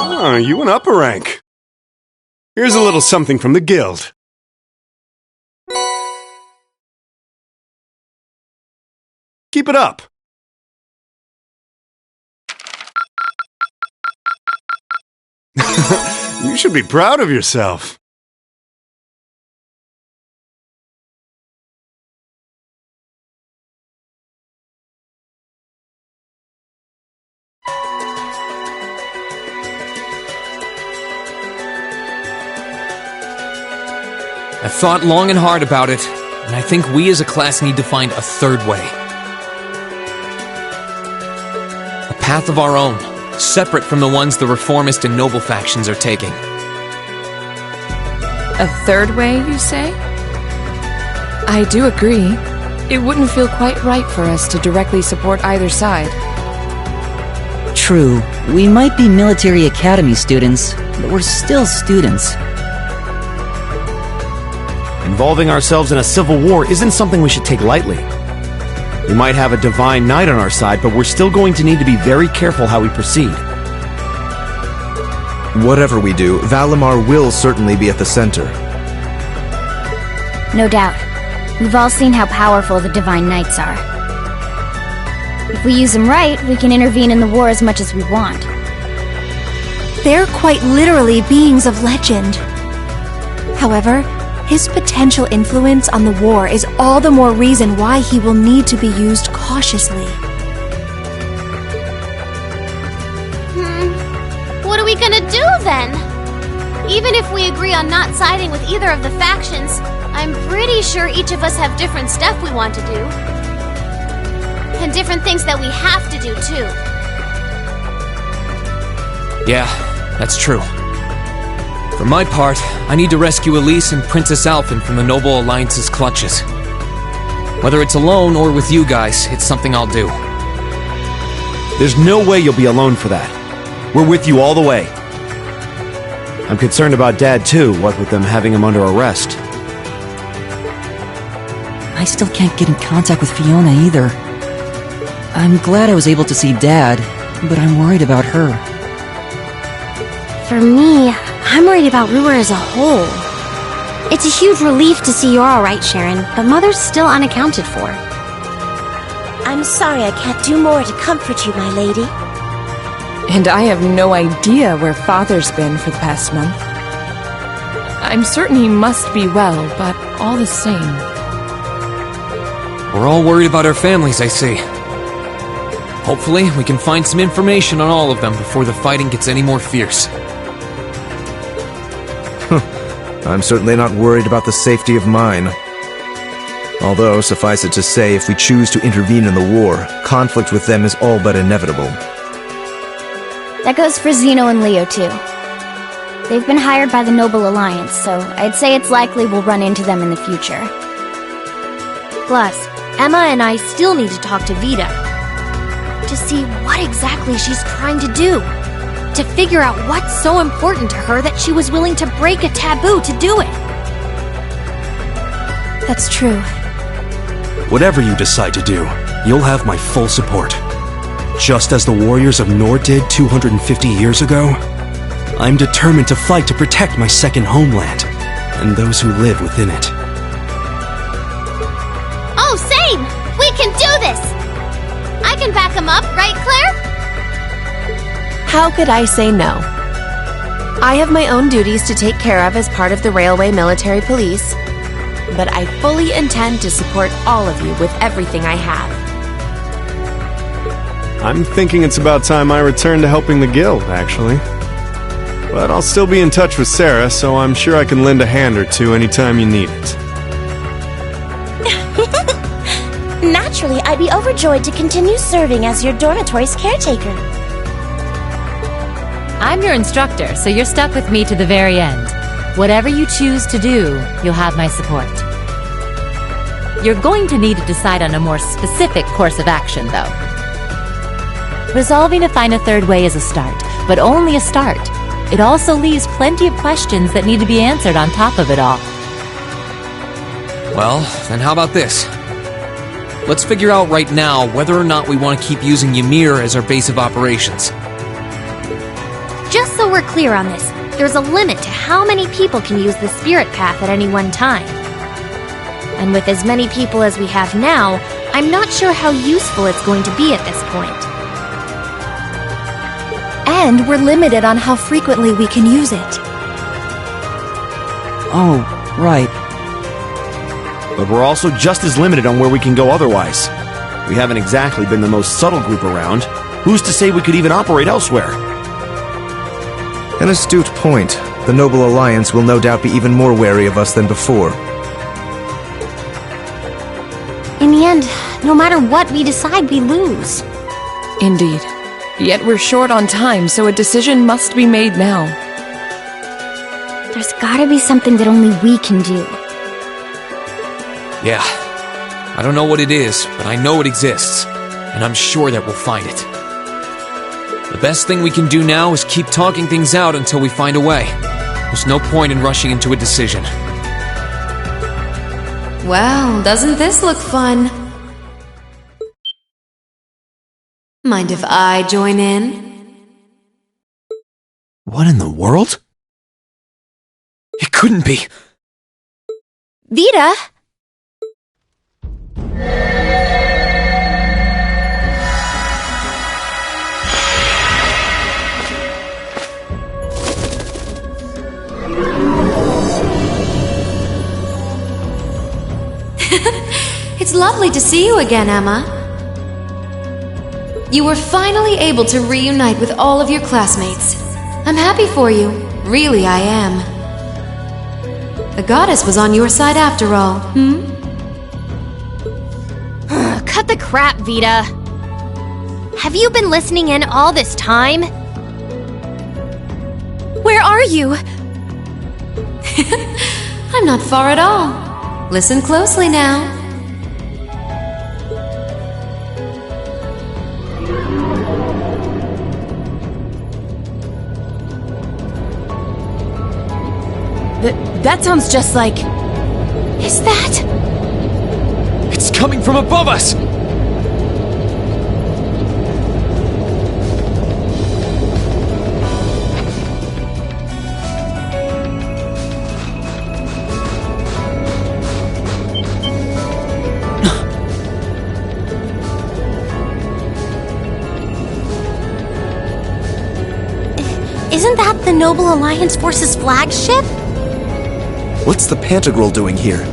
Ah, you went up a rank. Here's a little something from the guild. Keep it up. You should be proud of yourself. I've thought long and hard about it, and I think we as a class need to find a third way. A path of our own, separate from the ones the reformist and noble factions are taking. A third way, you say? I do agree. It wouldn't feel quite right for us to directly support either side. True, we might be military academy students, but we're still students. Involving ourselves in a civil war isn't something we should take lightly. We might have a divine knight on our side, but we're still going to need to be very careful how we proceed. Whatever we do, Valimar will certainly be at the center. No doubt. We've all seen how powerful the Divine Knights are. If we use them right, we can intervene in the war as much as we want. They're quite literally beings of legend. However, his potential influence on the war is all the more reason why he will need to be used cautiously. What are we gonna do then? Even if we agree on not siding with either of the factions, I'm pretty sure each of us have different stuff we want to do. And different things that we have to do, too. Yeah, that's true. For my part, I need to rescue Elise and Princess Alfin from the Noble Alliance's clutches. Whether it's alone or with you guys, it's something I'll do. There's no way you'll be alone for that. We're with you all the way. I'm concerned about Dad too, what with them having him under arrest. I still can't get in contact with Fiona either. I'm glad I was able to see Dad, but I'm worried about her. For me, I'm worried about Ruhr as a whole. It's a huge relief to see you're alright, Sharon, but Mother's still unaccounted for. I'm sorry I can't do more to comfort you, my lady. And I have no idea where Father's been for the past month. I'm certain he must be well, but all the same. We're all worried about our families, I see. Hopefully, we can find some information on all of them before the fighting gets any more fierce. I'm certainly not worried about the safety of mine. Although, suffice it to say, if we choose to intervene in the war, conflict with them is all but inevitable. That goes for Xeno and Leo, too. They've been hired by the Noble Alliance, so I'd say it's likely we'll run into them in the future. Plus, Emma and I still need to talk to Vita to see what exactly she's trying to do. To figure out what's so important to her that she was willing to break a taboo to do it. That's true. Whatever you decide to do, you'll have my full support. Just as the warriors of Nord did 250 years ago, I'm determined to fight to protect my second homeland, and those who live within it. Oh, same! We can do this! I can back him up, right, Claire? How could I say no? I have my own duties to take care of as part of the Railway Military Police, but I fully intend to support all of you with everything I have. I'm thinking it's about time I return to helping the guild, actually. But I'll still be in touch with Sarah, so I'm sure I can lend a hand or two anytime you need it. Naturally, I'd be overjoyed to continue serving as your dormitory's caretaker. I'm your instructor, so you're stuck with me to the very end. Whatever you choose to do, you'll have my support. You're going to need to decide on a more specific course of action, though. Resolving to find a third way is a start, but only a start. It also leaves plenty of questions that need to be answered on top of it all. Well, then how about this? Let's figure out right now whether or not we want to keep using Ymir as our base of operations. Just so sure we're clear on this, there's a limit to how many people can use the spirit path at any one time. And with as many people as we have now, I'm not sure how useful it's going to be at this point. And we're limited on how frequently we can use it. Oh, right. But we're also just as limited on where we can go otherwise. We haven't exactly been the most subtle group around. Who's to say we could even operate elsewhere? An astute point. The Noble Alliance will no doubt be even more wary of us than before. In the end, no matter what we decide, we lose. Indeed. Yet we're short on time, so a decision must be made now. There's gotta be something that only we can do. Yeah. I don't know what it is, but I know it exists. And I'm sure that we'll find it. The best thing we can do now is keep talking things out until we find a way. There's no point in rushing into a decision. Well, doesn't this look fun? Mind if I join in? What in the world? It couldn't be. Vita! It's lovely to see you again, Emma. You were finally able to reunite with all of your classmates. I'm happy for you. Really, I am. The goddess was on your side after all, Cut the crap, Vita. Have you been listening in all this time? Where are you? I'm not far at all. Listen closely now. That sounds just like... Is that... It's coming from above us! Isn't that the Noble Alliance Force's flagship? What's the Pantagruel doing here?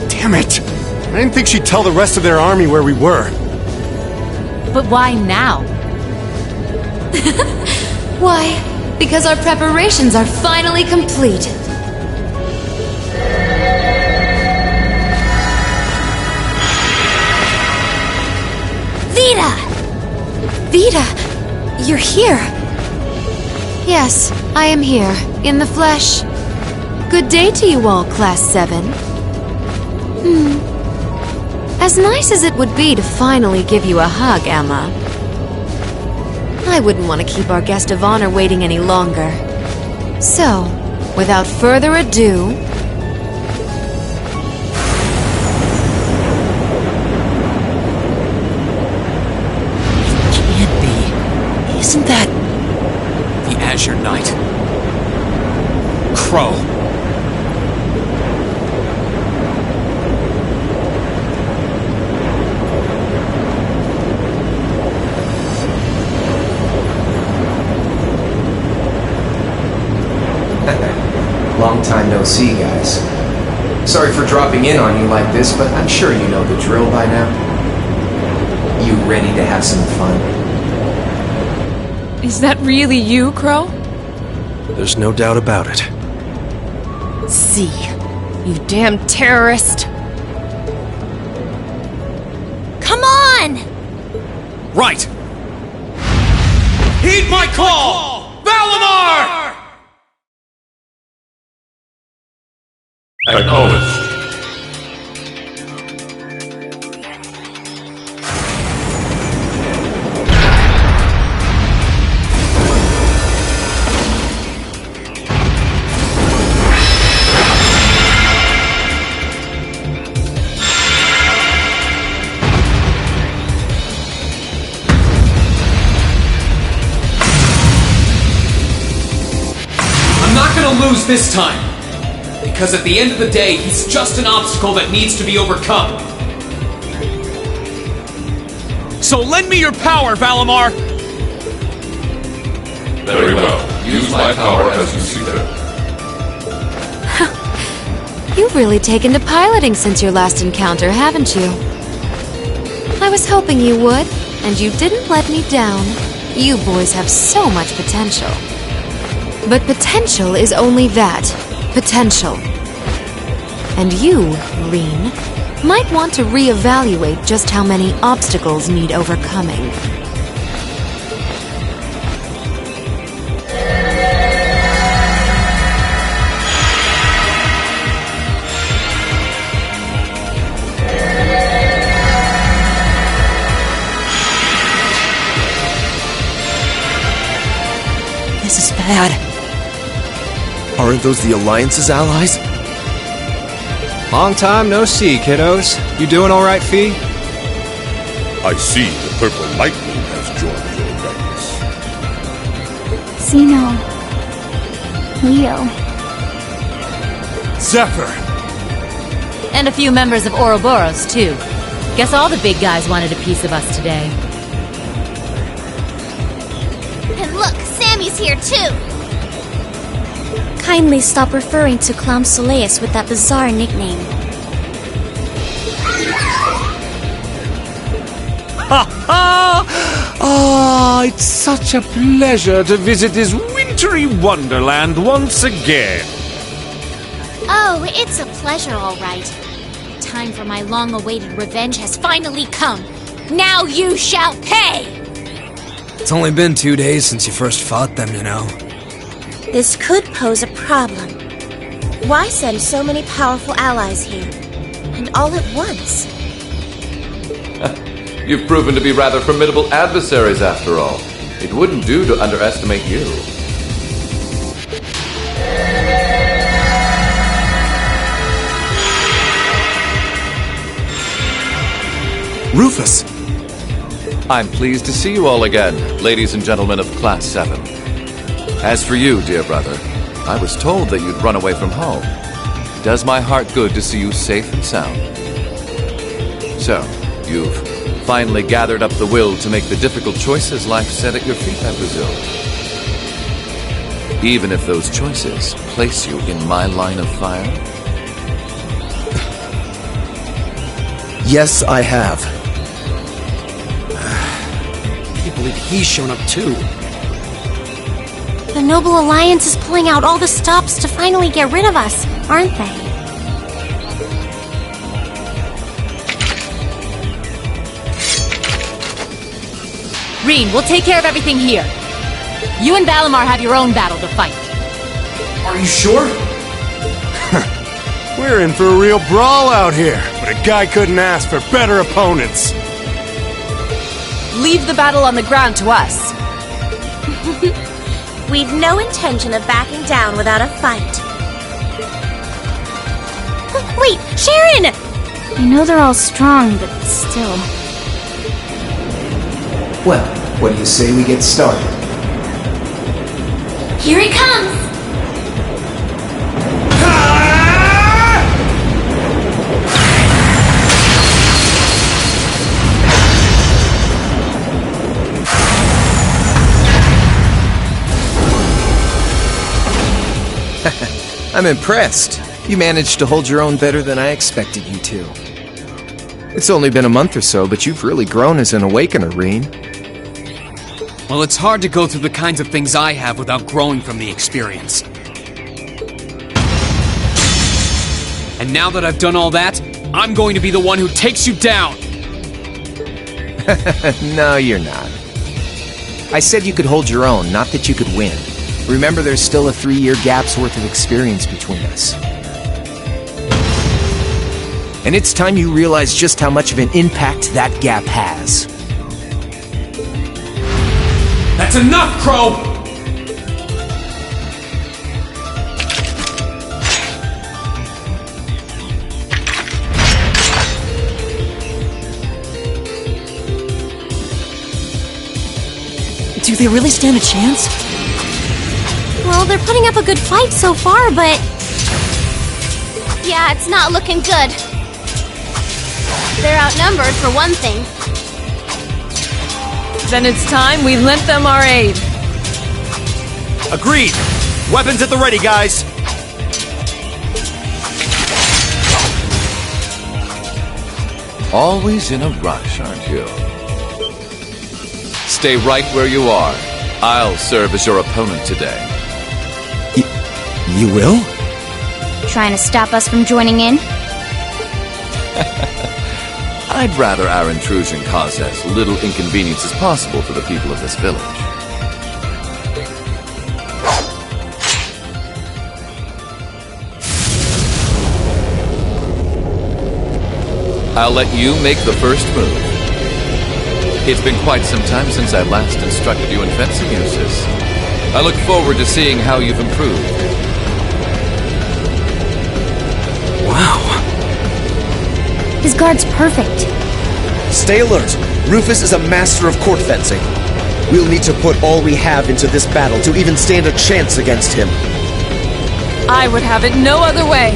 Damn it! I didn't think she'd tell the rest of their army where we were. But why now? Why? Because our preparations are finally complete. Vita! Vita, you're here. Yes, I am here, in the flesh. Good day to you all, Class 7. As nice as it would be to finally give you a hug, Emma, I wouldn't want to keep our guest of honor waiting any longer. So, without further ado... Can't be. Isn't that... The Azure Knight. Crow. Long time no see, guys. Sorry for dropping in on you like this, but I'm sure you know the drill by now. You ready to have some fun? Is that really you, Crow? There's no doubt about it. See, you damn terrorist. Come on! Right! Heed my call! Valimar! Acknowledged. lose this time. Because at the end of the day, he's just an obstacle that needs to be overcome. So lend me your power, Valimar! Very well. Use my power as you see fit. You've really taken to piloting since your last encounter, haven't you? I was hoping you would, and you didn't let me down. You boys have so much potential. But potential is only that. Potential. And you, Rean, might want to reevaluate just how many obstacles need overcoming. This is bad. Aren't those the Alliance's allies? Long time no see, kiddos. You doing all right, Fee? I see the purple lightning has joined your ranks. Xeno Leo. Zephyr! And a few members of Ouroboros, too. Guess all the big guys wanted a piece of us today. And look, Sammy's here too! Kindly stop referring to Clown Soleus with that bizarre nickname. Ah, it's such a pleasure to visit this wintry wonderland once again. Oh, it's a pleasure, all right. The time for my long-awaited revenge has finally come. Now you shall pay! It's only been 2 days since you first fought them, you know. This could pose a problem. Why send so many powerful allies here? And all at once? You've proven to be rather formidable adversaries after all. It wouldn't do to underestimate you. Rufus! I'm pleased to see you all again, ladies and gentlemen of Class 7. As for you, dear brother, I was told that you'd run away from home. It does my heart good to see you safe and sound. So, you've finally gathered up the will to make the difficult choices life set at your feet, I presume. Even if those choices place you in my line of fire? Yes, I have. I can't believe he's shown up too. The Noble Alliance is pulling out all the stops to finally get rid of us, aren't they? Rean, we'll take care of everything here. You and Valimar have your own battle to fight. Are you sure? We're in for a real brawl out here, but a guy couldn't ask for better opponents. Leave the battle on the ground to us. We've no intention of backing down without a fight. Wait, Sharon! I know they're all strong, but still. Well, what do you say we get started? Here he comes! I'm impressed. You managed to hold your own better than I expected you to. It's only been a month or so, but you've really grown as an Awakener, Rean. Well, it's hard to go through the kinds of things I have without growing from the experience. And now that I've done all that, I'm going to be the one who takes you down! No, you're not. I said you could hold your own, not that you could win. Remember, there's still a 3-year gap's worth of experience between us. And it's time you realize just how much of an impact that gap has. That's enough, Crow! Do they really stand a chance? Well, they're putting up a good fight so far, but... Yeah, it's not looking good. They're outnumbered, for one thing. Then it's time we lent them our aid. Agreed! Weapons at the ready, guys! Always in a rush, aren't you? Stay right where you are. I'll serve as your opponent today. You will? Trying to stop us from joining in? I'd rather our intrusion cause as little inconvenience as possible for the people of this village. I'll let you make the first move. It's been quite some time since I last instructed you in fencing uses. I look forward to seeing how you've improved. Wow. His guard's perfect. Stay alert. Rufus is a master of court fencing. We'll need to put all we have into this battle to even stand a chance against him. I would have it no other way.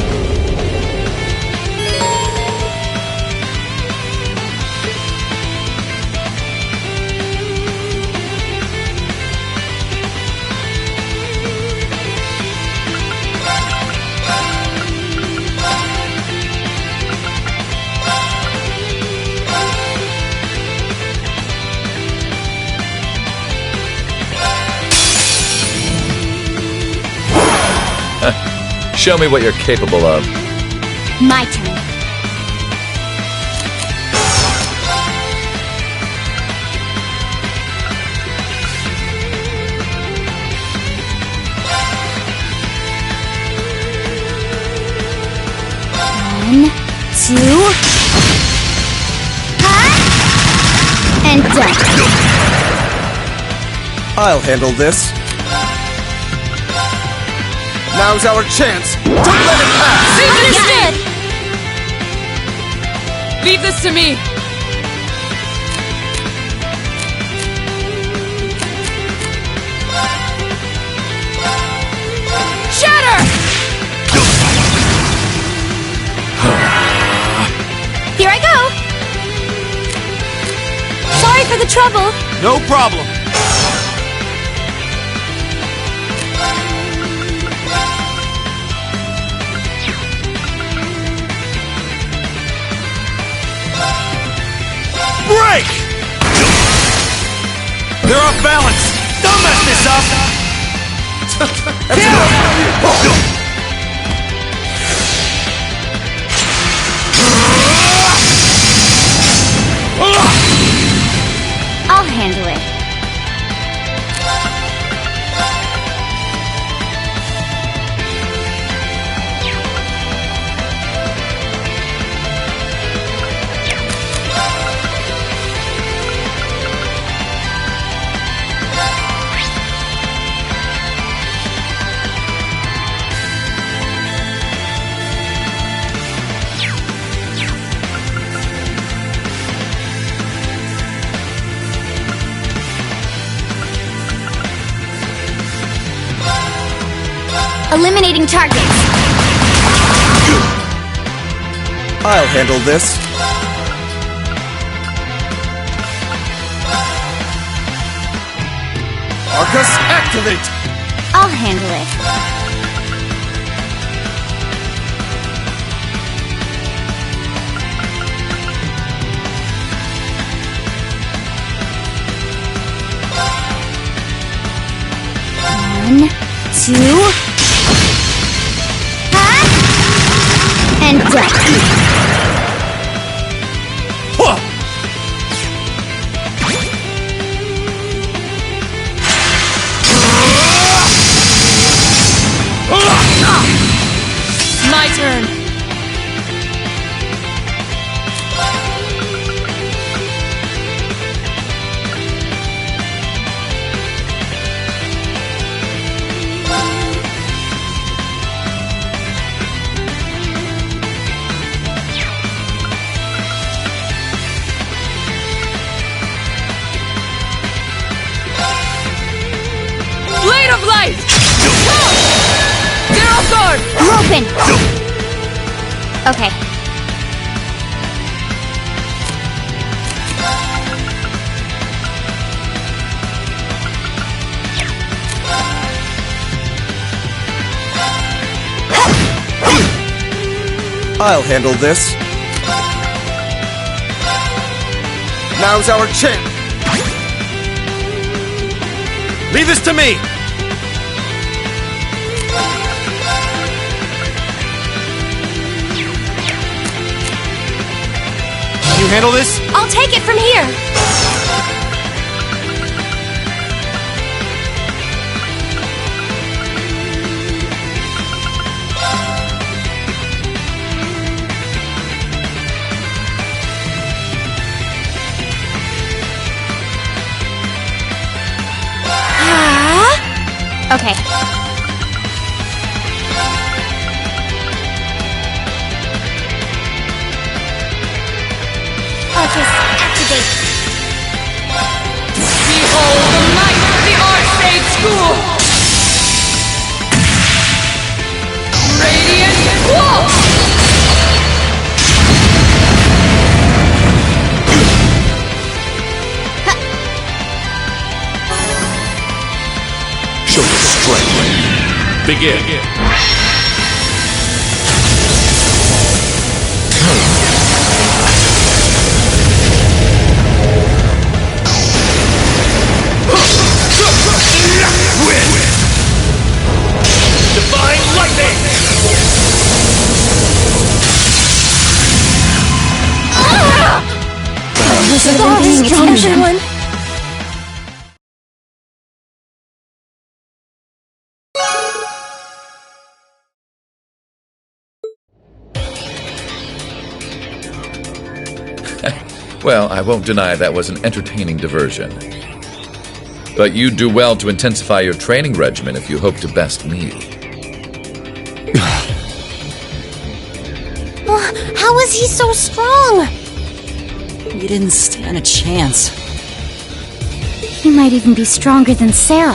Show me what you're capable of. My turn. One, two, and done. I'll handle this. Now's our chance. Don't let it pass! Understood! Leave this to me. Shatter! Here I go! Sorry for the trouble. No problem. Break! They're off balance! Don't mess this up! I'll handle it. Eliminating targets. I'll handle this. Arcus, activate! I'll handle it. One, two, and done. My turn. Alfin! Okay. I'll handle this. Now's our chance. Leave this to me! Can you handle this? I'll take it from here! Okay. Arcus, activate! Behold the might of the Archmage School! Radiant Wolf! Show your strength. Begin. Divine lightning! Sorry, everyone. Well, I won't deny that was an entertaining diversion. But you'd do well to intensify your training regimen if you hope to best me. How is he so strong? You didn't stand a chance. He might even be stronger than Sarah.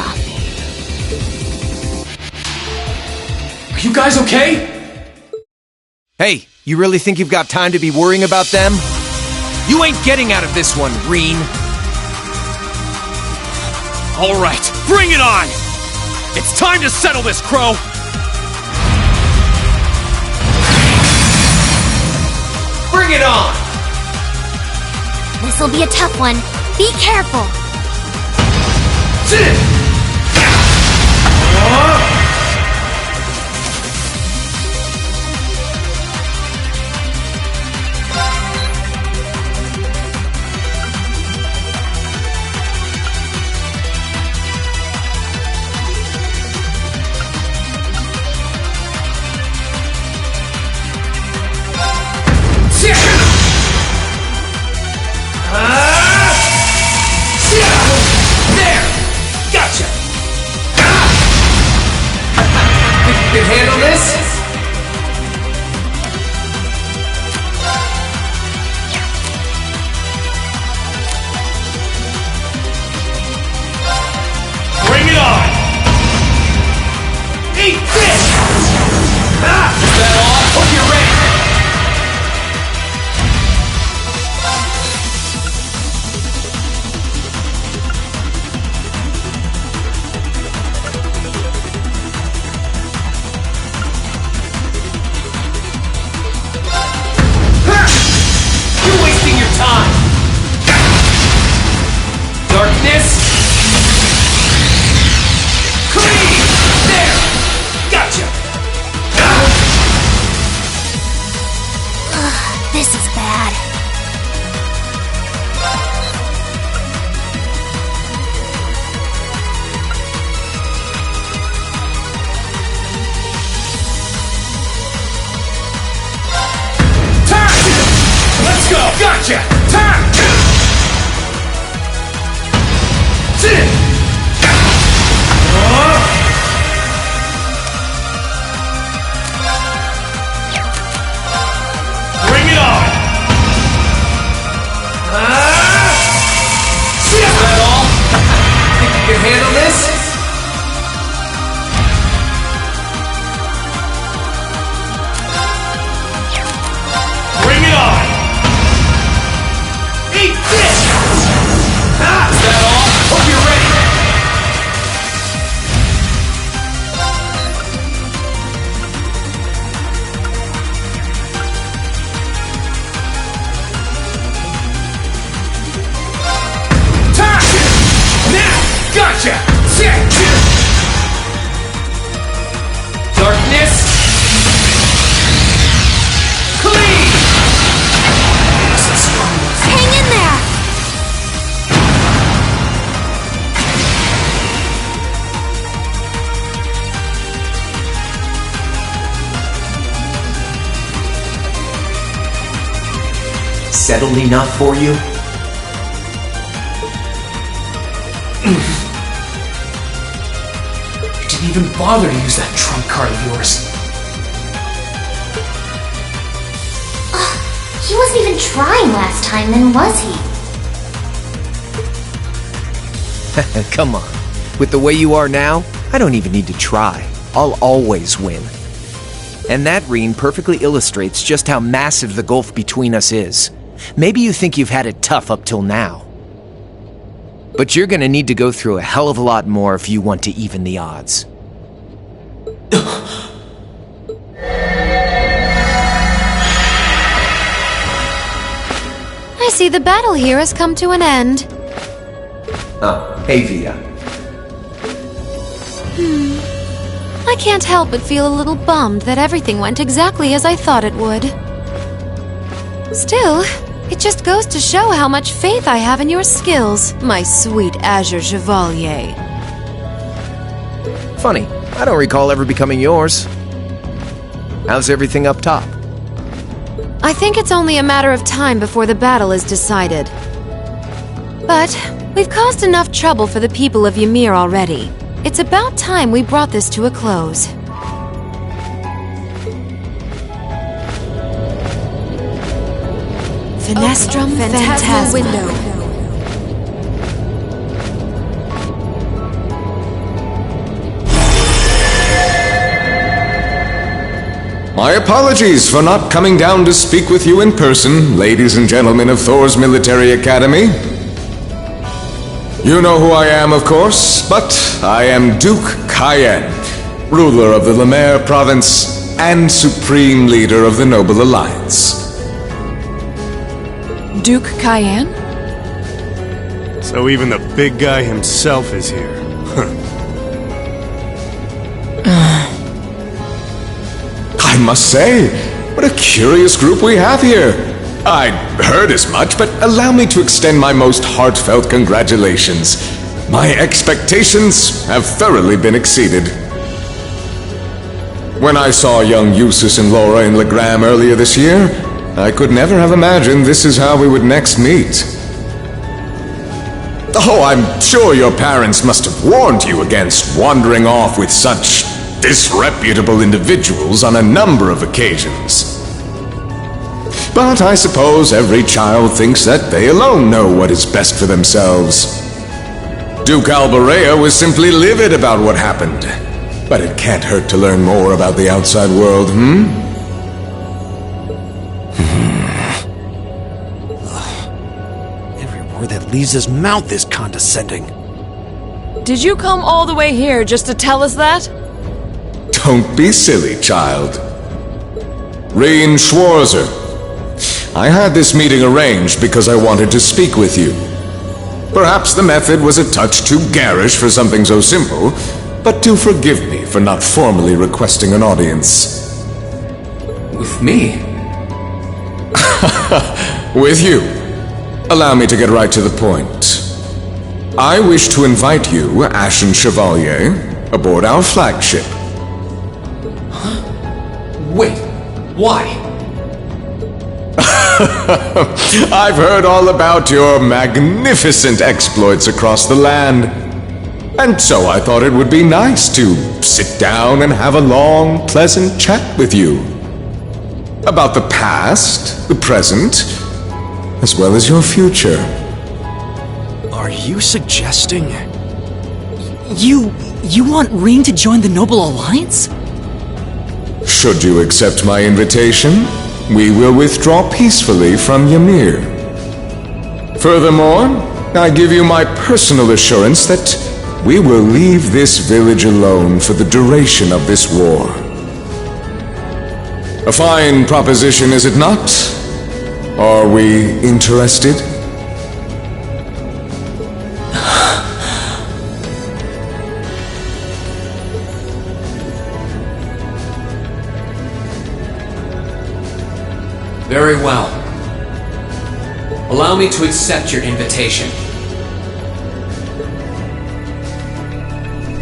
Are you guys okay? Hey, you really think you've got time to be worrying about them? You ain't getting out of this one, Rean. All right, bring it on! It's time to settle this, Crow! Bring it on! This'll be a tough one. Be careful. Can handle this? Bring it on! Eat this! Is that all? Hope you're ready! Gotcha! Time! Bring it on! Is that all? Think you can handle this? settled enough for you? You didn't even bother to use that trump card of yours. He wasn't even trying last time, then was he? Come on. With the way you are now, I don't even need to try. I'll always win. And that, Rean, perfectly illustrates just how massive the gulf between us is. Maybe you think you've had it tough up till now. But you're gonna need to go through a hell of a lot more if you want to even the odds. I see the battle here has come to an end. Oh, hey Vita. I can't help but feel a little bummed that everything went exactly as I thought it would. Still, it just goes to show how much faith I have in your skills, my sweet Azure Chevalier. Funny, I don't recall ever becoming yours. How's everything up top? I think it's only a matter of time before the battle is decided. But we've caused enough trouble for the people of Ymir already. It's about time we brought this to a close. Finestrum Phantasma window. My apologies for not coming down to speak with you in person, ladies and gentlemen of Thor's Military Academy. You know who I am, of course, but I am Duke Cayenne, ruler of the Lemaire province and supreme leader of the Noble Alliance. Duke Cayenne? So even the big guy himself is here. I must say, what a curious group we have here. I'd heard as much, but allow me to extend my most heartfelt congratulations. My expectations have thoroughly been exceeded. When I saw young Eustace and Laura in Legram earlier this year, I could never have imagined this is how we would next meet. Oh, I'm sure your parents must have warned you against wandering off with such disreputable individuals on a number of occasions. But I suppose every child thinks that they alone know what is best for themselves. Duke Alberea was simply livid about what happened. But it can't hurt to learn more about the outside world, Every word that leaves his mouth is condescending. Did you come all the way here just to tell us that? Don't be silly, child. Rean Schwarzer. I had this meeting arranged because I wanted to speak with you. Perhaps the method was a touch too garish for something so simple, but do forgive me for not formally requesting an audience. With me? With you. Allow me to get right to the point. I wish to invite you, Ashen Chevalier, aboard our flagship. Huh? Wait, why? I've heard all about your magnificent exploits across the land. And so I thought it would be nice to sit down and have a long, pleasant chat with you. About the past, the present, as well as your future. Are you suggesting... You want Rean to join the Noble Alliance? Should you accept my invitation, we will withdraw peacefully from Ymir. Furthermore, I give you my personal assurance that we will leave this village alone for the duration of this war. A fine proposition, is it not? Are we interested? Very well. Allow me to accept your invitation.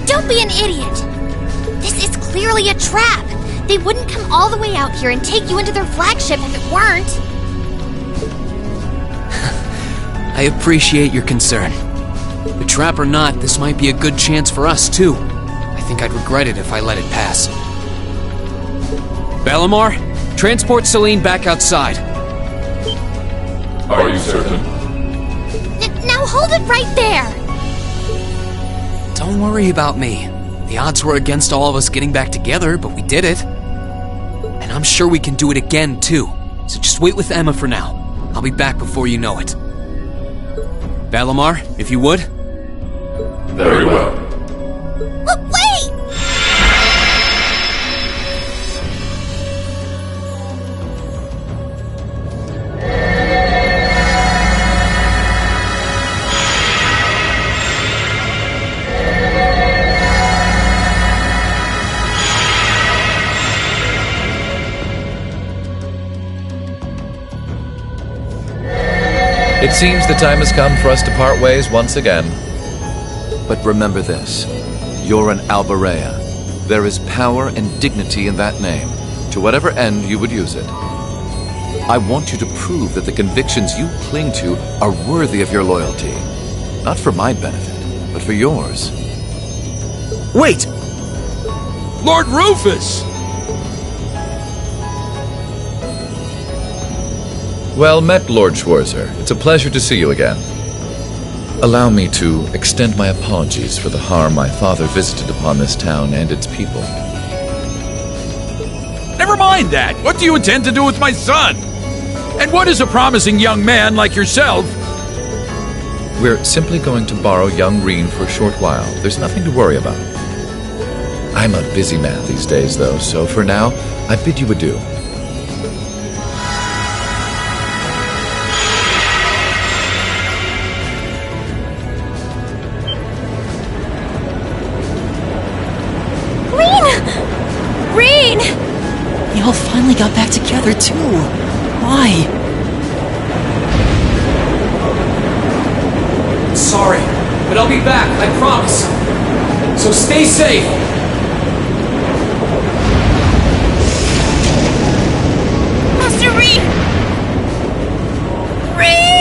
Don't be an idiot! This is clearly a trap! They wouldn't come all the way out here and take you into their flagship if it weren't! I appreciate your concern. The trap or not, this might be a good chance for us, too. I think I'd regret it if I let it pass. Bellamar, transport Celine back outside. Are you certain? Now hold it right there! Don't worry about me. The odds were against all of us getting back together, but we did it. And I'm sure we can do it again, too. So just wait with Emma for now. I'll be back before you know it. Bellamar, if you would. Very well. Wait! It seems the time has come for us to part ways once again. But remember this. You're an Albarea. There is power and dignity in that name, to whatever end you would use it. I want you to prove that the convictions you cling to are worthy of your loyalty. Not for my benefit, but for yours. Wait! Lord Rufus! Well met, Lord Schwarzer. It's a pleasure to see you again. Allow me to extend my apologies for the harm my father visited upon this town and its people. Never mind that. What do you intend to do with my son? And what is a promising young man like yourself? We're simply going to borrow young Rean for a short while. There's nothing to worry about. I'm a busy man these days, though, so for now, I bid you adieu. Y'all finally got back together, too. Why? Sorry, but I'll be back, I promise. So stay safe. Master Rean! Rean!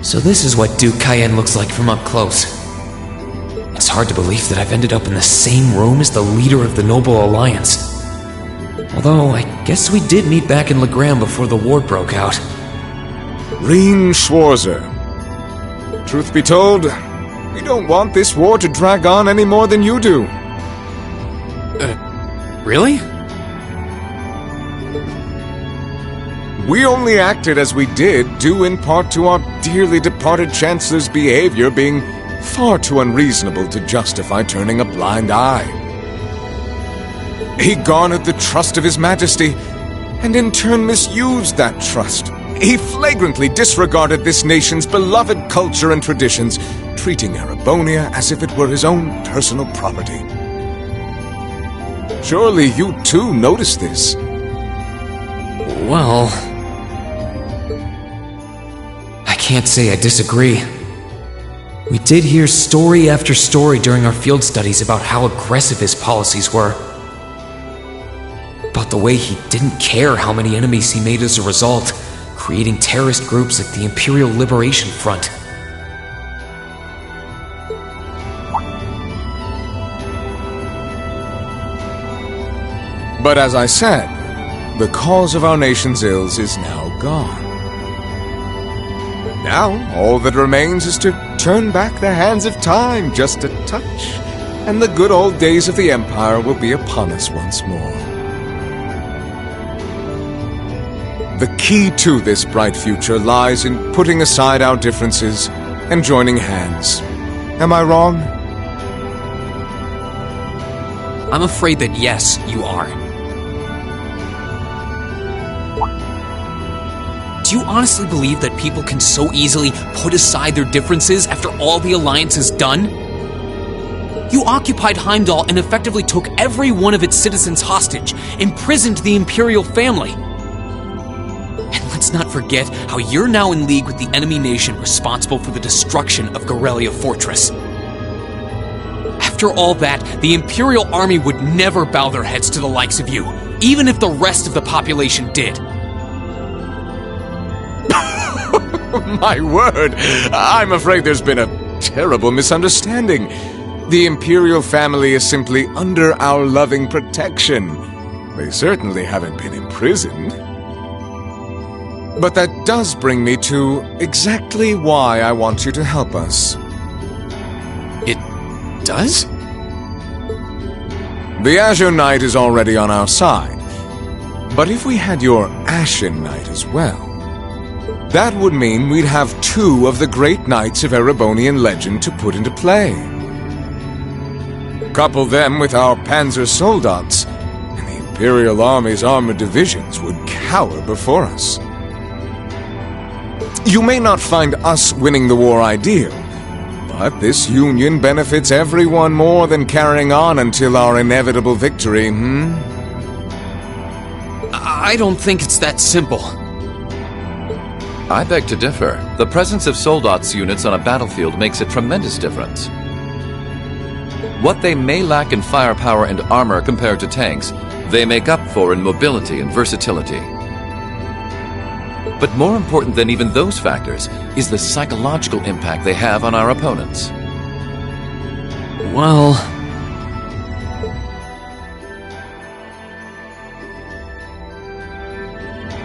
So this is what Duke Cayenne looks like from up close. It's hard to believe that I've ended up in the same room as the leader of the Noble Alliance. Although, I guess we did meet back in Legram before the war broke out. Rean Schwarzer. Truth be told, we don't want this war to drag on any more than you do. Really? We only acted as we did, due in part to our dearly departed Chancellor's behavior being far too unreasonable to justify turning a blind eye. He garnered the trust of His Majesty, and in turn misused that trust. He flagrantly disregarded this nation's beloved culture and traditions, treating Erebonia as if it were his own personal property. Surely you too noticed this. Well, I can't say I disagree. We did hear story after story during our field studies about how aggressive his policies were. About the way he didn't care how many enemies he made as a result, creating terrorist groups like the Imperial Liberation Front. But as I said, the cause of our nation's ills is now gone. Now, all that remains is to turn back the hands of time just a touch, and the good old days of the Empire will be upon us once more. The key to this bright future lies in putting aside our differences and joining hands. Am I wrong? I'm afraid that yes, you are. Do you honestly believe that people can so easily put aside their differences after all the Alliance has done? You occupied Heimdall and effectively took every one of its citizens hostage, imprisoned the Imperial family. And let's not forget how you're now in league with the enemy nation responsible for the destruction of Gorelia Fortress. After all that, the Imperial army would never bow their heads to the likes of you, even if the rest of the population did. My word! I'm afraid there's been a terrible misunderstanding. The Imperial family is simply under our loving protection. They certainly haven't been imprisoned. But that does bring me to exactly why I want you to help us. It does? The Azure Knight is already on our side. But if we had your Ashen Knight as well, that would mean we'd have two of the great knights of Erebonian legend to put into play. Couple them with our Panzer Soldats, and the Imperial Army's armored divisions would cower before us. You may not find us winning the war ideal, but this union benefits everyone more than carrying on until our inevitable victory, I don't think it's that simple. I beg to differ. The presence of Soldats units on a battlefield makes a tremendous difference. What they may lack in firepower and armor compared to tanks, they make up for in mobility and versatility. But more important than even those factors is the psychological impact they have on our opponents. Well...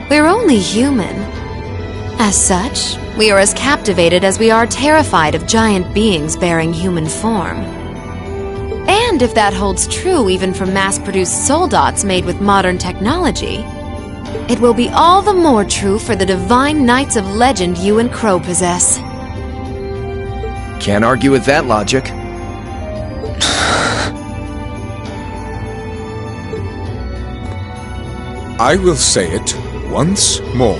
We're only human. As such, we are as captivated as we are terrified of giant beings bearing human form. And if that holds true even for mass-produced Soldats made with modern technology, it will be all the more true for the divine knights of legend you and Crow possess. Can't argue with that logic. I will say it once more.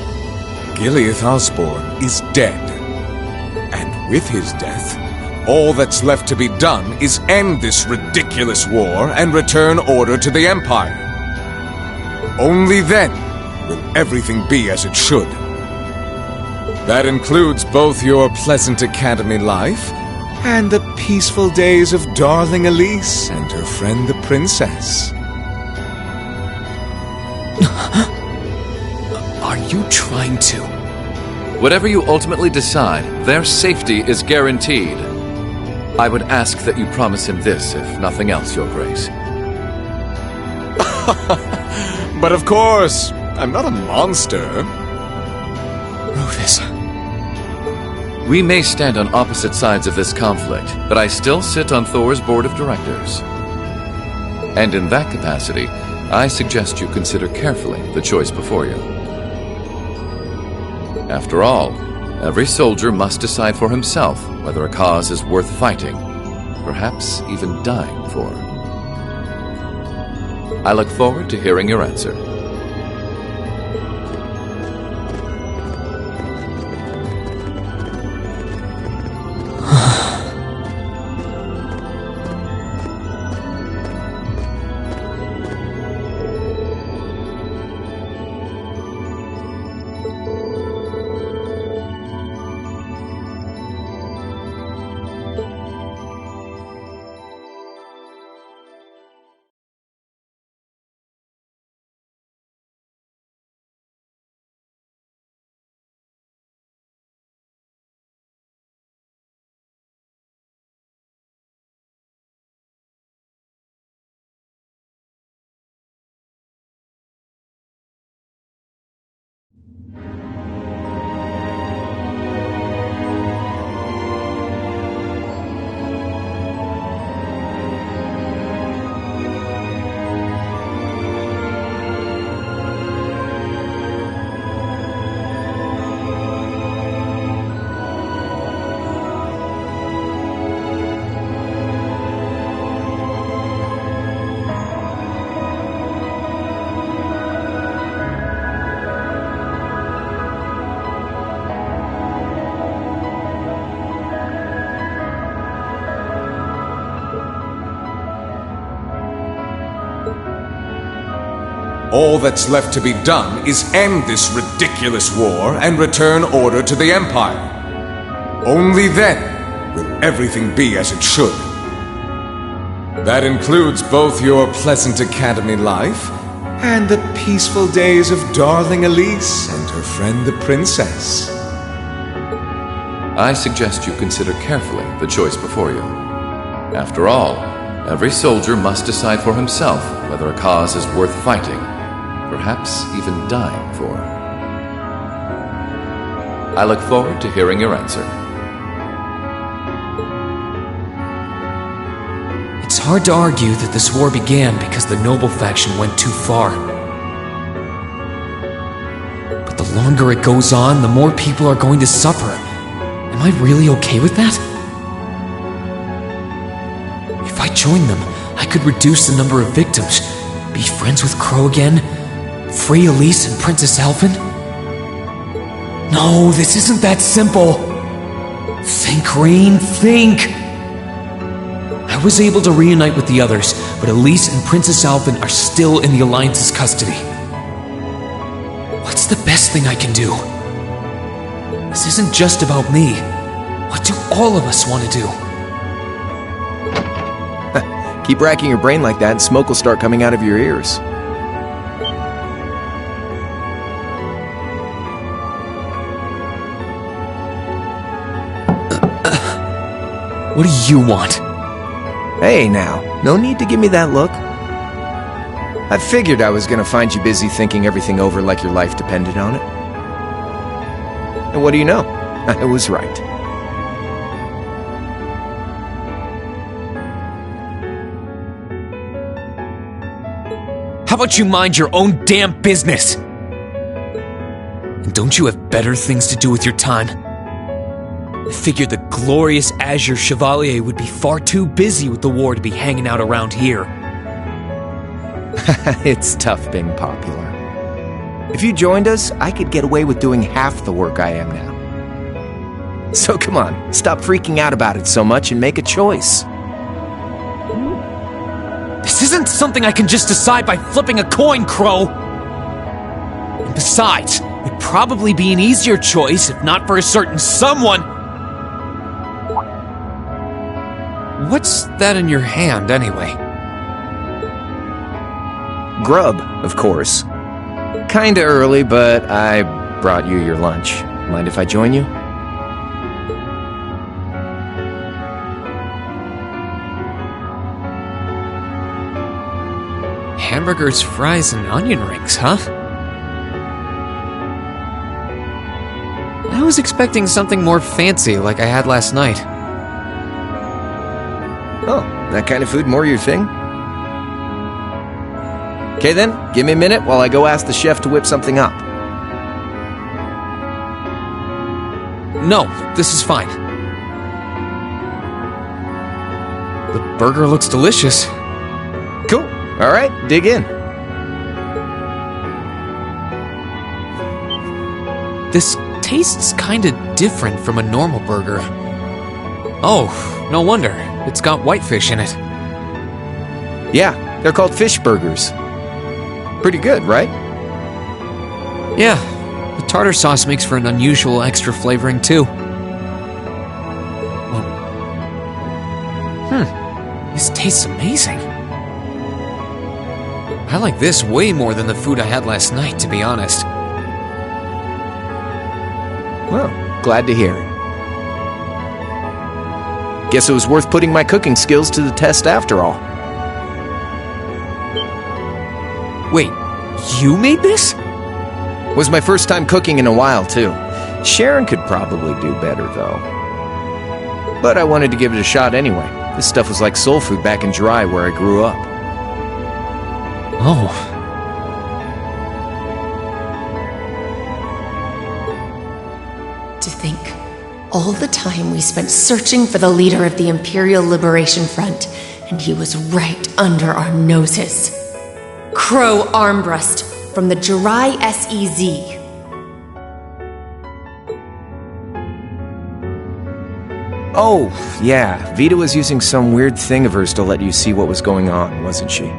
Gileath Osborne is dead. And with his death, all that's left to be done is end this ridiculous war and return order to the Empire. Only then will everything be as it should. That includes both your pleasant academy life and the peaceful days of darling Elise and her friend the princess. Are you trying to? Whatever you ultimately decide, their safety is guaranteed. I would ask that you promise him this, if nothing else, Your Grace. But of course, I'm not a monster. Rufus. We may stand on opposite sides of this conflict, but I still sit on Thor's board of directors. And in that capacity, I suggest you consider carefully the choice before you. After all, every soldier must decide for himself whether a cause is worth fighting, perhaps even dying for. I look forward to hearing your answer. All that's left to be done is end this ridiculous war and return order to the Empire. Only then will everything be as it should. That includes both your pleasant academy life and the peaceful days of darling Elise and her friend the princess. I suggest you consider carefully the choice before you. After all, every soldier must decide for himself whether a cause is worth fighting, perhaps even dying for. I look forward to hearing your answer. It's hard to argue that this war began because the noble faction went too far. But the longer it goes on, the more people are going to suffer. Am I really okay with that? If I joined them, I could reduce the number of victims, be friends with Crow again, free Elise and Princess Alfin? No, this isn't that simple. Think, Rean, think! I was able to reunite with the others, but Elise and Princess Alfin are still in the Alliance's custody. What's the best thing I can do? This isn't just about me. What do all of us want to do? Keep racking your brain like that and smoke will start coming out of your ears. What do you want? Hey now, no need to give me that look. I figured I was gonna find you busy thinking everything over like your life depended on it. And what do you know? I was right. How about you mind your own damn business? And don't you have better things to do with your time? I figured the glorious Azure Chevalier would be far too busy with the war to be hanging out around here. It's tough being popular. If you joined us, I could get away with doing half the work I am now. So come on, stop freaking out about it so much and make a choice. This isn't something I can just decide by flipping a coin, Crow! And besides, it'd probably be an easier choice if not for a certain someone. What's that in your hand, anyway? Grub, of course. Kinda early, but I brought you your lunch. Mind if I join you? Hamburgers, fries, and onion rings, huh? I I was expecting something more fancy like I had last night. Oh, that kind of food more your thing? Okay then, give me a minute while I go ask the chef to whip something up. No, this is fine. The burger looks delicious. Cool. Alright, dig in. This tastes kinda different from a normal burger. Oh, no wonder. It's got whitefish in it. Yeah, they're called fish burgers. Pretty good, right? Yeah, the tartar sauce makes for an unusual extra flavoring too. Well, this tastes amazing. I like this way more than the food I had last night, to be honest. Well, glad to hear it. Guess it was worth putting my cooking skills to the test after all. Wait, you made this? Was my first time cooking in a while, too. Sharon could probably do better, though. But I wanted to give it a shot anyway. This stuff was like soul food back in Jirai, where I grew up. Oh. To think, all the time we spent searching for the leader of the Imperial Liberation Front, and he was right under our noses. Crow Armbrust from the Jirai SEZ. Oh, yeah. Vita was using some weird thing of hers to let you see what was going on, wasn't she?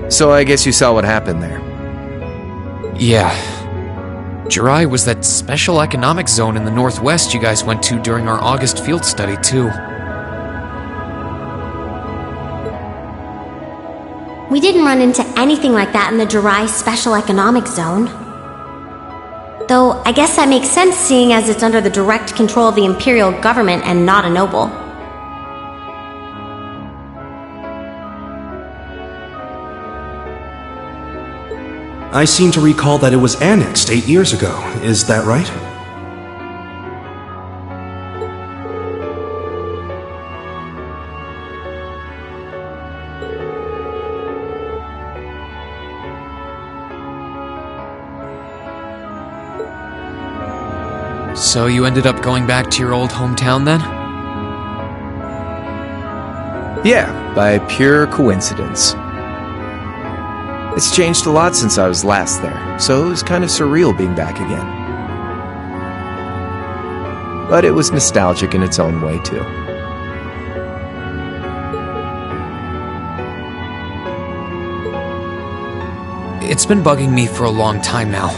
So I guess you saw what happened there. Yeah. Jirai was that special economic zone in the northwest you guys went to during our August field study, too. We didn't run into anything like that in the Jirai Special Economic Zone. Though, I guess that makes sense seeing as it's under the direct control of the Imperial government and not a noble. I seem to recall that it was annexed 8 years ago. Is that right? So you ended up going back to your old hometown then? Yeah, by pure coincidence. It's changed a lot since I was last there, so it was kind of surreal being back again. But it was nostalgic in its own way, too. It's been bugging me for a long time now.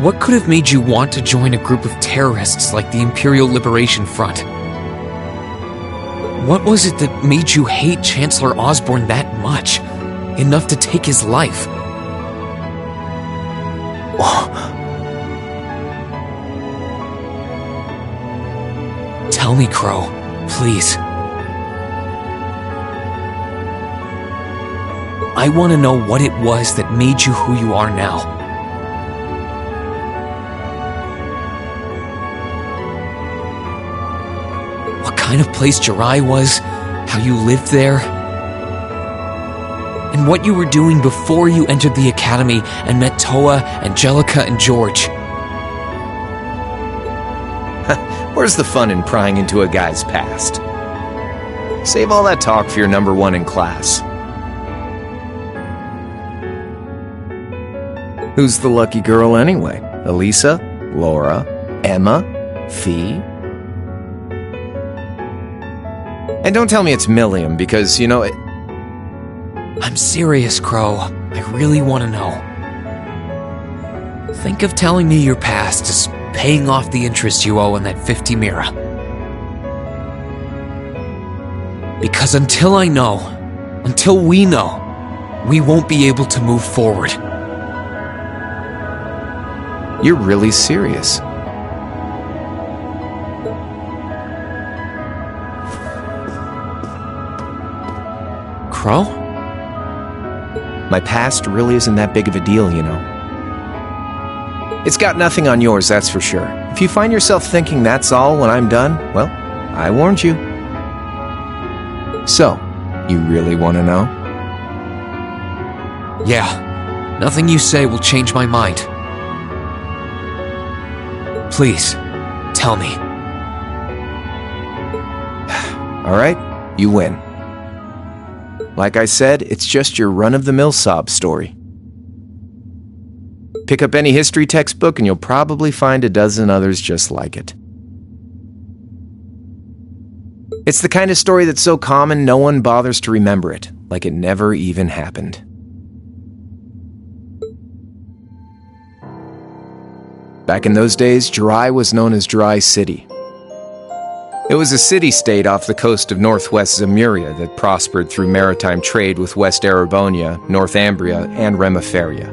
What could have made you want to join a group of terrorists like the Imperial Liberation Front? What was it that made you hate Chancellor Osborne that much? Enough to take his life? Tell me, Crow, please. I want to know what it was that made you who you are now. What kind of place Jirai was, how you lived there, and what you were doing before you entered the academy and met Toa, Angelica, and George. Where's the fun in prying into a guy's past? Save all that talk for your number one in class. Who's the lucky girl anyway? Elisa? Laura? Emma? Fee? And don't tell me it's Milliam, because, you know, it... I'm serious, Crow. I really want to know. Think of telling me your past as paying off the interest you owe on that 50 Mira. Because until I know, until we know, we won't be able to move forward. You're really serious. Crow? My past really isn't that big of a deal, you know. It's got nothing on yours, that's for sure. If you find yourself thinking that's all when I'm done, well, I warned you. So, you really want to know? Yeah, nothing you say will change my mind. Please, tell me. Alright, you win. Like I said, it's just your run-of-the-mill sob story. Pick up any history textbook and you'll probably find a dozen others just like it. It's the kind of story that's so common no one bothers to remember it, like it never even happened. Back in those days, Jirai was known as Dry City. It was a city-state off the coast of northwest Zemuria that prospered through maritime trade with West Erebonia, Northumbria, and Remiferia.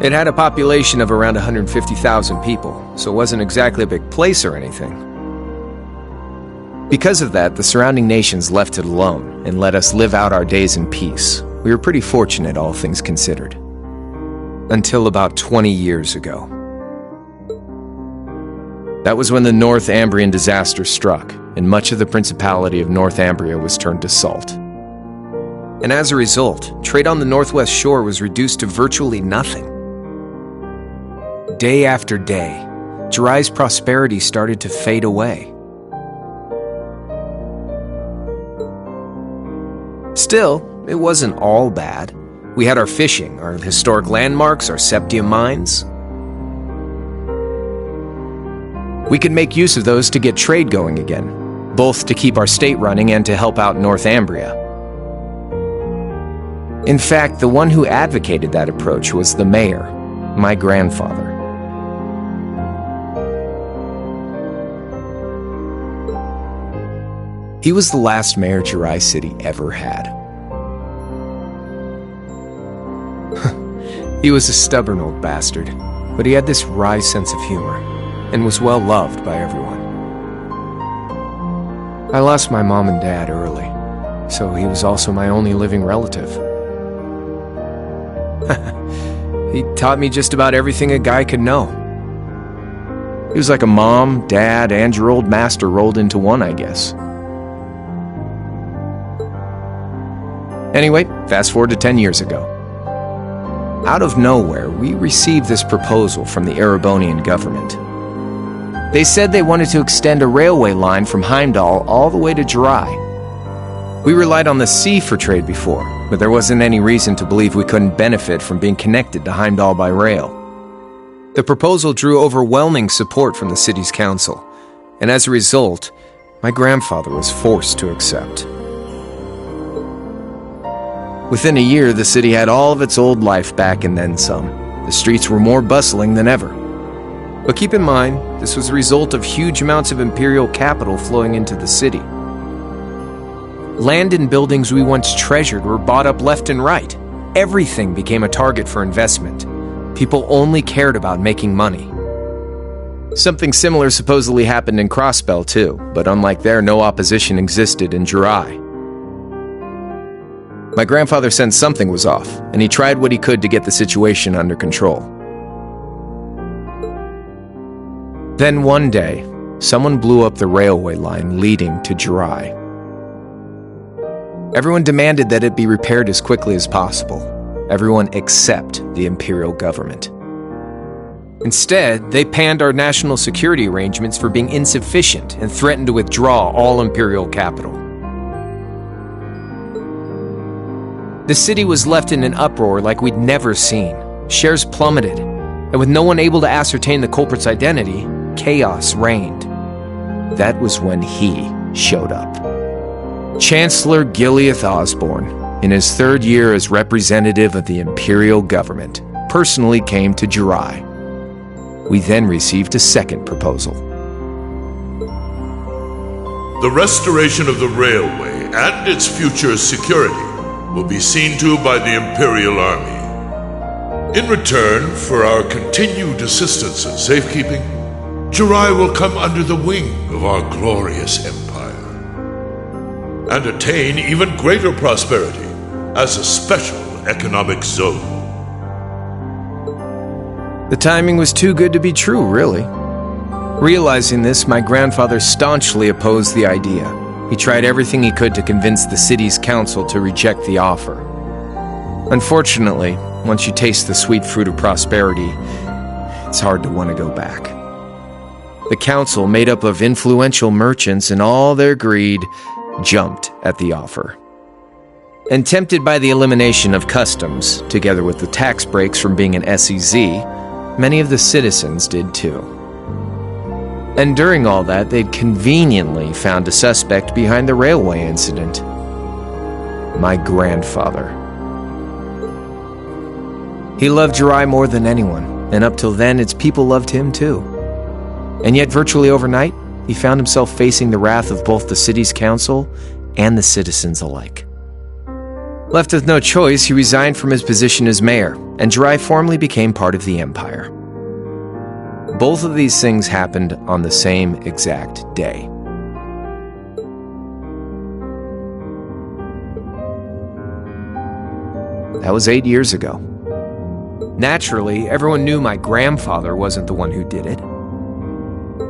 It had a population of around 150,000 people, so it wasn't exactly a big place or anything. Because of that, the surrounding nations left it alone and let us live out our days in peace. We were pretty fortunate, all things considered. Until about 20 years ago. That was when the Northumbrian disaster struck, and much of the Principality of Northumbria was turned to salt. And as a result, trade on the northwest shore was reduced to virtually nothing. Day after day, Jirai's prosperity started to fade away. Still, it wasn't all bad. We had our fishing, our historic landmarks, our septium mines. We could make use of those to get trade going again, both to keep our state running and to help out Northumbria. In fact, the one who advocated that approach was the mayor, my grandfather. He was the last mayor Jirai City ever had. He was a stubborn old bastard, but he had this wry sense of humor, and was well loved by everyone. I lost my mom and dad early, so he was also my only living relative. He taught me just about everything a guy could know. He was like a mom, dad, and your old master rolled into one, I guess. Anyway, fast forward to 10 years ago. Out of nowhere, we received this proposal from the Erebonian government. They said they wanted to extend a railway line from Heimdall all the way to Jirai. We relied on the sea for trade before, but there wasn't any reason to believe we couldn't benefit from being connected to Heimdall by rail. The proposal drew overwhelming support from the city's council, and as a result, my grandfather was forced to accept. Within a year, the city had all of its old life back and then some. The streets were more bustling than ever. But keep in mind, this was a result of huge amounts of imperial capital flowing into the city. Land and buildings we once treasured were bought up left and right. Everything became a target for investment. People only cared about making money. Something similar supposedly happened in Crossbell too, but unlike there, no opposition existed in Jirai. My grandfather sensed something was off, and he tried what he could to get the situation under control. Then one day, someone blew up the railway line leading to Jirai. Everyone demanded that it be repaired as quickly as possible. Everyone except the imperial government. Instead, they panned our national security arrangements for being insufficient and threatened to withdraw all imperial capital. The city was left in an uproar like we'd never seen. Shares plummeted, and with no one able to ascertain the culprit's identity, chaos reigned. That was when he showed up. Chancellor Gileath Osborne, in his third year as representative of the imperial government, personally came to Jirai. We then received a second proposal. The restoration of the railway and its future security will be seen to by the Imperial Army. In return for our continued assistance in safekeeping, Jirai will come under the wing of our glorious empire and attain even greater prosperity as a special economic zone. The timing was too good to be true, really. Realizing this, my grandfather staunchly opposed the idea. He tried everything he could to convince the city's council to reject the offer. Unfortunately, once you taste the sweet fruit of prosperity, it's hard to want to go back. The council, made up of influential merchants and all their greed, jumped at the offer. And tempted by the elimination of customs, together with the tax breaks from being an SEZ, many of the citizens did too. And during all that, they'd conveniently found a suspect behind the railway incident. My grandfather. He loved Jirai more than anyone, and up till then, its people loved him too. And yet, virtually overnight, he found himself facing the wrath of both the city's council and the citizens alike. Left with no choice, he resigned from his position as mayor, and Jirai formally became part of the empire. Both of these things happened on the same exact day. That was 8 years ago. Naturally, everyone knew my grandfather wasn't the one who did it.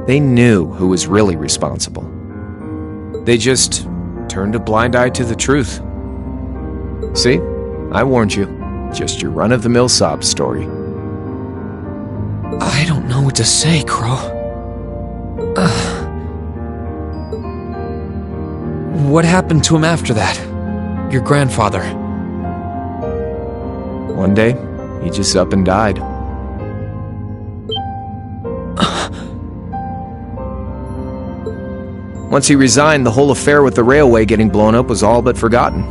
They knew who was really responsible. They just turned a blind eye to the truth. See? I warned you. Just your run-of-the-mill sob story. I don't know what to say, Crow. What happened to him after that? Your grandfather? One day, he just up and died. Once he resigned, the whole affair with the railway getting blown up was all but forgotten.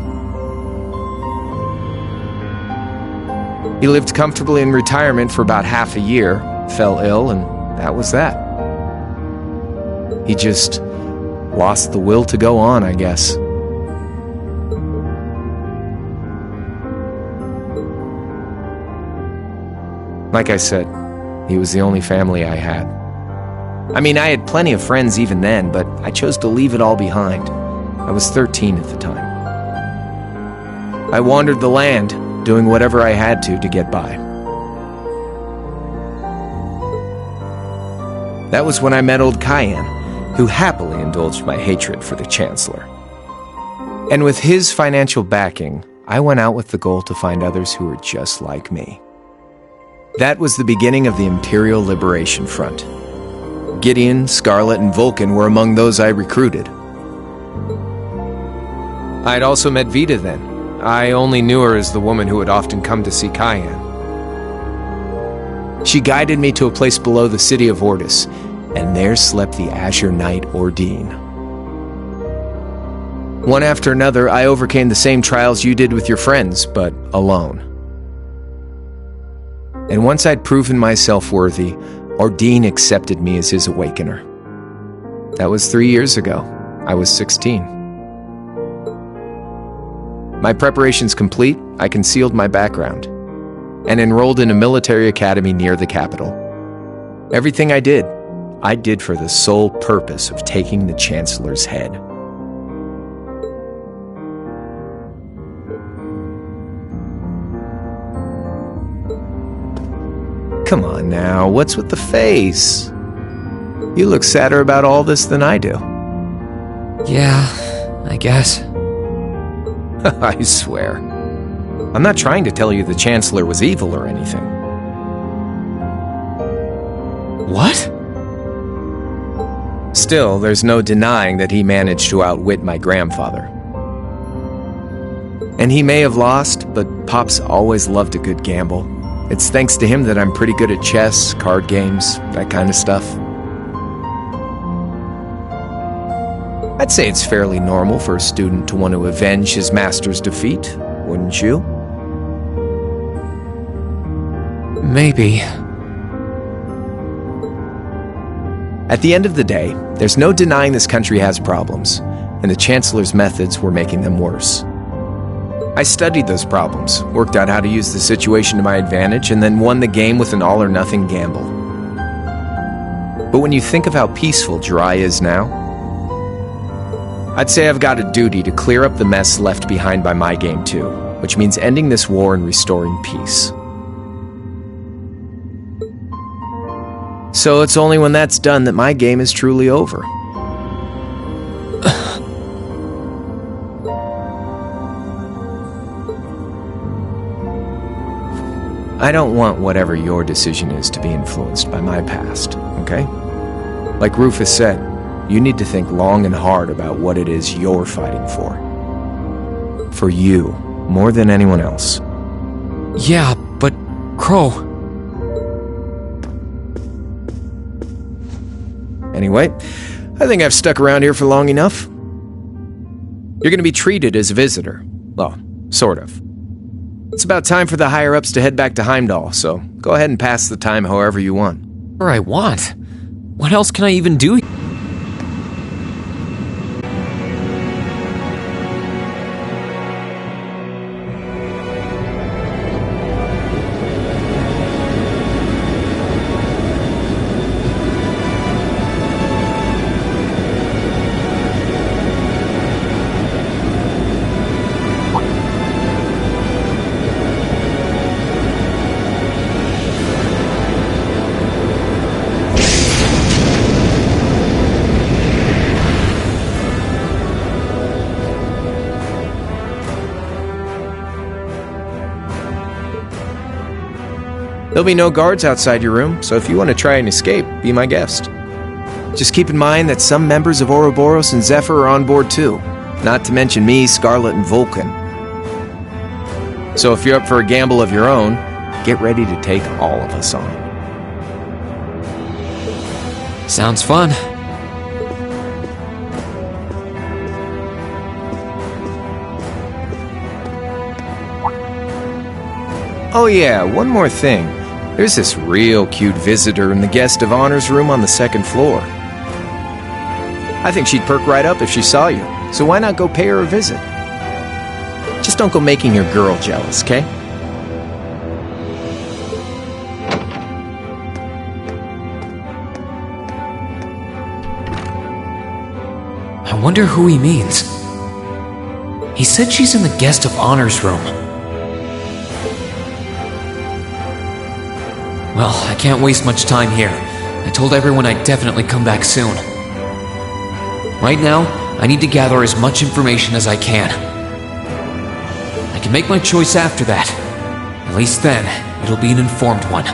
He lived comfortably in retirement for about half a year, fell ill, and that was that. He just lost the will to go on, I guess. Like I said, he was the only family I had. I mean, I had plenty of friends even then, but I chose to leave it all behind. I was 13 at the time. I wandered the land, doing whatever I had to get by. That was when I met old Cayenne, who happily indulged my hatred for the Chancellor. And with his financial backing, I went out with the goal to find others who were just like me. That was the beginning of the Imperial Liberation Front. Gideon, Scarlet, and Vulcan were among those I recruited. I had also met Vita then. I only knew her as the woman who would often come to see Cayenne. She guided me to a place below the city of Ordis, and there slept the Azure Knight Ordine. One after another, I overcame the same trials you did with your friends, but alone. And once I'd proven myself worthy, Ordine accepted me as his awakener. That was 3 years ago. I was 16. My preparations complete, I concealed my background and enrolled in a military academy near the capital. Everything I did for the sole purpose of taking the Chancellor's head. Come on now, what's with the face? You look sadder about all this than I do. Yeah, I guess. I swear. I'm not trying to tell you the Chancellor was evil or anything. What? Still, there's no denying that he managed to outwit my grandfather. And he may have lost, but Pop's always loved a good gamble. It's thanks to him that I'm pretty good at chess, card games, that kind of stuff. I'd say it's fairly normal for a student to want to avenge his master's defeat, wouldn't you? Maybe. At the end of the day, there's no denying this country has problems, and the Chancellor's methods were making them worse. I studied those problems, worked out how to use the situation to my advantage, and then won the game with an all-or-nothing gamble. But when you think of how peaceful Jirai is now, I'd say I've got a duty to clear up the mess left behind by my game too, which means ending this war and restoring peace. So it's only when that's done that my game is truly over. I don't want whatever your decision is to be influenced by my past, okay? Like Rufus said, you need to think long and hard about what it is you're fighting for. For you, more than anyone else. Yeah, but Crow... Anyway, I think I've stuck around here for long enough. You're going to be treated as a visitor. Well, sort of. It's about time for the higher-ups to head back to Heimdall, so go ahead and pass the time however you want. Whatever I want? What else can I even do? There'll be no guards outside your room, so if you want to try and escape, be my guest. Just keep in mind that some members of Ouroboros and Zephyr are on board too, not to mention me, Scarlet, and Vulcan. So if you're up for a gamble of your own, get ready to take all of us on. Sounds fun. Oh yeah, one more thing. There's this real cute visitor in the guest of honor's room on the second floor. I think she'd perk right up if she saw you, so why not go pay her a visit? Just don't go making your girl jealous, okay? I wonder who he means. He said she's in the guest of honor's room. Well, I can't waste much time here. I told everyone I'd definitely come back soon. Right now, I need to gather as much information as I can. I can make my choice after that. At least then, it'll be an informed one.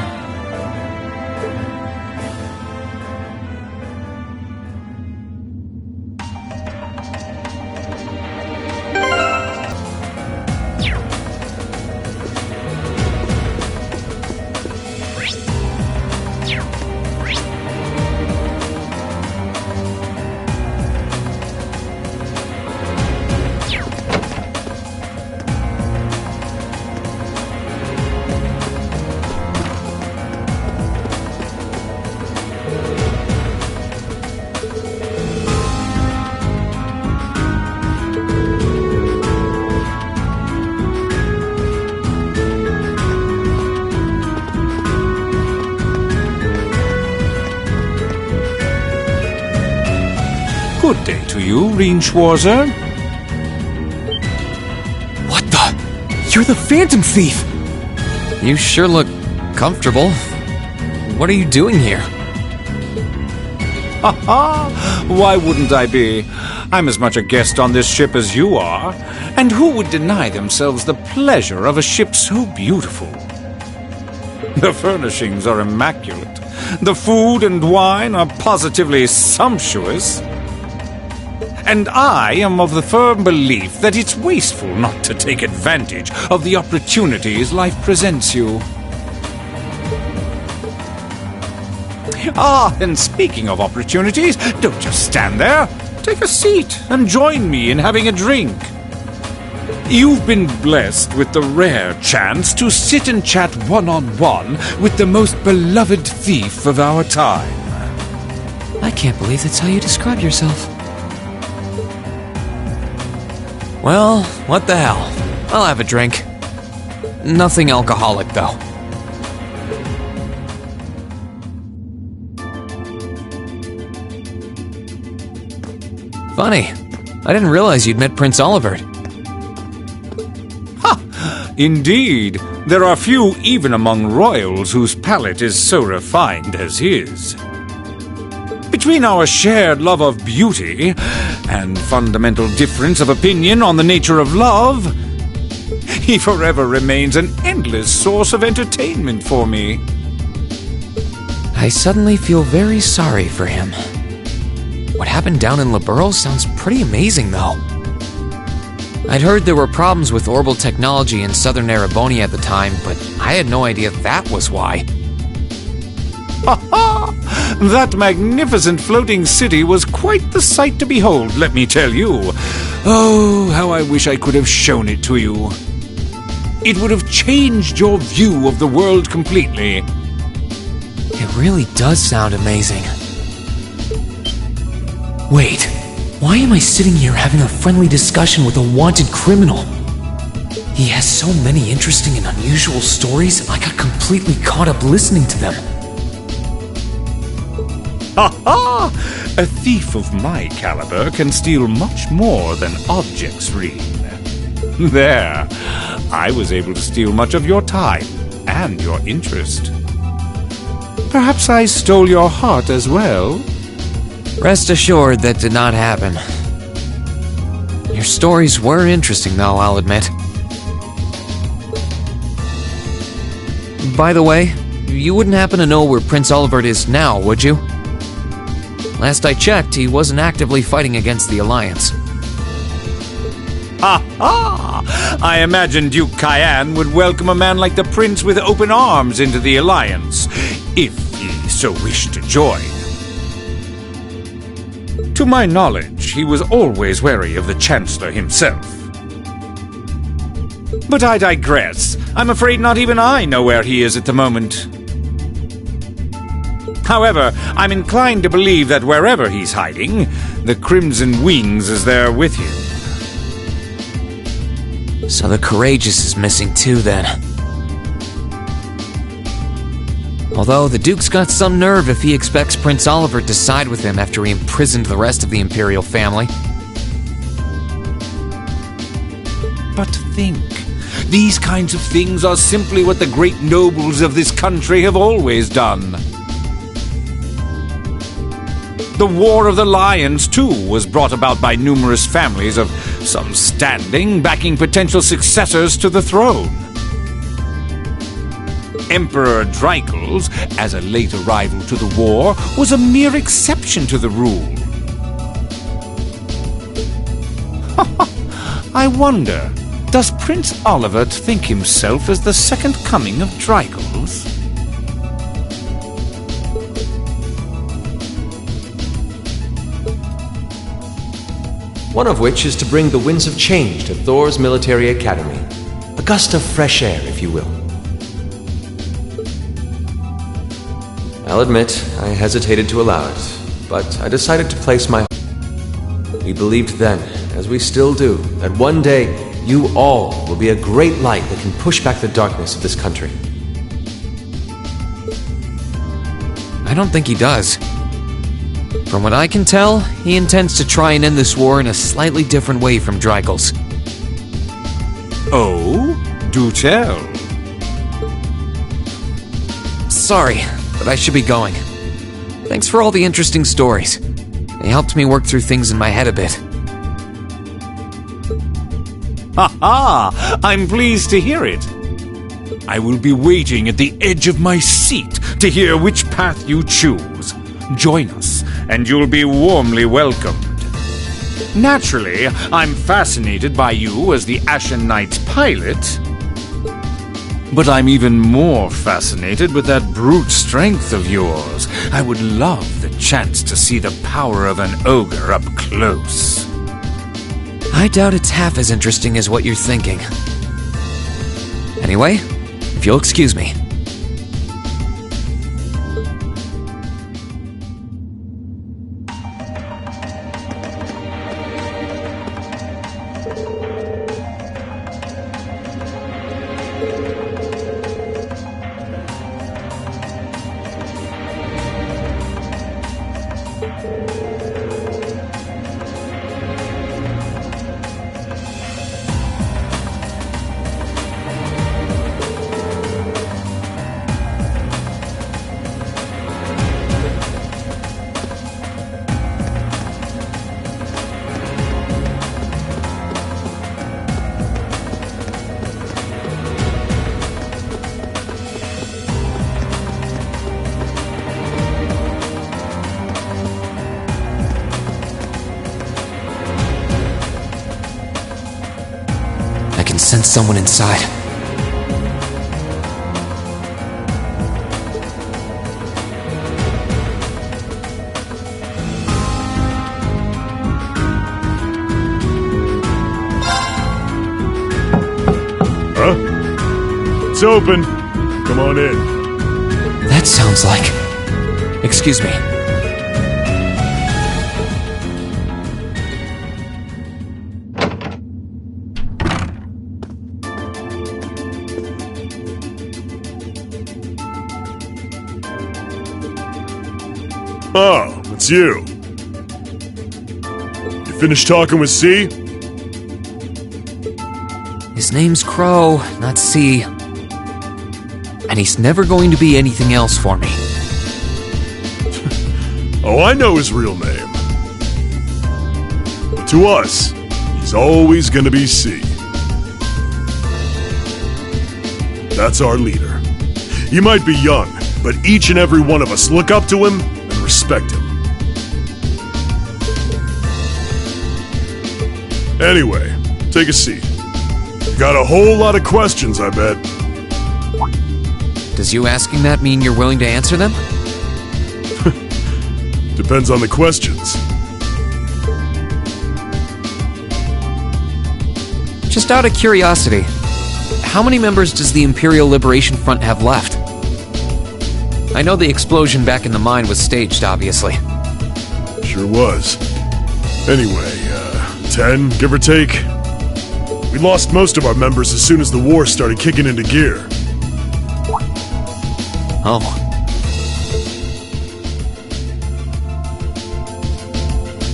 Good day to you, Rean Schwarzer. What the? You're the Phantom Thief! You sure look comfortable. What are you doing here? Ha ha! Why wouldn't I be? I'm as much a guest on this ship as you are, and who would deny themselves the pleasure of a ship so beautiful? The furnishings are immaculate. The food and wine are positively sumptuous. And I am of the firm belief that it's wasteful not to take advantage of the opportunities life presents you. Ah, and speaking of opportunities, don't just stand there. Take a seat and join me in having a drink. You've been blessed with the rare chance to sit and chat one-on-one with the most beloved thief of our time. I can't believe that's how you describe yourself. Well, what the hell? I'll have a drink. Nothing alcoholic, though. Funny. I didn't realize you'd met Prince Olivert. Ha! Indeed, there are few even among royals whose palate is so refined as his. Between our shared love of beauty and fundamental difference of opinion on the nature of love, he forever remains an endless source of entertainment for me. I suddenly feel very sorry for him. What happened down in Liberl sounds pretty amazing, though. I'd heard there were problems with orbital technology in southern Erebonia at the time, but I had no idea that was why. Ha ha! That magnificent floating city was quite the sight to behold, let me tell you. Oh, how I wish I could have shown it to you. It would have changed your view of the world completely. It really does sound amazing. Wait, why am I sitting here having a friendly discussion with a wanted criminal? He has so many interesting and unusual stories, I got completely caught up listening to them. Ha ha! A thief of my caliber can steal much more than objects, Rean. There, I was able to steal much of your time and your interest. Perhaps I stole your heart as well? Rest assured that did not happen. Your stories were interesting, though, I'll admit. By the way, you wouldn't happen to know where Prince Olivert is now, would you? Last I checked, he wasn't actively fighting against the Alliance. Ha ha! I imagine Duke Cayenne would welcome a man like the Prince with open arms into the Alliance, if he so wished to join. To my knowledge, he was always wary of the Chancellor himself. But I digress. I'm afraid not even I know where he is at the moment. However, I'm inclined to believe that wherever he's hiding, the Crimson Wings is there with him. So the Courageous is missing too, then. Although the Duke's got some nerve if he expects Prince Olivert to side with him after he imprisoned the rest of the Imperial family. But think, these kinds of things are simply what the great nobles of this country have always done. The War of the Lions, too, was brought about by numerous families of some standing backing potential successors to the throne. Emperor Dreichel's, as a late arrival to the war, was a mere exception to the rule. I wonder, does Prince Olivert think himself as the second coming of Dreichel's? One of which is to bring the winds of change to Thor's military academy. A gust of fresh air, if you will. I'll admit, I hesitated to allow it, but I decided to place my... We believed then, as we still do, that one day you all will be a great light that can push back the darkness of this country. I don't think he does. From what I can tell, he intends to try and end this war in a slightly different way from Dreichel's. Oh? Do tell. Sorry, but I should be going. Thanks for all the interesting stories. They helped me work through things in my head a bit. Ha ha! I'm pleased to hear it. I will be waiting at the edge of my seat to hear which path you choose. Join us, and you'll be warmly welcomed. Naturally, I'm fascinated by you as the Ashen Knight's pilot, but I'm even more fascinated with that brute strength of yours. I would love the chance to see the power of an ogre up close. I doubt it's half as interesting as what you're thinking. Anyway, if you'll excuse me. sense someone inside. Huh? It's open. Come on in. That sounds like... Excuse me. Oh, it's you. You finished talking with C? His name's Crow, not C. And he's never going to be anything else for me. Oh, I know his real name. But to us, he's always gonna be C. That's our leader. He might be young, but each and every one of us look up to him and respect him. Anyway, take a seat. You got a whole lot of questions, I bet. Does you asking that mean you're willing to answer them? Depends on the questions. Just out of curiosity, how many members does the Imperial Liberation Front have left? I know the explosion back in the mine was staged, obviously. Sure was. Anyway, 10, give or take. We lost most of our members as soon as the war started kicking into gear. Oh.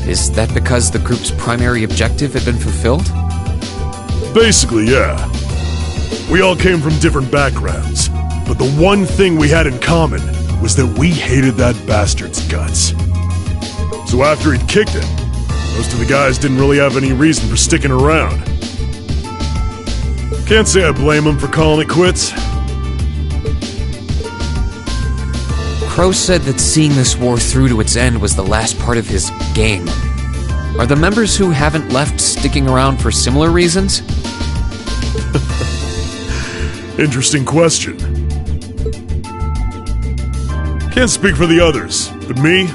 Is that because the group's primary objective had been fulfilled? Basically, yeah. We all came from different backgrounds, but the one thing we had in common was that we hated that bastard's guts. So after he'd kicked it, most of the guys didn't really have any reason for sticking around. Can't say I blame him for calling it quits. Crow said that seeing this war through to its end was the last part of his game. Are the members who haven't left sticking around for similar reasons? Interesting question. Can't speak for the others, but me?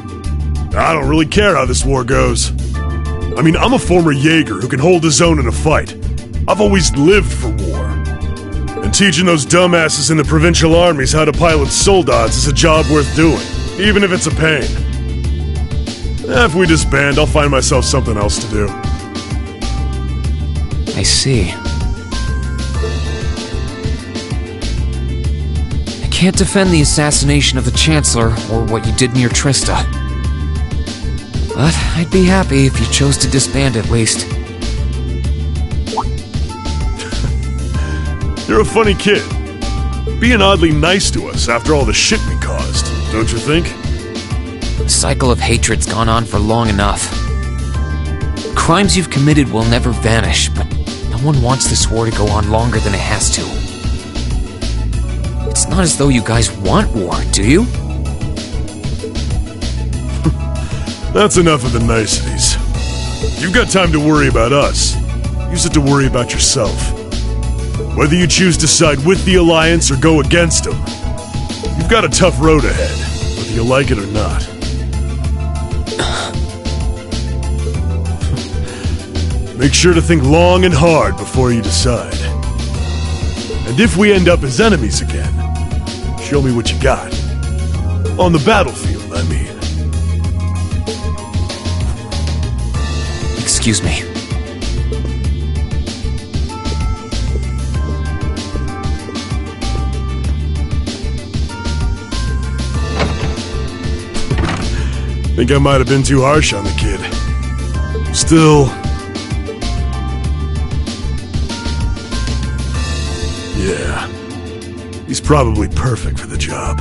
I don't really care how this war goes. I mean, I'm a former Jaeger who can hold his own in a fight. I've always lived for war. And teaching those dumbasses in the provincial armies how to pilot soldats is a job worth doing, even if it's a pain. If we disband, I'll find myself something else to do. I see. I can't defend the assassination of the Chancellor or what you did near Trista. But I'd be happy if you chose to disband at least. You're a funny kid. Being oddly nice to us after all the shit we caused, don't you think? The cycle of hatred's gone on for long enough. Crimes you've committed will never vanish, but no one wants this war to go on longer than it has to. It's not as though you guys want war, do you? That's enough of the niceties. You've got time to worry about us. Use it to worry about yourself. Whether you choose to side with the Alliance or go against them, you've got a tough road ahead, whether you like it or not. Make sure to think long and hard before you decide. And if we end up as enemies again, show me what you got. On the battlefield, I mean. Excuse me. Think I might have been too harsh on the kid. Still... yeah. He's probably perfect for the job.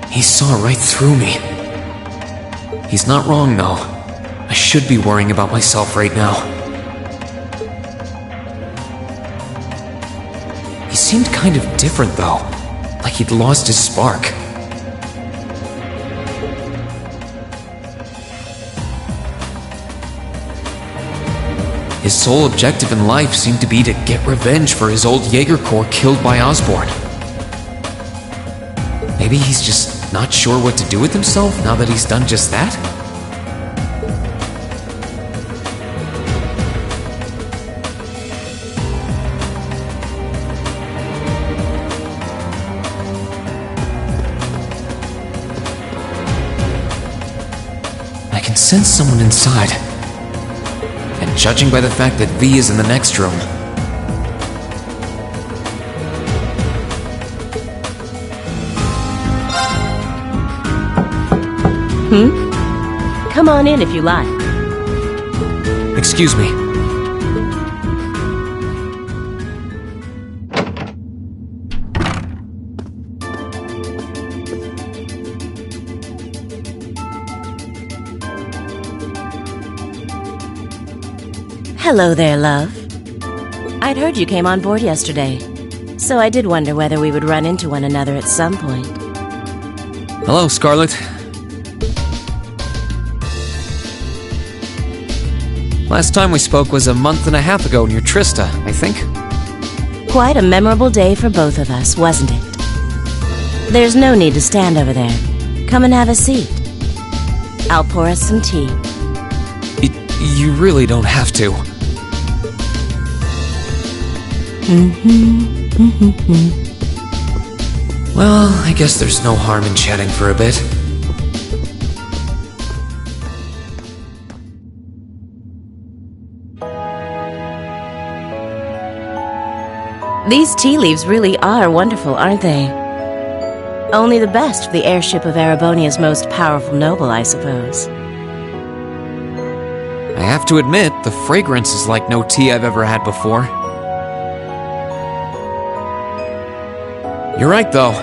He saw right through me. He's not wrong, though. I should be worrying about myself right now. He seemed kind of different, though. Like he'd lost his spark. His sole objective in life seemed to be to get revenge for his old Jaeger Corps killed by Osborn. Maybe he's just not sure what to do with himself now that he's done just that? I can sense someone inside. And judging by the fact that V is in the next room, Come on in if you like. excuse me. Hello there, love. I'd heard you came on board yesterday, so I did wonder whether we would run into one another at some point. Hello, Scarlet. Last time we spoke was a month and a half ago near Trista, I think. Quite a memorable day for both of us, wasn't it? There's no need to stand over there. Come and have a seat. I'll pour us some tea. You really don't have to. Well, I guess there's no harm in chatting for a bit. These tea leaves really are wonderful, aren't they? Only the best for the airship of Erebonia's most powerful noble, I suppose. I have to admit, the fragrance is like no tea I've ever had before. You're right, though.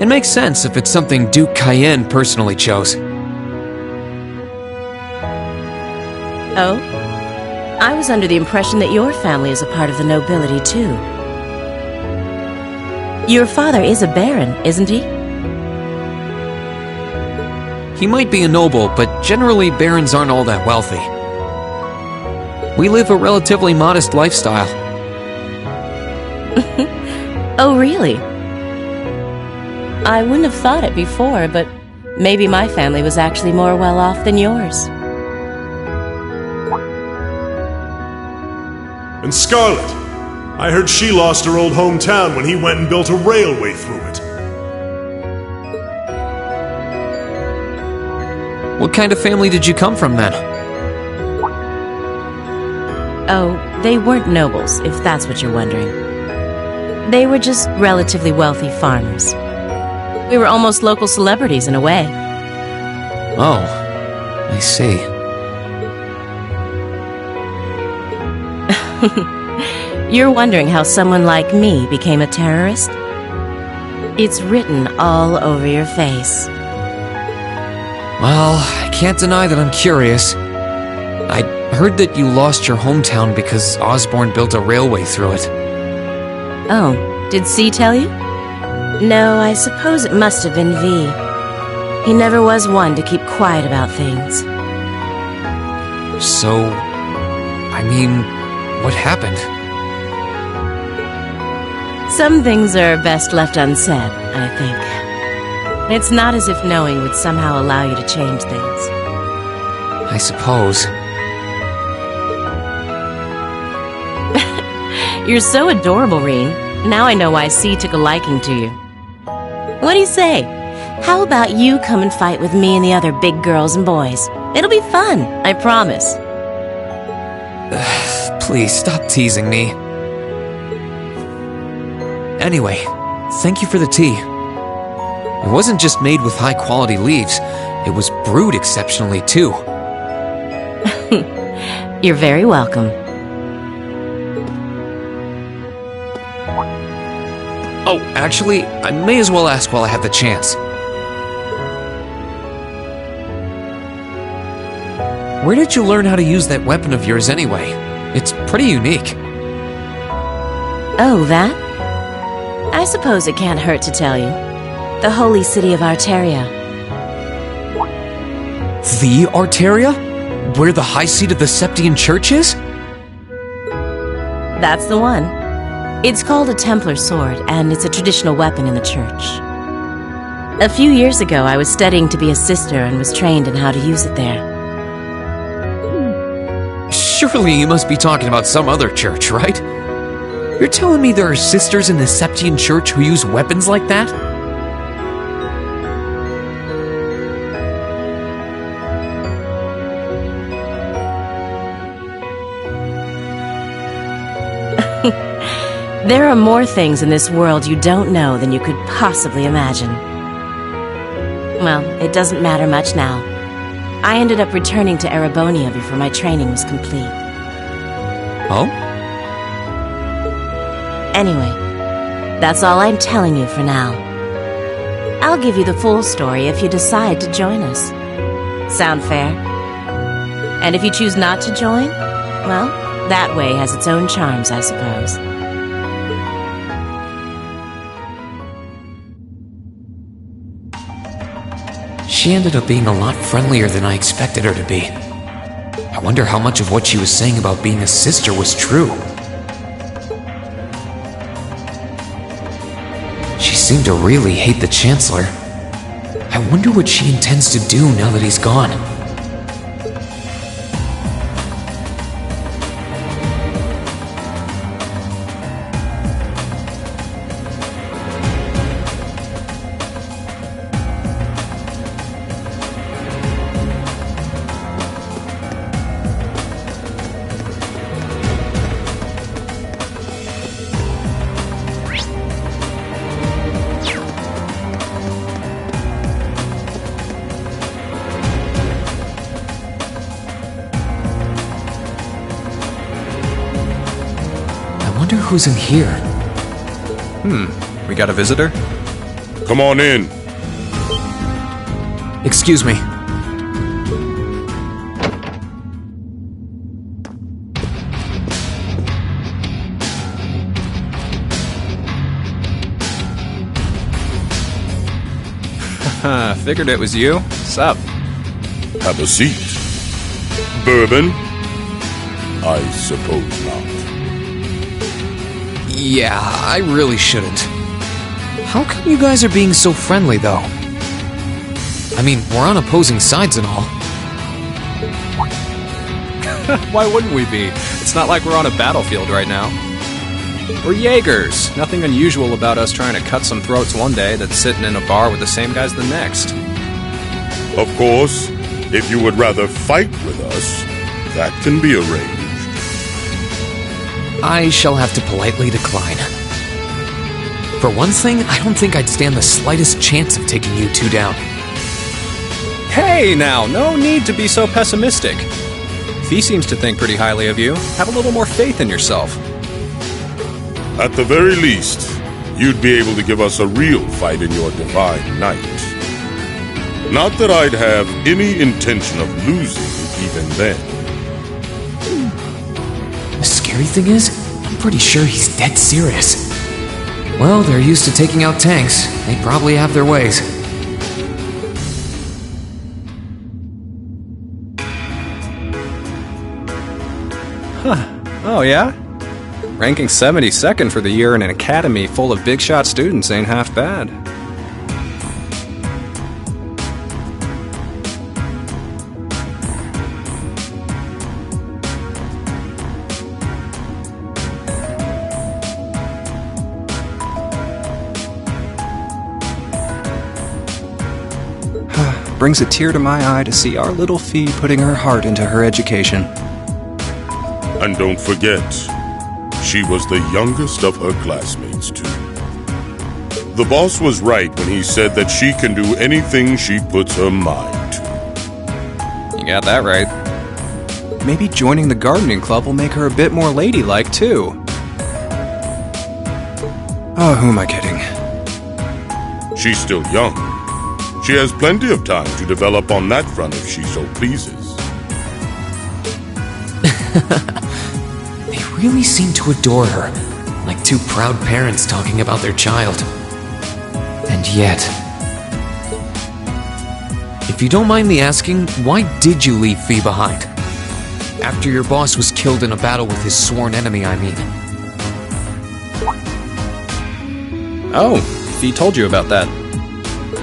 It makes sense if it's something Duke Cayenne personally chose. Oh? I was under the impression that your family is a part of the nobility, too. Your father is a baron, isn't he? He might be a noble, but generally barons aren't all that wealthy. We live a relatively modest lifestyle. Oh, really? I wouldn't have thought it before, but maybe my family was actually more well off than yours. And Scarlet, I heard she lost her old hometown when he went and built a railway through it. What kind of family did you come from, then? Oh, they weren't nobles, if that's what you're wondering. They were just relatively wealthy farmers. We were almost local celebrities in a way. Oh, I see. You're wondering how someone like me became a terrorist? It's written all over your face. Well, I can't deny that I'm curious. I heard that you lost your hometown because Osborn built a railway through it. Oh, did C tell you? No, I suppose it must have been V. He never was one to keep quiet about things. So, I mean, what happened? Some things are best left unsaid, I think. It's not as if knowing would somehow allow you to change things. I suppose. You're so adorable, Rean. Now I know why C took a liking to you. What do you say? How about you come and fight with me and the other big girls and boys? It'll be fun, I promise. Please, stop teasing me. Anyway, thank you for the tea. It wasn't just made with high-quality leaves. It was brewed exceptionally, too. You're very welcome. Oh, actually, I may as well ask while I have the chance. Where did you learn how to use that weapon of yours anyway? It's pretty unique. Oh, that? I suppose it can't hurt to tell you. The holy city of Arteria. The Arteria? Where the high seat of the Septian Church is? That's the one. It's called a Templar sword, and it's a traditional weapon in the church. A few years ago, I was studying to be a sister and was trained in how to use it there. Surely you must be talking about some other church, right? You're telling me there are sisters in the Septian Church who use weapons like that? There are more things in this world you don't know than you could possibly imagine. Well, it doesn't matter much now. I ended up returning to Erebonia before my training was complete. Oh? Anyway, that's all I'm telling you for now. I'll give you the full story if you decide to join us. Sound fair? And if you choose not to join, well, that way has its own charms, I suppose. She ended up being a lot friendlier than I expected her to be. I wonder how much of what she was saying about being a sister was true. She seemed to really hate the Chancellor. I wonder what she intends to do now that he's gone. Who's in here? We got a visitor? Come on in. Excuse me. Figured it was you. Sup? Have a seat. Bourbon? I suppose not. Yeah, I really shouldn't. How come you guys are being so friendly, though? I mean, we're on opposing sides and all. Why wouldn't we be? It's not like we're on a battlefield right now. We're Jaegers. Nothing unusual about us trying to cut some throats one day that's sitting in a bar with the same guys the next. Of course, if you would rather fight with us, that can be arranged. I shall have to politely decline. For one thing, I don't think I'd stand the slightest chance of taking you two down. Hey now, no need to be so pessimistic. Fee seems to think pretty highly of you. Have a little more faith in yourself. At the very least, you'd be able to give us a real fight in your divine night. Not that I'd have any intention of losing even then. The scary thing is, I'm pretty sure he's dead serious. Well, they're used to taking out tanks. They probably have their ways. Huh. Oh, yeah? Ranking 72nd for the year in an academy full of big shot students ain't half bad. Brings a tear to my eye to see our little Fee putting her heart into her education. And don't forget, she was the youngest of her classmates, too. The boss was right when he said that she can do anything she puts her mind to. You got that right. Maybe joining the gardening club will make her a bit more ladylike, too. Oh, who am I kidding? She's still young. She has plenty of time to develop on that front if she so pleases. They really seem to adore her, like two proud parents talking about their child. And yet... If you don't mind me asking, why did you leave Fee behind? After your boss was killed in a battle with his sworn enemy, I mean. Oh, Fee told you about that.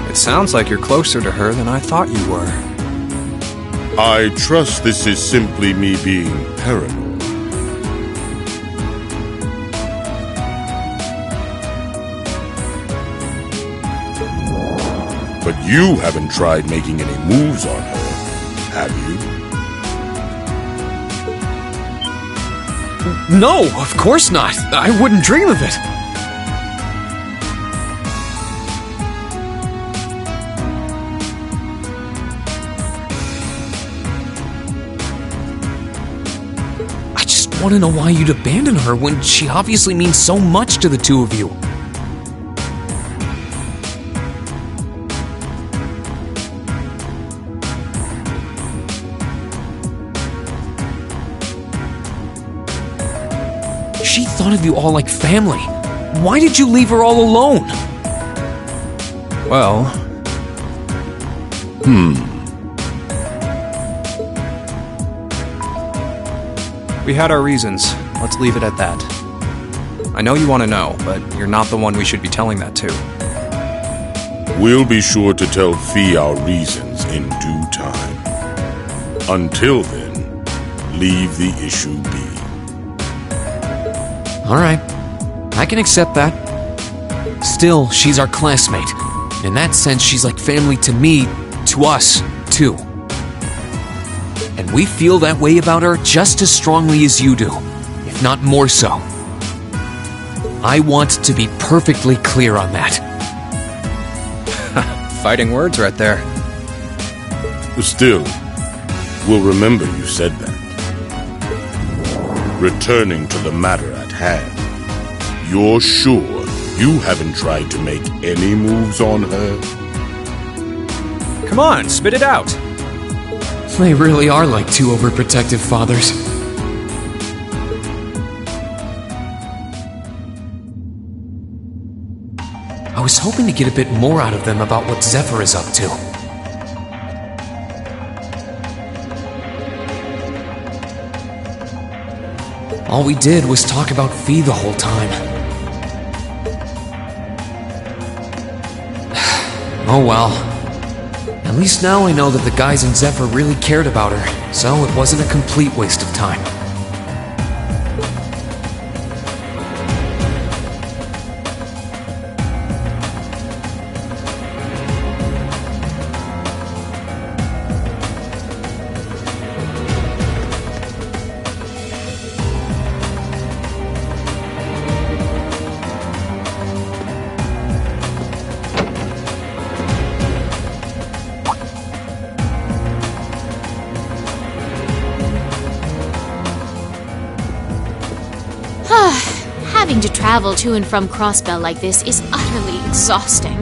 It sounds like you're closer to her than I thought you were. I trust this is simply me being paranoid. But you haven't tried making any moves on her, have you? No, of course not. I wouldn't dream of it. I just want to know why you'd abandon her when she obviously means so much to the two of you. She thought of you all like family. Why did you leave her all alone? Well... We had our reasons. Let's leave it at that. I know you want to know, but you're not the one we should be telling that to. We'll be sure to tell Fee our reasons in due time. Until then, leave the issue be. Alright, I can accept that. Still, she's our classmate. In that sense, she's like family to me, to us, too. And we feel that way about her just as strongly as you do, if not more so. I want to be perfectly clear on that. Fighting words right there. Still, we'll remember you said that. Returning to the matter at hand, you're sure you haven't tried to make any moves on her? Come on, spit it out! They really are like two overprotective fathers. I was hoping to get a bit more out of them about what Zephyr is up to. All we did was talk about Fee the whole time. Oh well. At least now I know that the guys in Zephyr really cared about her, so it wasn't a complete waste of time. Having to travel to and from Crossbell like this is utterly exhausting.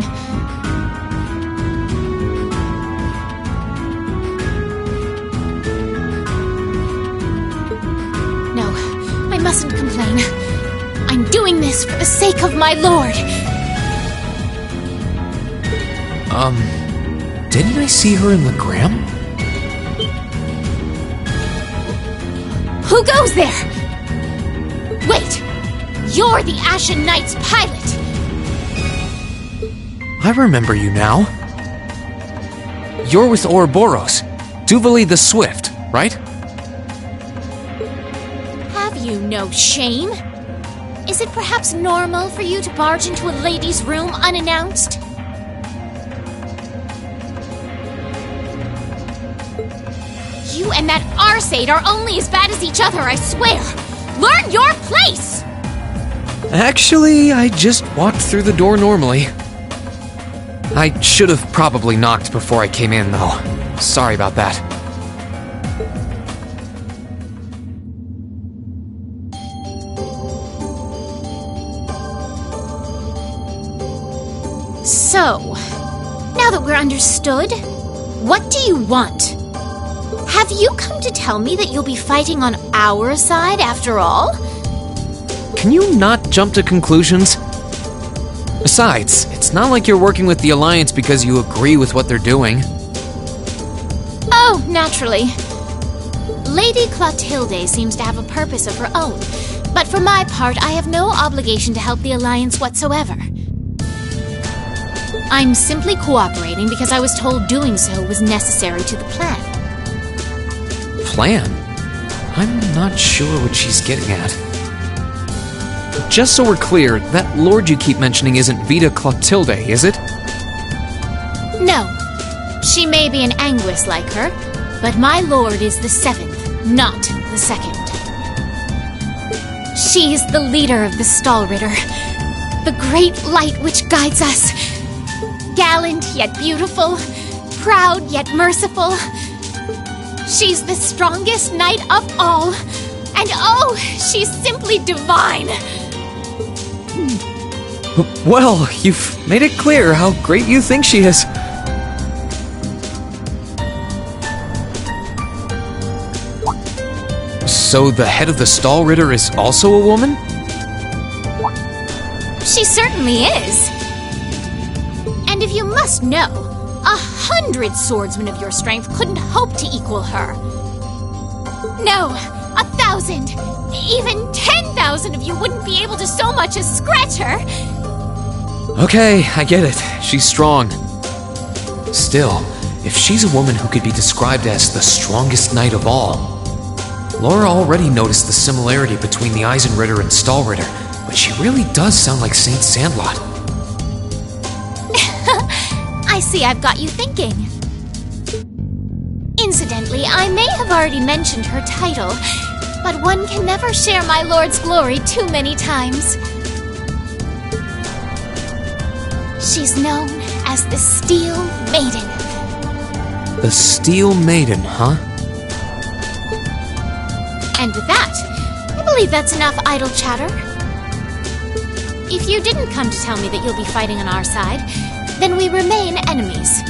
No, I mustn't complain. I'm doing this for the sake of my lord. Didn't I see her in the Gram? Who goes there? Wait! You're the Ashen Knight's pilot! I remember you now. You're with Ouroboros, Duvalie the Swift, right? Have you no shame? Is it perhaps normal for you to barge into a lady's room unannounced? You and that Arseid are only as bad as each other, I swear! Learn your place! Actually, I just walked through the door normally. I should have probably knocked before I came in, though. Sorry about that. So, now that we're understood, what do you want? Have you come to tell me that you'll be fighting on our side after all? Can you not jump to conclusions? Besides, it's not like you're working with the Alliance because you agree with what they're doing. Oh, naturally. Lady Clotilde seems to have a purpose of her own, but for my part, I have no obligation to help the Alliance whatsoever. I'm simply cooperating because I was told doing so was necessary to the plan. Plan? I'm not sure what she's getting at. Just so we're clear, that lord you keep mentioning isn't Vita Clotilde, is it? No. She may be an Anguis like her, but my lord is the 7th, not the 2nd. She is the leader of the Stahlritter, the great light which guides us. Gallant yet beautiful, proud yet merciful. She's the strongest knight of all, and oh, she's simply divine. Well, you've made it clear how great you think she is. So the head of the Stahlritter is also a woman? She certainly is. And if you must know, 100 swordsmen of your strength couldn't hope to equal her. No, 1,000, even 10,000 of you wouldn't be able to so much as scratch her. Okay, I get it. She's strong. Still, if she's a woman who could be described as the strongest knight of all, Laura already noticed the similarity between the Eisenritter and Stahlritter, but she really does sound like Saint Sandlot. I see I've got you thinking. Incidentally, I may have already mentioned her title, but one can never share my lord's glory too many times. She's known as the Steel Maiden. The Steel Maiden, huh? And with that, I believe that's enough idle chatter. If you didn't come to tell me that you'll be fighting on our side, then we remain enemies.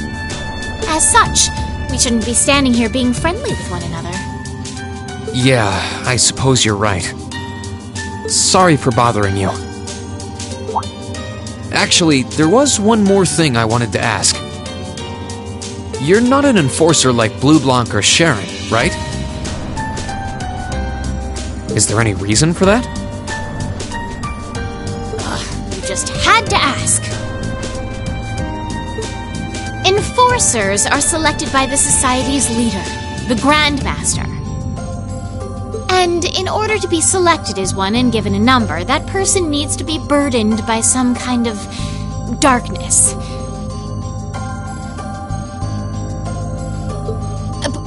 As such, we shouldn't be standing here being friendly with one another. Yeah, I suppose you're right. Sorry for bothering you. Actually, there was one more thing I wanted to ask. You're not an enforcer like Bleublanc or Sharon, right? Is there any reason for that? You just had to ask. Enforcers are selected by the Society's leader, the Grandmaster. And in order to be selected as one and given a number, that person needs to be burdened by some kind of darkness.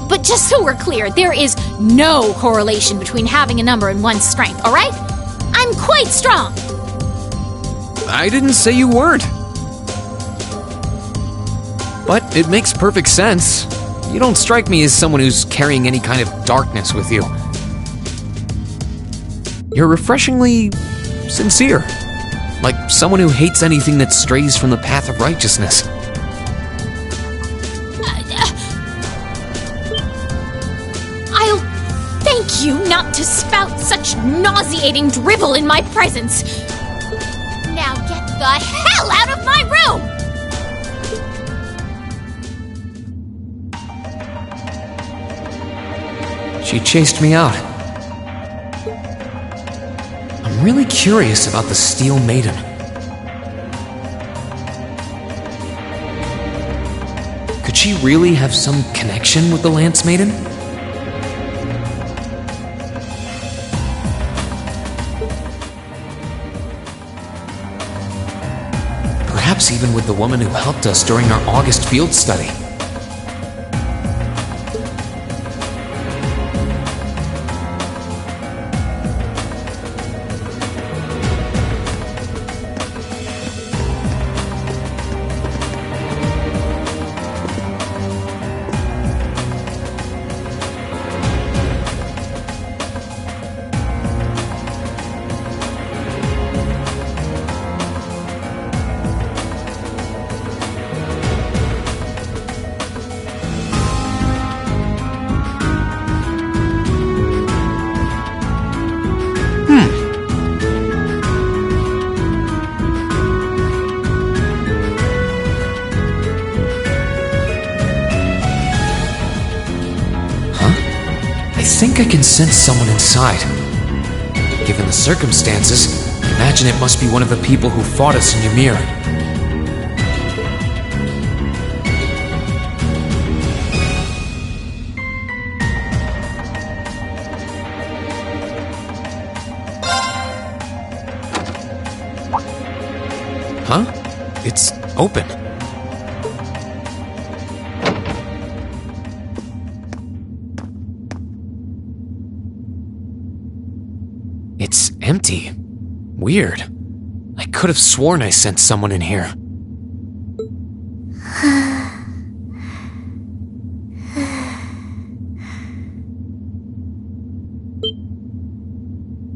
But just so we're clear, there is no correlation between having a number and one's strength, alright? I'm quite strong! I didn't say you weren't. But it makes perfect sense. You don't strike me as someone who's carrying any kind of darkness with you. You're refreshingly sincere. Like someone who hates anything that strays from the path of righteousness. I'll thank you not to spout such nauseating dribble in my presence. Now get the hell out of my room! She chased me out. I'm really curious about the Steel Maiden. Could she really have some connection with the Lance Maiden? Perhaps even with the woman who helped us during our August field study. I think I can sense someone inside. Given the circumstances, I imagine it must be one of the people who fought us in Ymir. Huh? It's open. It's empty. Weird. I could have sworn I sent someone in here.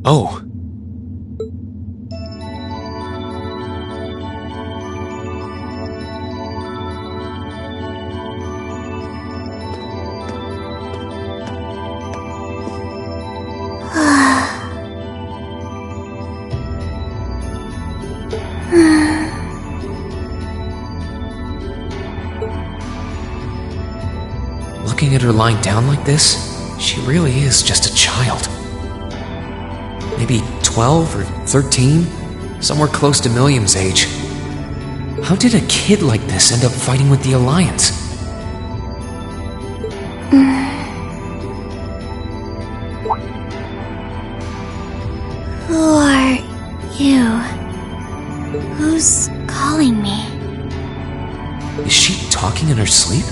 Oh. Looking at her lying down like this, she really is just a child. Maybe 12 or 13? Somewhere close to Milliam's age. How did a kid like this end up fighting with the Alliance? Who are you? Who's calling me? Is she talking in her sleep?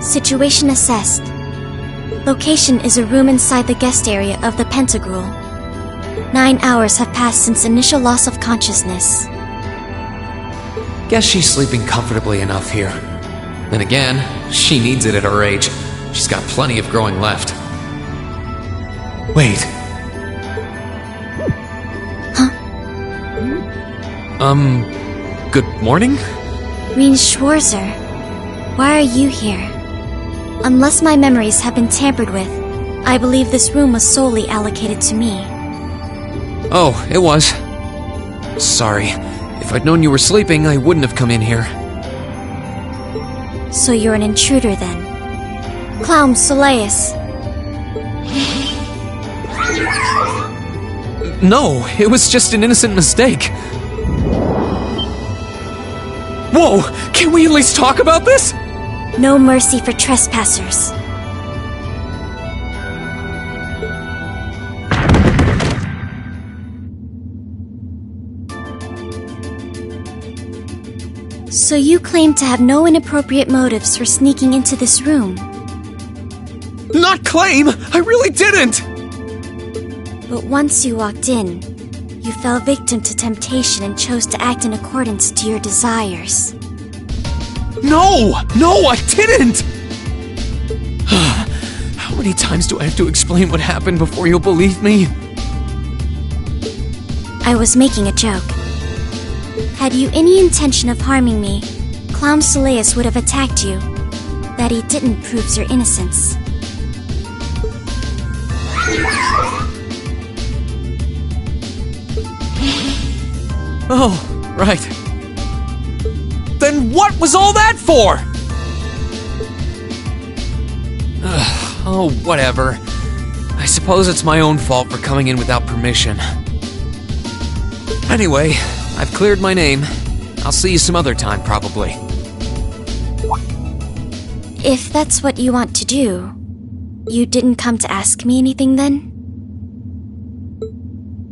Situation assessed. Location is a room inside the guest area of the Pantagruel. 9 hours have passed since initial loss of consciousness. Guess she's sleeping comfortably enough here. Then again, she needs it at her age. She's got plenty of growing left. Wait. Huh? Good morning? Rean Schwarzer, why are you here? Unless my memories have been tampered with, I believe this room was solely allocated to me. Oh, it was. Sorry. If I'd known you were sleeping, I wouldn't have come in here. So you're an intruder then? Clown Soleus. No, it was just an innocent mistake. Whoa! Can we at least talk about this? No mercy for trespassers. So you claim to have no inappropriate motives for sneaking into this room? Not claim! I really didn't! But once you walked in, you fell victim to temptation and chose to act in accordance to your desires. No! No, I didn't! How many times do I have to explain what happened before you'll believe me? I was making a joke. Had you any intention of harming me, Clown Soleus would have attacked you. That he didn't proves your innocence. Oh, right. Then what was all that for? Oh, whatever. I suppose it's my own fault for coming in without permission. Anyway, I've cleared my name. I'll see you some other time, probably. If that's what you want to do, you didn't come to ask me anything then?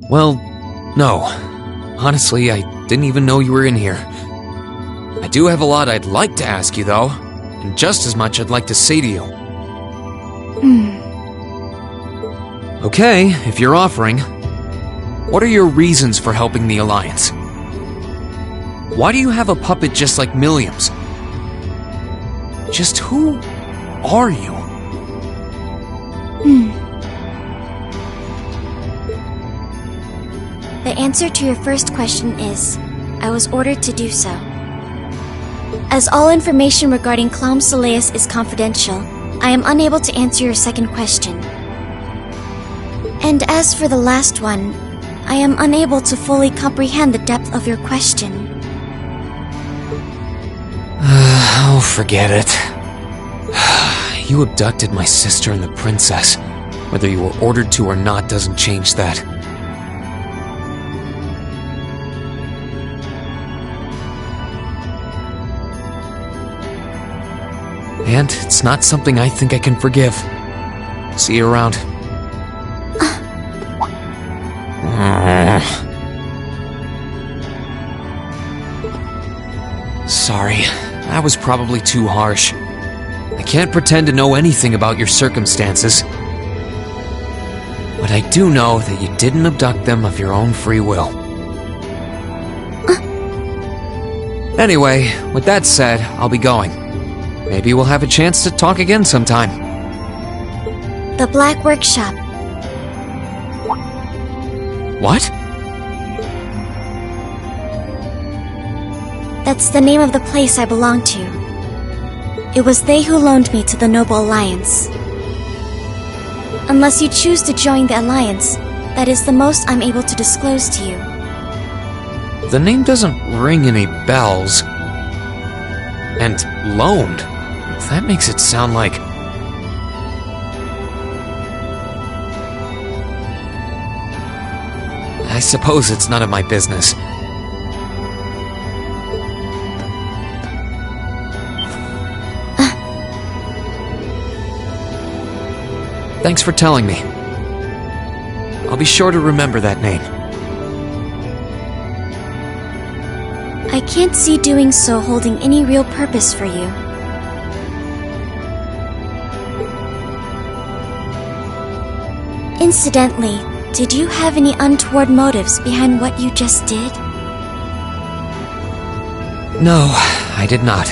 Well, no. Honestly, I didn't even know you were in here. I do have a lot I'd like to ask you, though, and just as much I'd like to say to you. Okay, if you're offering, what are your reasons for helping the Alliance? Why do you have a puppet just like Milliam's? Just who are you? The answer to your first question is, I was ordered to do so. As all information regarding Clown Soleus is confidential, I am unable to answer your second question. And as for the last one, I am unable to fully comprehend the depth of your question. Oh, forget it. You abducted my sister and the princess. Whether you were ordered to or not doesn't change that. And it's not something I think I can forgive. See you around. Sorry, that was probably too harsh. I can't pretend to know anything about your circumstances. But I do know that you didn't abduct them of your own free will. Anyway, with that said, I'll be going. Maybe we'll have a chance to talk again sometime. The Black Workshop. What? That's the name of the place I belong to. It was they who loaned me to the Noble Alliance. Unless you choose to join the Alliance, that is the most I'm able to disclose to you. The name doesn't ring any bells. And loaned? That makes it sound like... I suppose it's none of my business. Thanks for telling me. I'll be sure to remember that name. I can't see doing so holding any real purpose for you. Incidentally, did you have any untoward motives behind what you just did? No, I did not.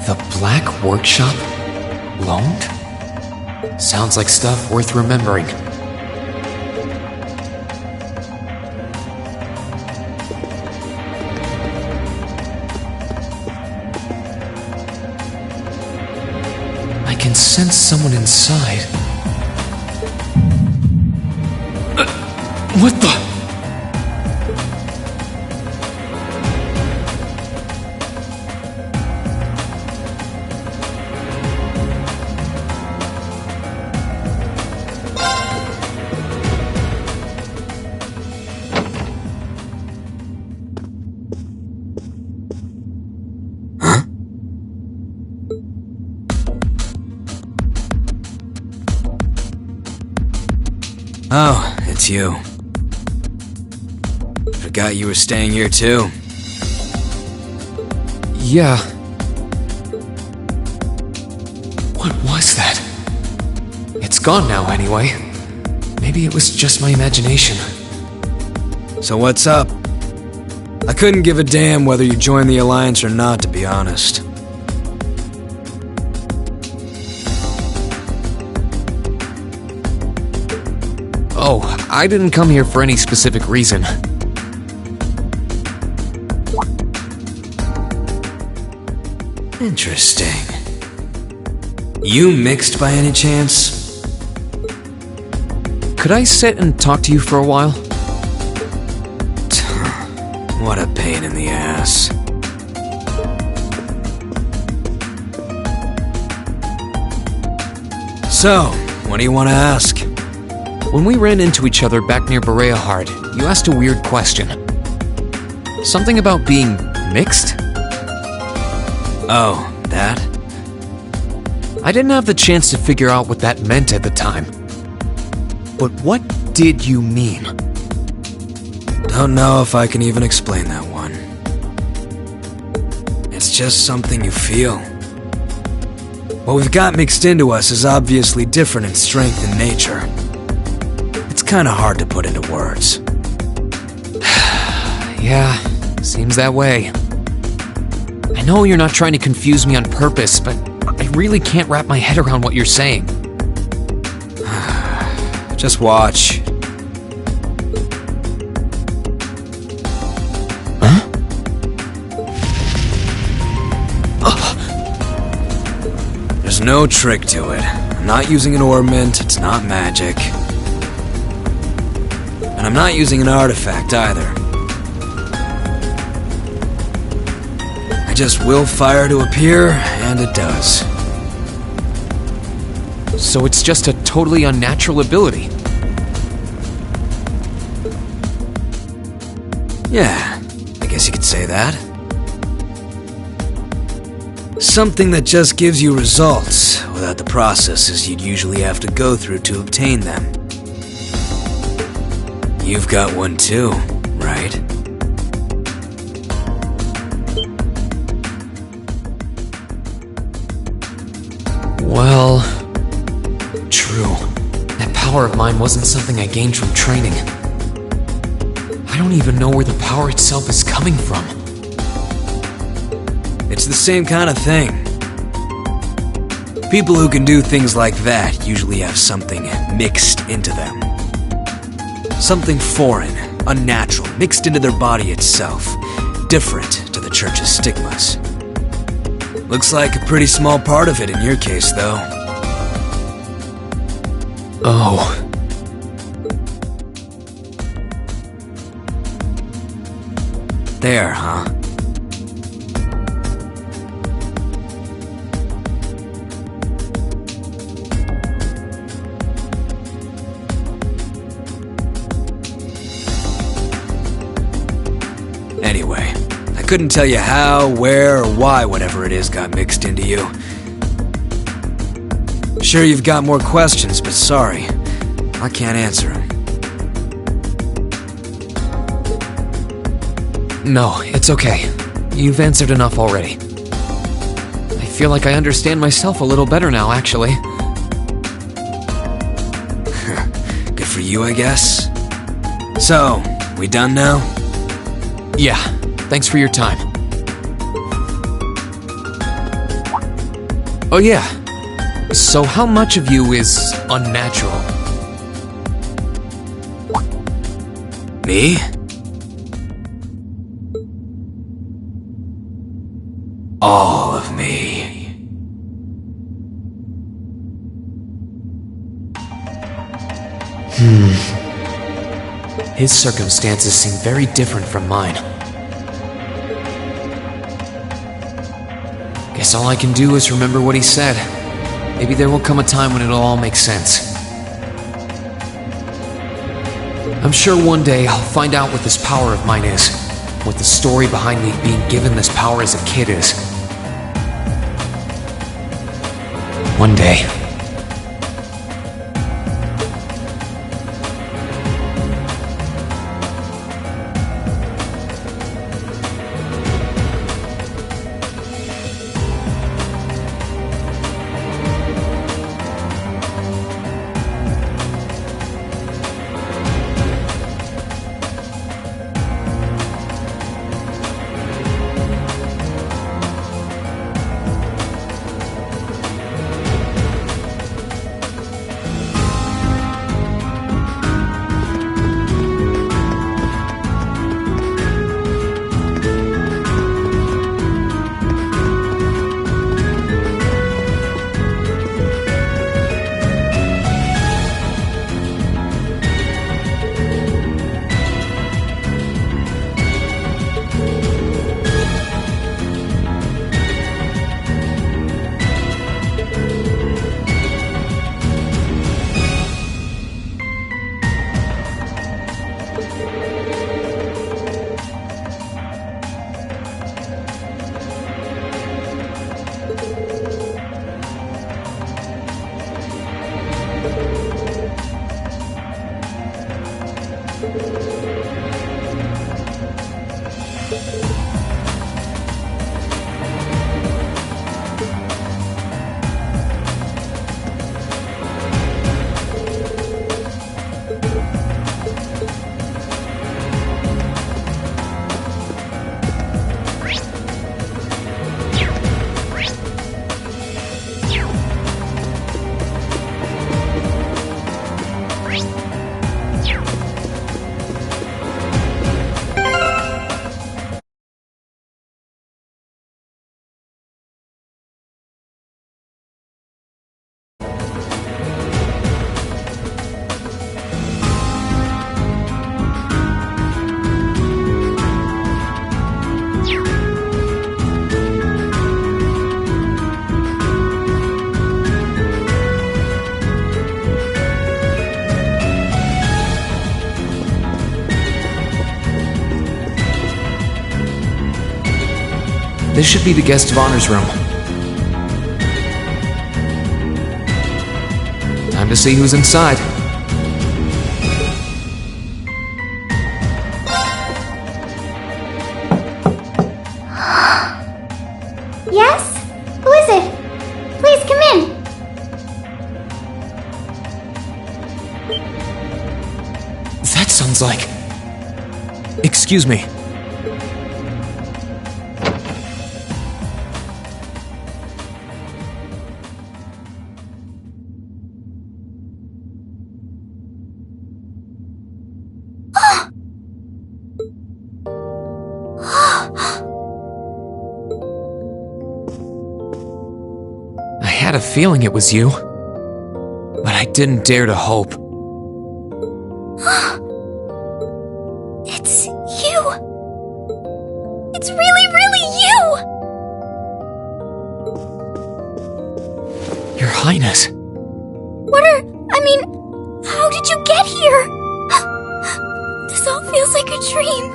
The Black Workshop? Loaned? Sounds like stuff worth remembering. I can sense someone inside. What the? Oh, it's you. Forgot you were staying here too. Yeah. What was that? It's gone now anyway. Maybe it was just my imagination. So what's up? I couldn't give a damn whether you joined the Alliance or not, to be honest. Oh, I didn't come here for any specific reason. Interesting. You mixed by any chance? Could I sit and talk to you for a while? What a pain in the ass. So, what do you want to ask? When we ran into each other back near Bereahard, you asked a weird question. Something about being mixed? Oh, that? I didn't have the chance to figure out what that meant at the time. But what did you mean? Don't know if I can even explain that one. It's just something you feel. What we've got mixed into us is obviously different in strength and nature. It's kinda hard to put into words. Yeah, seems that way. I know you're not trying to confuse me on purpose, but I really can't wrap my head around what you're saying. Just watch. Huh? There's no trick to it. I'm not using an ornament, it's not magic. And I'm not using an artifact either. I just will fire to appear, and it does. So it's just a totally unnatural ability. Yeah, I guess you could say that. Something that just gives you results, without the processes you'd usually have to go through to obtain them. You've got one too, right? Well, true. That power of mine wasn't something I gained from training. I don't even know where the power itself is coming from. It's the same kind of thing. People who can do things like that usually have something mixed into them. Something foreign, unnatural, mixed into their body itself. Different to the Church's stigmas. Looks like a pretty small part of it in your case, though. Oh. There, huh? Anyway, I couldn't tell you how, where, or why whatever it is got mixed into you. Sure you've got more questions, but sorry, I can't answer them. No, it's okay. You've answered enough already. I feel like I understand myself a little better now, actually. Good for you, I guess. So, we done now? Yeah, thanks for your time. Oh yeah, so how much of you is unnatural? Me? All of me. His circumstances seem very different from mine. Guess all I can do is remember what he said. Maybe there will come a time when it'll all make sense. I'm sure one day I'll find out what this power of mine is. What the story behind me being given this power as a kid is. One day. This should be the guest of honor's room. Time to see who's inside. Yes? Who is it? Please come in. That sounds like... Excuse me. I had a feeling it was you, but I didn't dare to hope. It's you! It's really you! Your Highness. How did you get here? This all feels like a dream.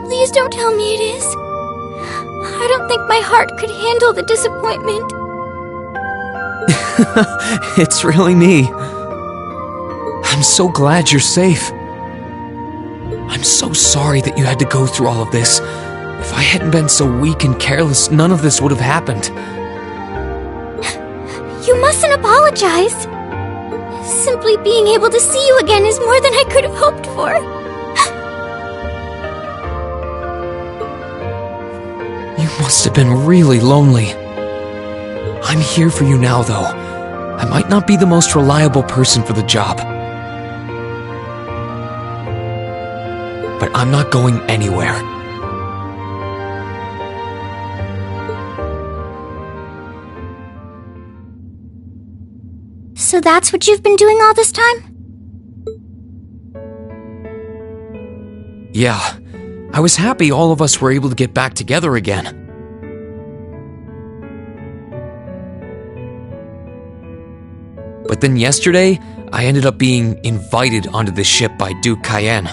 Please don't tell me it is. I don't think my heart could handle the disappointment. It's really me. I'm so glad you're safe. I'm so sorry that you had to go through all of this. If I hadn't been so weak and careless, none of this would have happened. You mustn't apologize. Simply being able to see you again is more than I could have hoped for. You must have been really lonely. I'm here for you now, though. I might not be the most reliable person for the job, but I'm not going anywhere. So that's what you've been doing all this time? Yeah, I was happy all of us were able to get back together again. But then yesterday, I ended up being invited onto the ship by Duke Cayenne.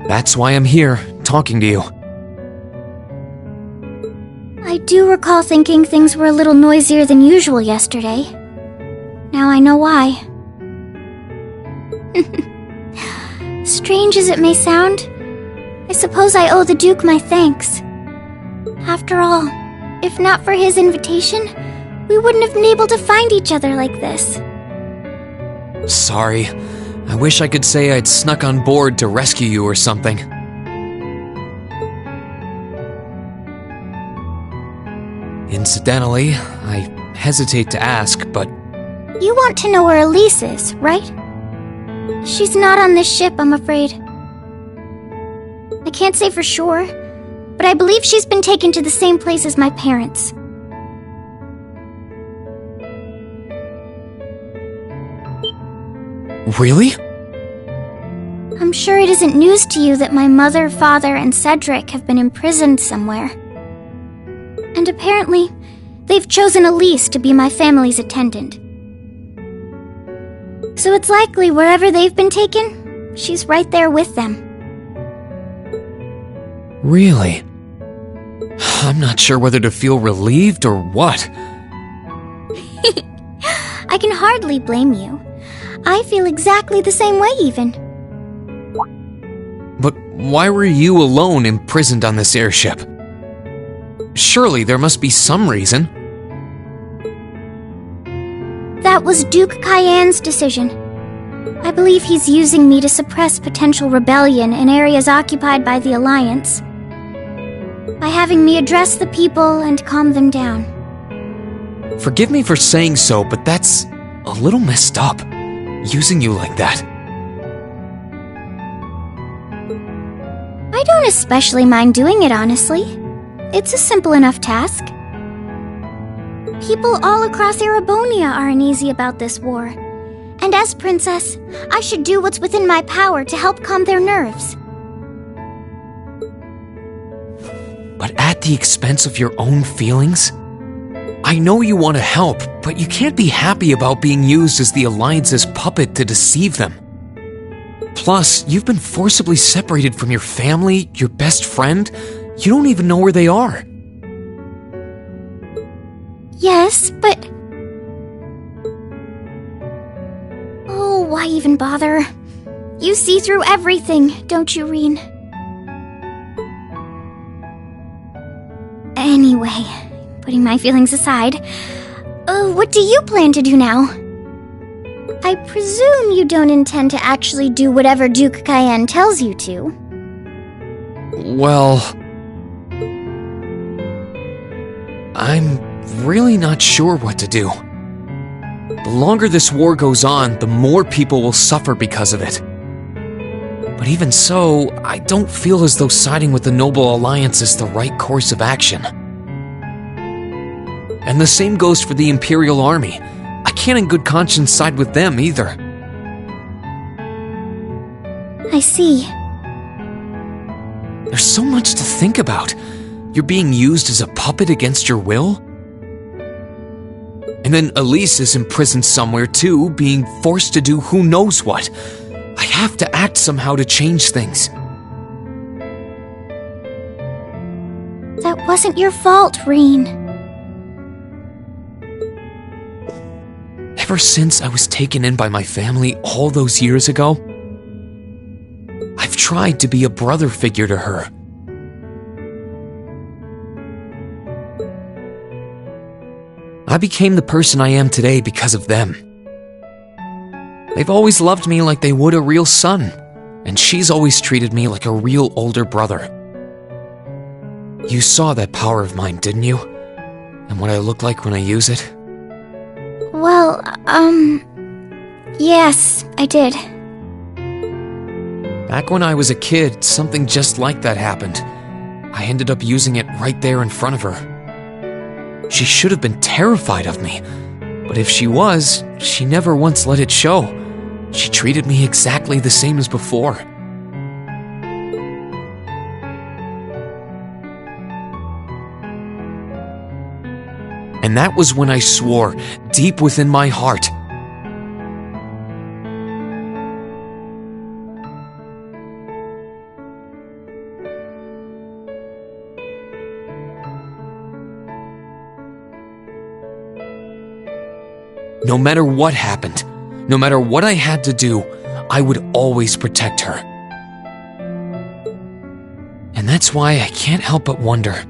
That's why I'm here, talking to you. I do recall thinking things were a little noisier than usual yesterday. Now I know why. Strange as it may sound, I suppose I owe the Duke my thanks. After all, if not for his invitation, we wouldn't have been able to find each other like this. Sorry. I wish I could say I'd snuck on board to rescue you or something. Incidentally, I hesitate to ask, but... You want to know where Elise is, right? She's not on this ship, I'm afraid. I can't say for sure, but I believe she's been taken to the same place as my parents. Really? I'm sure it isn't news to you that my mother, father, and Cedric have been imprisoned somewhere. And apparently, they've chosen Elise to be my family's attendant. So it's likely wherever they've been taken, she's right there with them. Really? I'm not sure whether to feel relieved or what. I can hardly blame you. I feel exactly the same way, even. But why were you alone imprisoned on this airship? Surely there must be some reason. That was Duke Cayenne's decision. I believe he's using me to suppress potential rebellion in areas occupied by the Alliance, by having me address the people and calm them down. Forgive me for saying so, but that's a little messed up, using you like that. I don't especially mind doing it, honestly. It's a simple enough task. People all across Erebonia are uneasy about this war. And as princess, I should do what's within my power to help calm their nerves. But at the expense of your own feelings? I know you want to help, but you can't be happy about being used as the Alliance's puppet to deceive them. Plus, you've been forcibly separated from your family, your best friend. You don't even know where they are. Yes, but... Oh, why even bother? You see through everything, don't you, Rean? Anyway, putting my feelings aside, what do you plan to do now? I presume you don't intend to actually do whatever Duke Cayenne tells you to. Well... I'm really not sure what to do. The longer this war goes on, the more people will suffer because of it. But even so, I don't feel as though siding with the Noble Alliance is the right course of action. And the same goes for the Imperial Army. I can't in good conscience side with them either. I see. There's so much to think about. You're being used as a puppet against your will? And then Elise is imprisoned somewhere too, being forced to do who knows what. I have to act somehow to change things. That wasn't your fault, Rean. Ever since I was taken in by my family all those years ago, I've tried to be a brother figure to her. I became the person I am today because of them. They've always loved me like they would a real son, and she's always treated me like a real older brother. You saw that power of mine, didn't you? And what I look like when I use it? Well, yes, I did. Back when I was a kid, something just like that happened. I ended up using it right there in front of her. She should have been terrified of me, but if she was, she never once let it show. She treated me exactly the same as before. And that was when I swore, deep within my heart, no matter what happened, no matter what I had to do, I would always protect her. And that's why I can't help but wonder.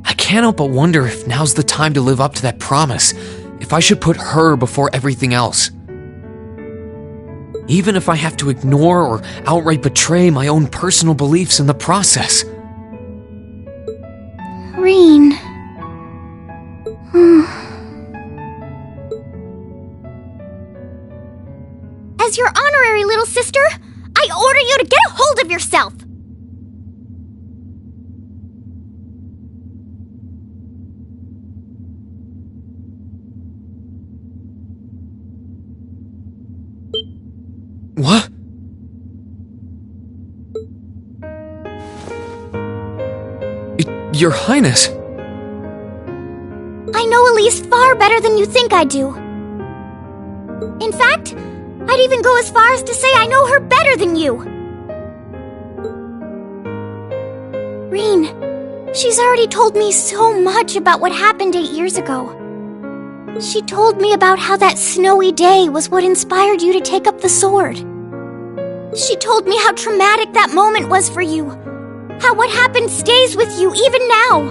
I can't help but wonder if now's the time to live up to that promise, if I should put her before everything else. Even if I have to ignore or outright betray my own personal beliefs in the process. Rean. As your honorary little sister, I order you to get a hold of yourself! What? Your Highness. I know Elise far better than you think I do. In fact, I'd even go as far as to say I know her better than you. Rean, she's already told me so much about what happened 8 years ago. She told me about how that snowy day was what inspired you to take up the sword. She told me how traumatic that moment was for you. How what happened stays with you even now.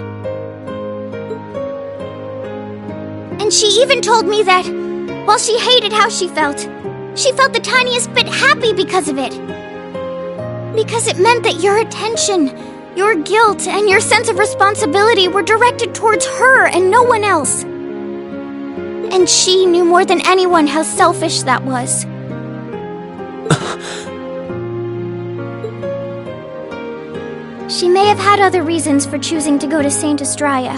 And she even told me that, while she hated how she felt the tiniest bit happy because of it. Because it meant that your attention, your guilt, and your sense of responsibility were directed towards her and no one else. And she knew more than anyone how selfish that was. She may have had other reasons for choosing to go to Saint Estrella.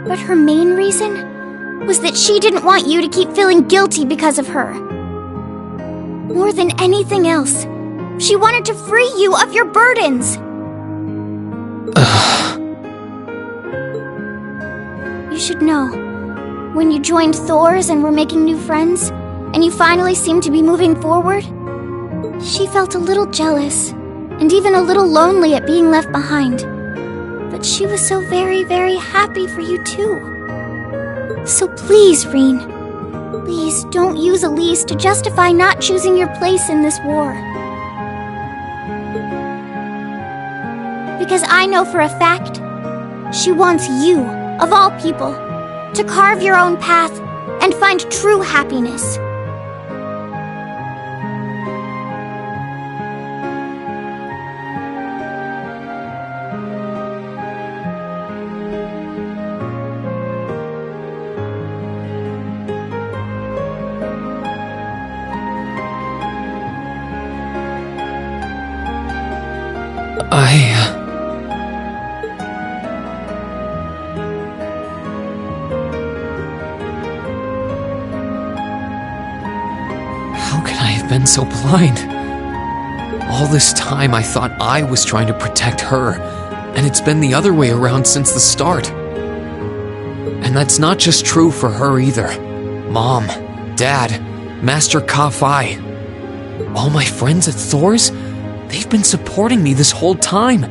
But her main reason was that she didn't want you to keep feeling guilty because of her. More than anything else, she wanted to free you of your burdens. should know. When you joined Thor's and were making new friends, and you finally seemed to be moving forward, she felt a little jealous, and even a little lonely at being left behind. But she was so very, very happy for you too. So please, Rean, please don't use Elise to justify not choosing your place in this war. Because I know for a fact, she wants you, of all people, to carve your own path and find true happiness. How could I have been so blind? All this time I thought I was trying to protect her, and it's been the other way around since the start. And that's not just true for her either. Mom, Dad, Master Ka-Fi, all my friends at Thor's, they've been supporting me this whole time.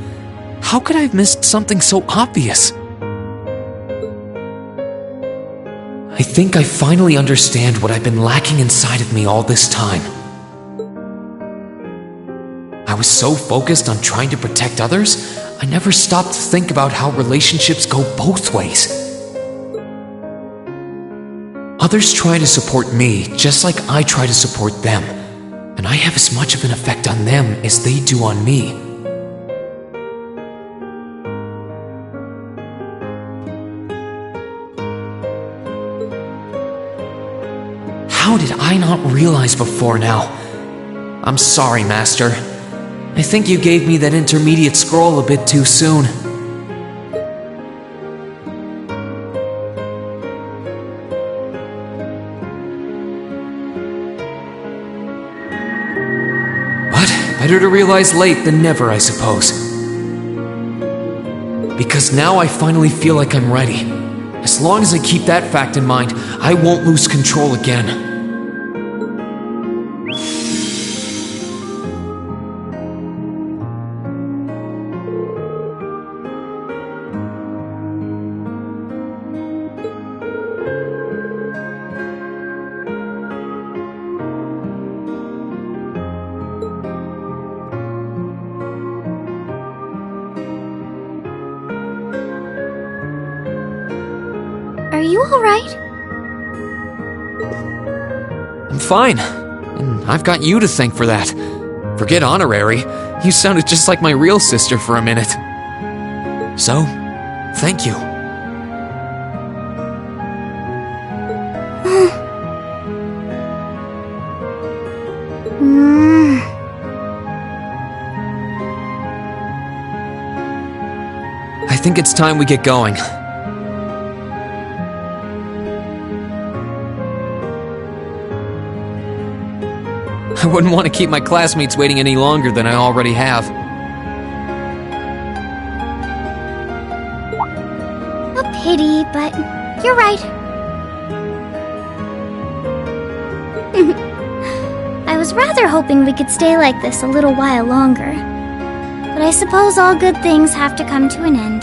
How could I have missed something so obvious? I think I finally understand what I've been lacking inside of me all this time. I was so focused on trying to protect others, I never stopped to think about how relationships go both ways. Others try to support me just like I try to support them, and I have as much of an effect on them as they do on me. How did I not realize before now? I'm sorry, Master. I think you gave me that intermediate scroll a bit too soon. But better to realize late than never, I suppose. Because now I finally feel like I'm ready. As long as I keep that fact in mind, I won't lose control again. Are you alright? I'm fine, and I've got you to thank for that. Forget honorary, you sounded just like my real sister for a minute. So, thank you. I think it's time we get going. I wouldn't want to keep my classmates waiting any longer than I already have. A pity, but you're right. I was rather hoping we could stay like this a little while longer. But I suppose all good things have to come to an end.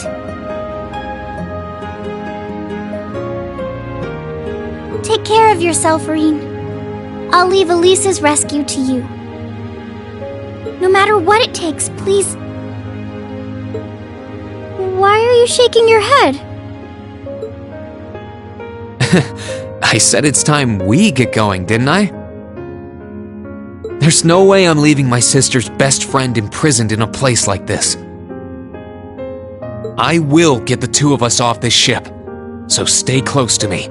Take care of yourself, Rean. I'll leave Elise's rescue to you. No matter what it takes, please. Why are you shaking your head? I said it's time we get going, didn't I? There's no way I'm leaving my sister's best friend imprisoned in a place like this. I will get the two of us off this ship, so stay close to me.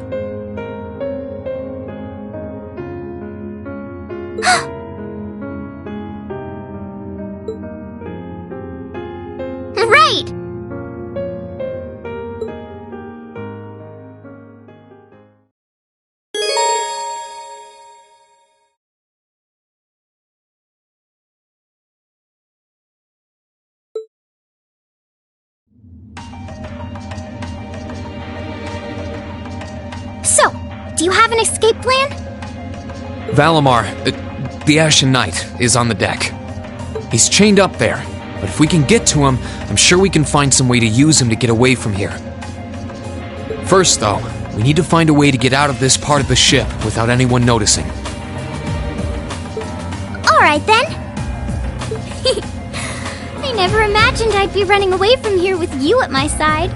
Right! Do you have an escape plan? Valimar, the Ashen Knight, is on the deck. He's chained up there, but if we can get to him, I'm sure we can find some way to use him to get away from here. First, though, we need to find a way to get out of this part of the ship without anyone noticing. Alright then. I never imagined I'd be running away from here with you at my side.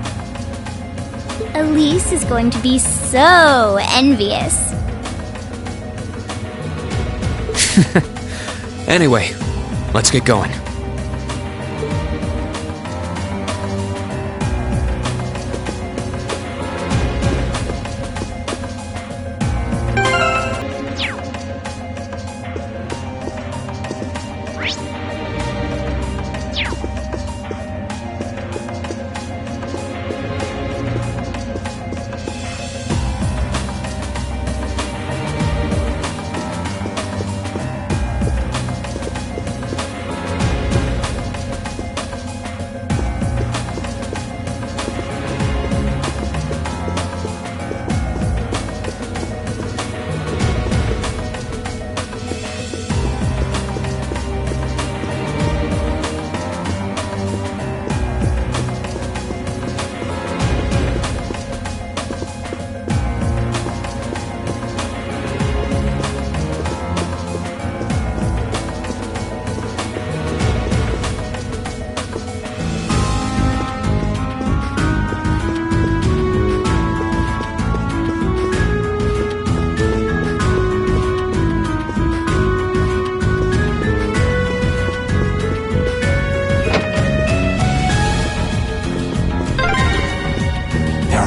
Elise is going to be so envious. Anyway, let's get going.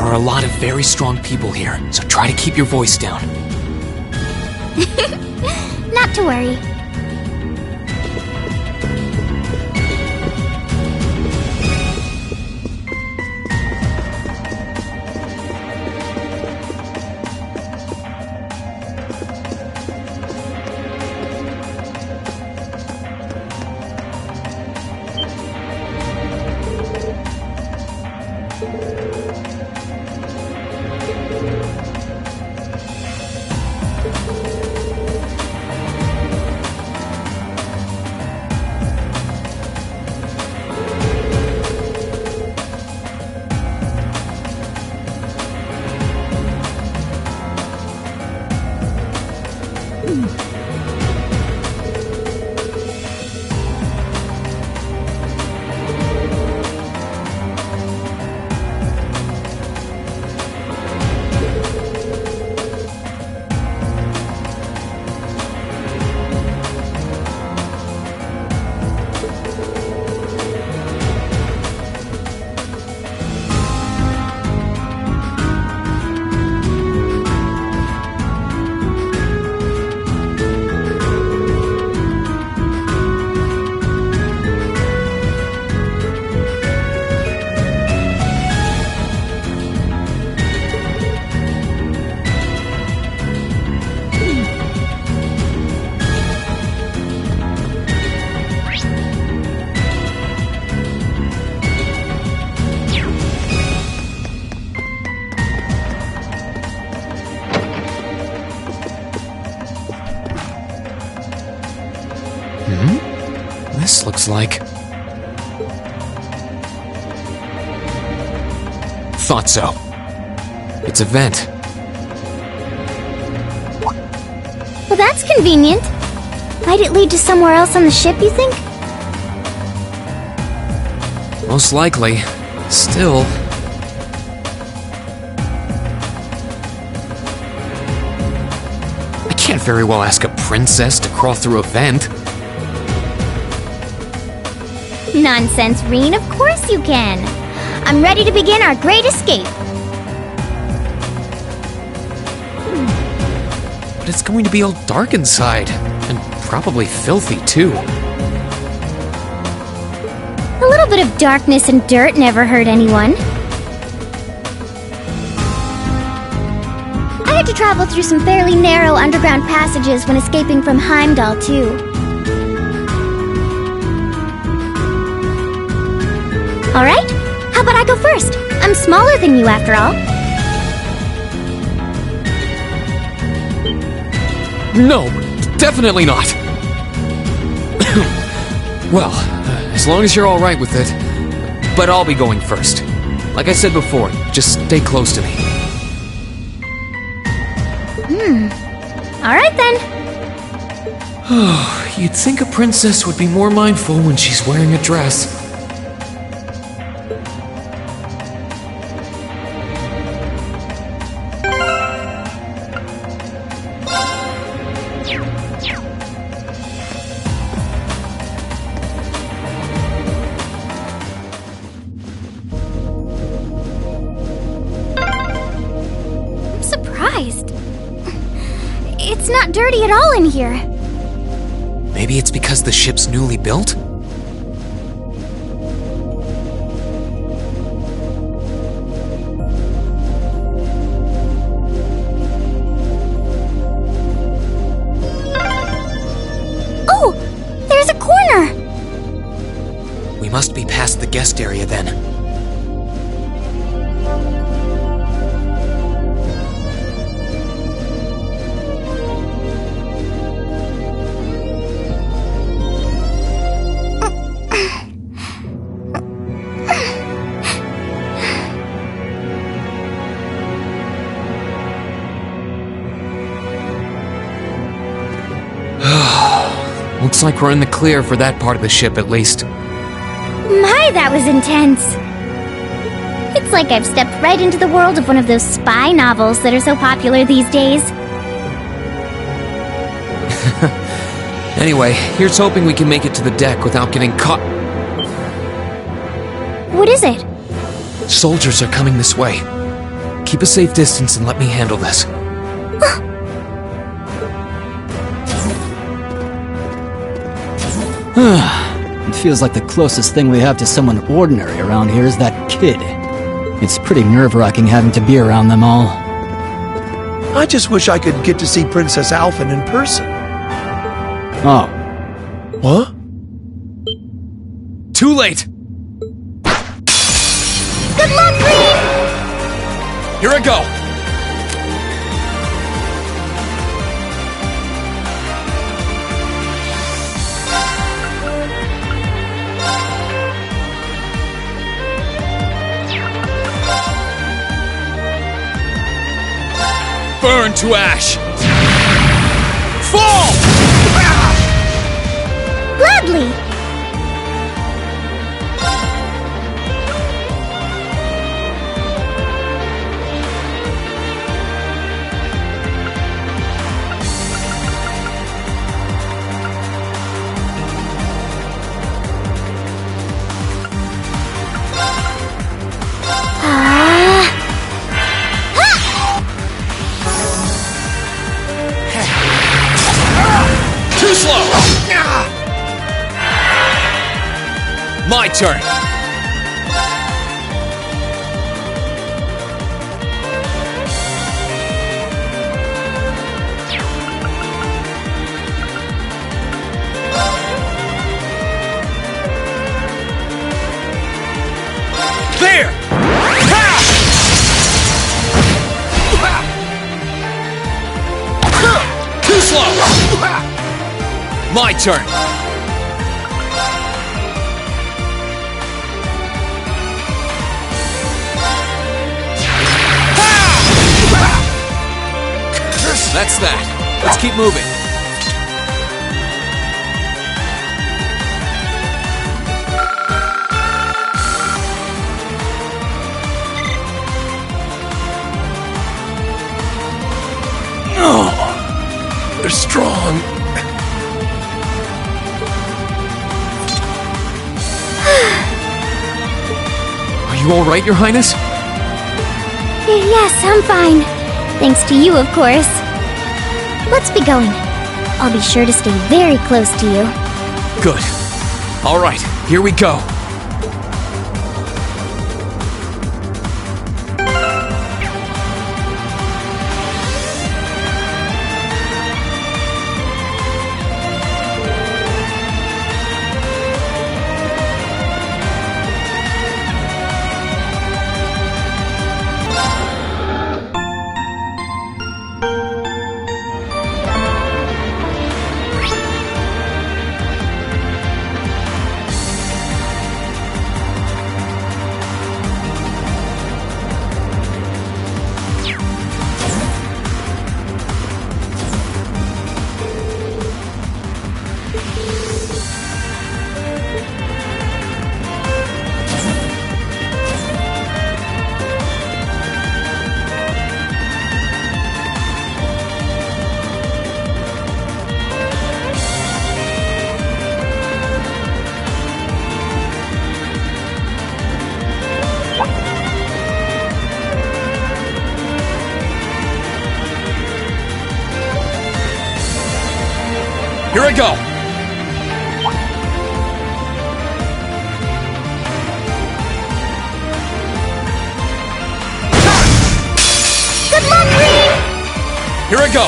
A lot of very strong people here, so try to keep your voice down. Not to worry. This looks like... Thought so. It's a vent. Well, that's convenient. Might it lead to somewhere else on the ship, you think? Most likely. Still... I can't very well ask a princess to crawl through a vent. Nonsense, Rean. Of course you can. I'm ready to begin our great escape. But it's going to be all dark inside. And probably filthy, too. A little bit of darkness and dirt never hurt anyone. I had to travel through some fairly narrow underground passages when escaping from Heimdall, too. Alright, how about I go first? I'm smaller than you, after all. No, definitely not. Well, as long as you're alright with it. But I'll be going first. Like I said before, just stay close to me. Alright then. You'd think a princess would be more mindful when she's wearing a dress. I'm surprised. It's not dirty at all in here. Maybe it's because the ship's newly built? Oh! There's a corner! We must be past the guest area then. Looks like we're in the clear for that part of the ship, at least. My, that was intense! It's like I've stepped right into the world of one of those spy novels that are so popular these days. Anyway, here's hoping we can make it to the deck without getting caught. What is it? Soldiers are coming this way. Keep a safe distance and let me handle this. It feels like the closest thing we have to someone ordinary around here is that kid. It's pretty nerve-wracking having to be around them all. I just wish I could get to see Princess Alfin in person. Oh. What? Too late! Good luck, Rean! Here I go! Burn to ash! Fall! Gladly! Too slow! My turn! There! Too slow! My turn! That's that. Let's keep moving. Oh, they're strong. Are you all right, Your Highness? Yes, I'm fine. Thanks to you, of course. Let's be going. I'll be sure to stay very close to you. Good. All right, here we go. Here I go! Good luck, Rean! Here I go!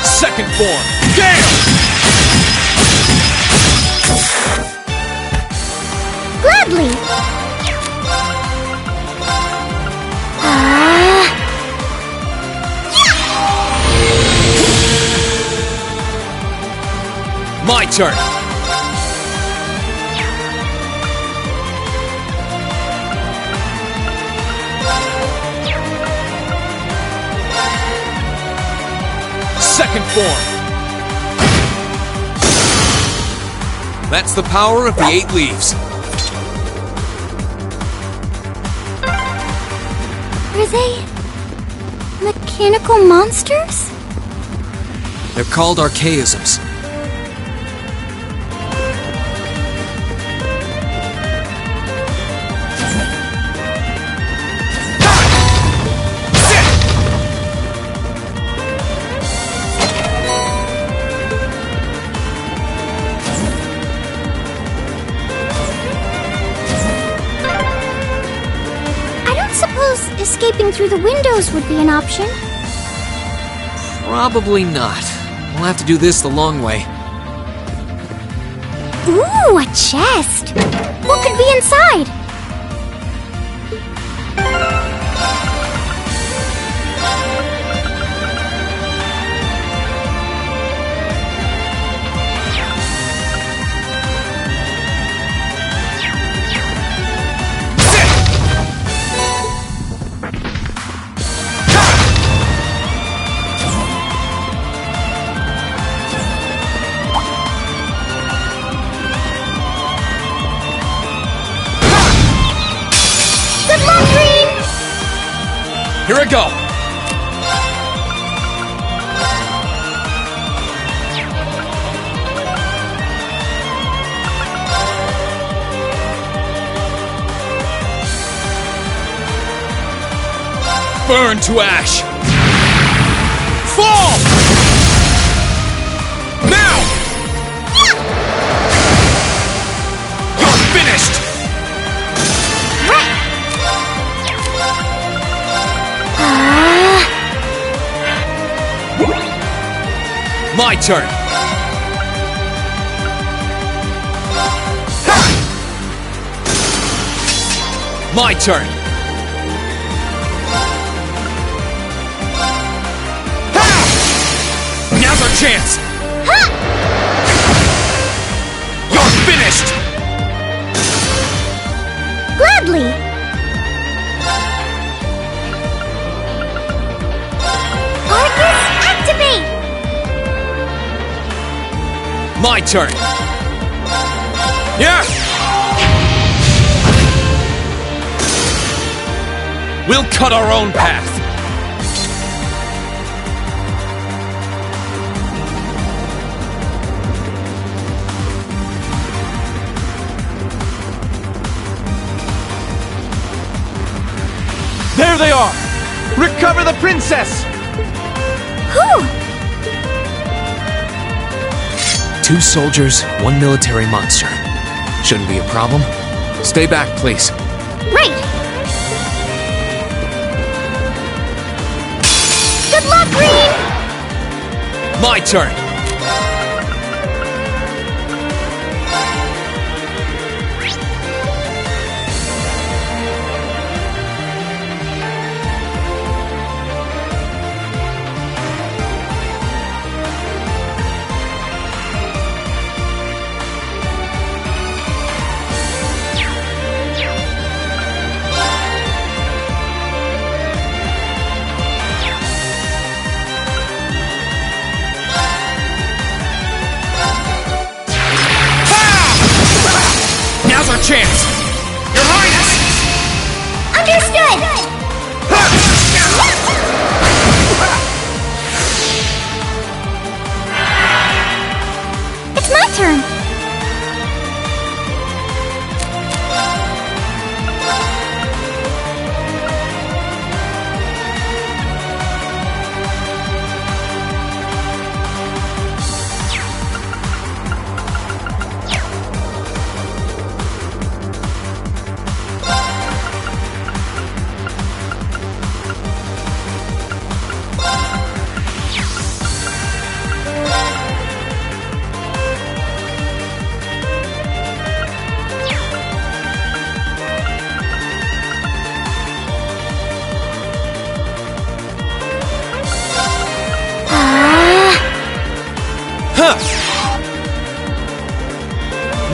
Second form! Gale! Gladly! My turn! Second form! That's the power of the 8 leaves. Are they mechanical monsters? They're called archaisms. Escaping through the windows would be an option. Probably not. We'll have to do this the long way. Ooh, a chest! What could be inside? Here I go! Burn to ash! Fall! Now! You're finished! My turn! My turn! Now's our chance! You're finished! Gladly! Arcus, activate! My turn! Yeah! We'll cut our own path! There they are! Recover the princess! Who? 2 soldiers, 1 military monster. Shouldn't be a problem. Stay back, please. Right! Good luck, Rean! My turn! Now's our chance! Your Highness! Understood! It's my turn!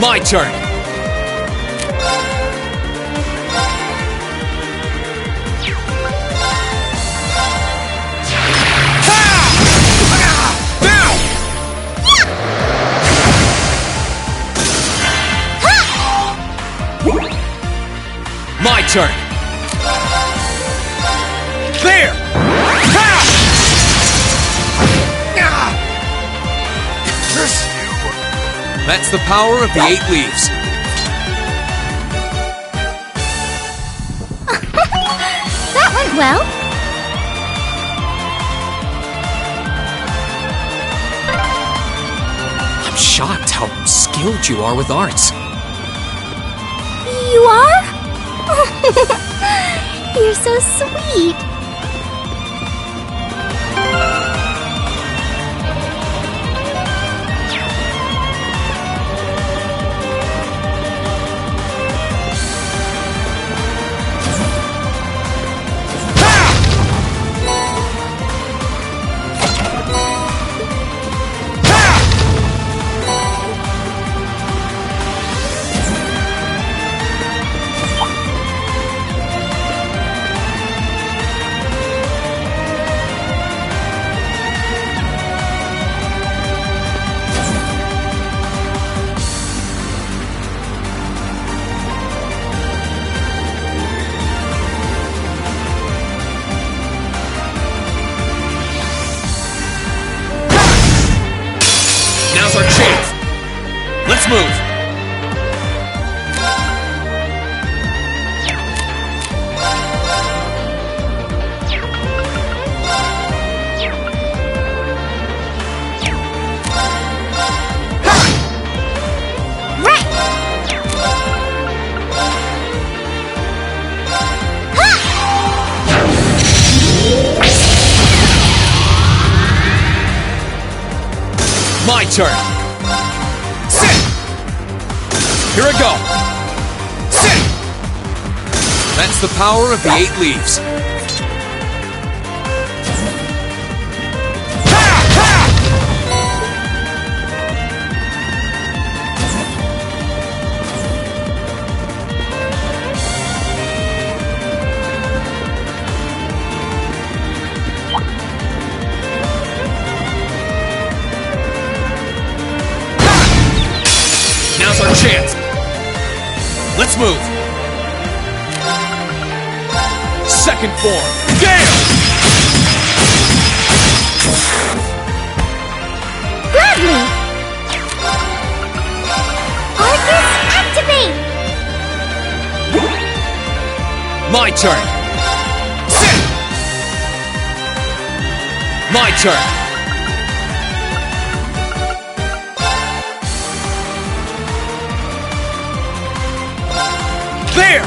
My turn! My turn! There! That's the power of the 8 leaves. That went well. I'm shocked how skilled you are with arts. You are? You're so sweet. Now's our chance. Let's move. My turn. Sit! Here I go. Sit! That's the power of the 8 leaves. Now's our chance. Let's move. Second form. Gale! Gladly! Arcus, activate! My turn. Sit! My turn. There!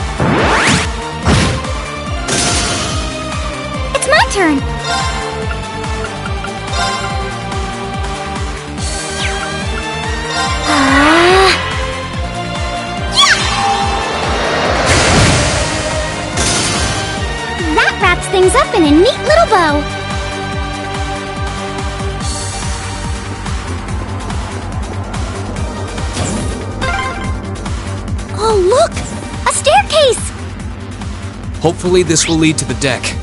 It's my turn! That wraps things up in a neat little bow. Oh, look! A staircase! Hopefully this will lead to the deck.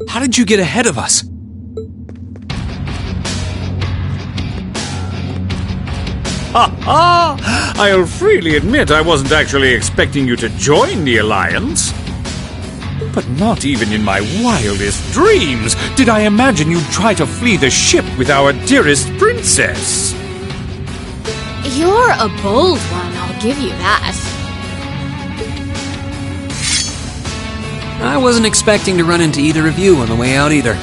How did you get ahead of us? Ha ha! I'll freely admit I wasn't actually expecting you to join the Alliance. But not even in my wildest dreams did I imagine you'd try to flee the ship with our dearest princess. You're a bold one, I'll give you that. I wasn't expecting to run into either of you on the way out either.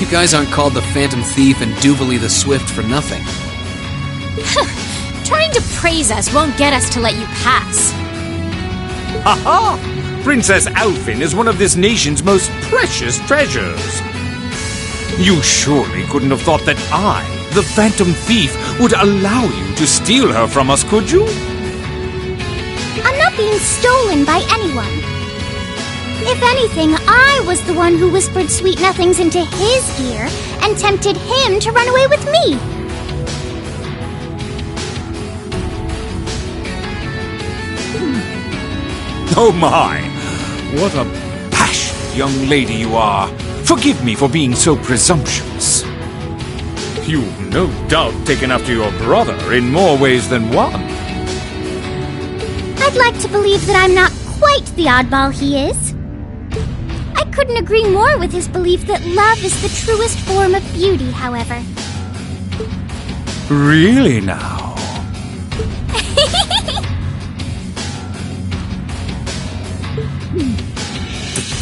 You guys aren't called the Phantom Thief and Duvalie the Swift for nothing. Trying to praise us won't get us to let you pass. Ha ha! Princess Alfin is one of this nation's most precious treasures. You surely couldn't have thought that I, the Phantom Thief, would allow you to steal her from us, could you? I'm not being stolen by anyone. If anything, I was the one who whispered sweet nothings into his ear and tempted him to run away with me. Oh my! What a passionate young lady you are. Forgive me for being so presumptuous. You've no doubt taken after your brother in more ways than one. I'd like to believe that I'm not quite the oddball he is. I couldn't agree more with his belief that love is the truest form of beauty, however. Really now?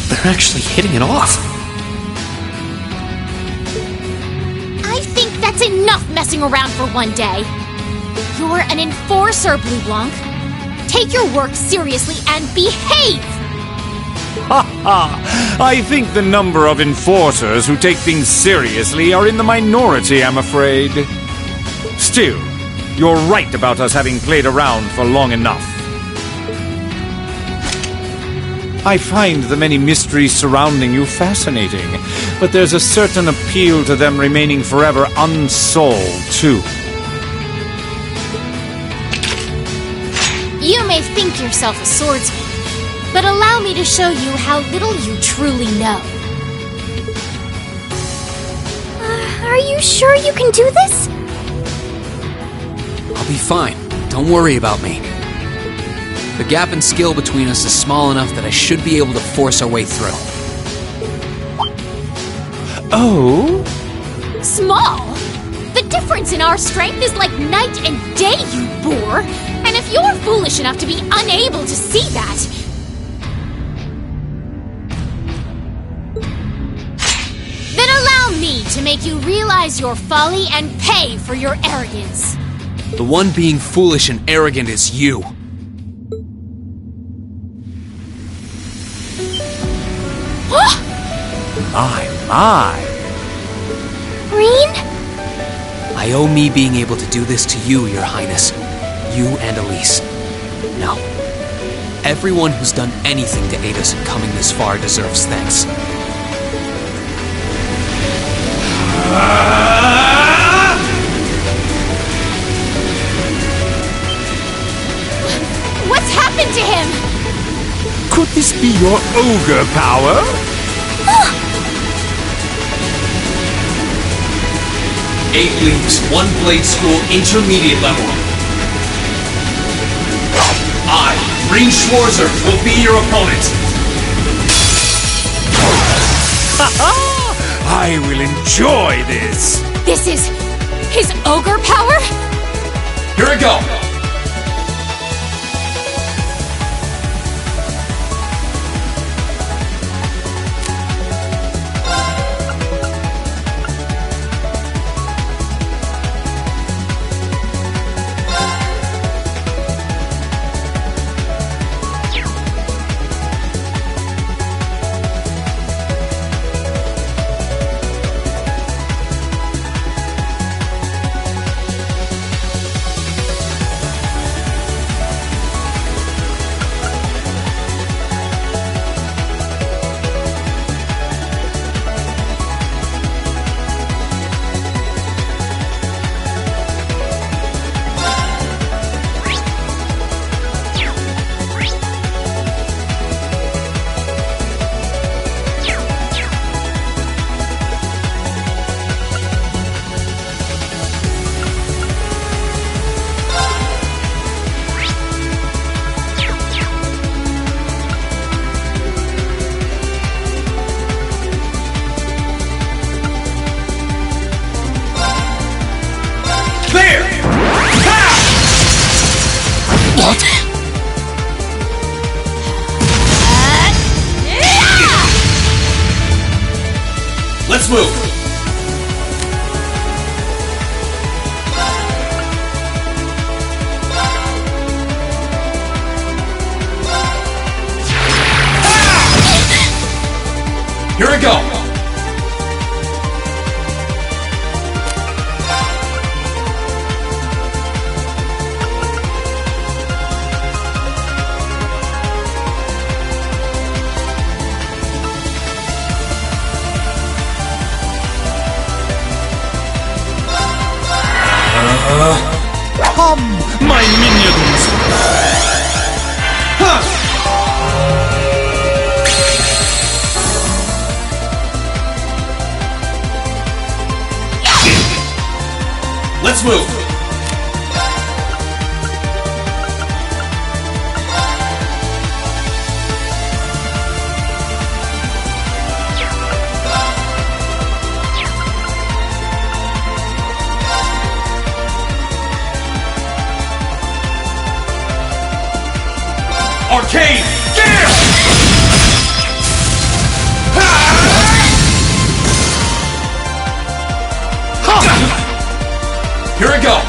They're actually hitting it off. I think that's enough messing around for one day. You're an enforcer, Bleublanc. Take your work seriously and behave! Ha ha! I think the number of enforcers who take things seriously are in the minority, I'm afraid. Still, you're right about us having played around for long enough. I find the many mysteries surrounding you fascinating, but there's a certain appeal to them remaining forever unsolved, too. You may think yourself a swordsman, but allow me to show you how little you truly know. Are you sure you can do this? I'll be fine. Don't worry about me. The gap in skill between us is small enough that I should be able to force our way through. Oh? Small? The difference in our strength is like night and day, you boor! And if you're foolish enough to be unable to see that... then allow me to make you realize your folly and pay for your arrogance. The one being foolish and arrogant is you. My. Rean? I owe me being able to do this to you, Your Highness. You and Elise. No. Everyone who's done anything to aid us in coming this far deserves thanks. What's happened to him? Could this be your ogre power? 8 weeks, 1 blade school, intermediate level. I, Rean Schwarzer, will be your opponent. I will enjoy this. This is his ogre power? Here we go. What? Let's move! Here we go! Come, my minions! Let's move! Arcane! Gale! Here we go!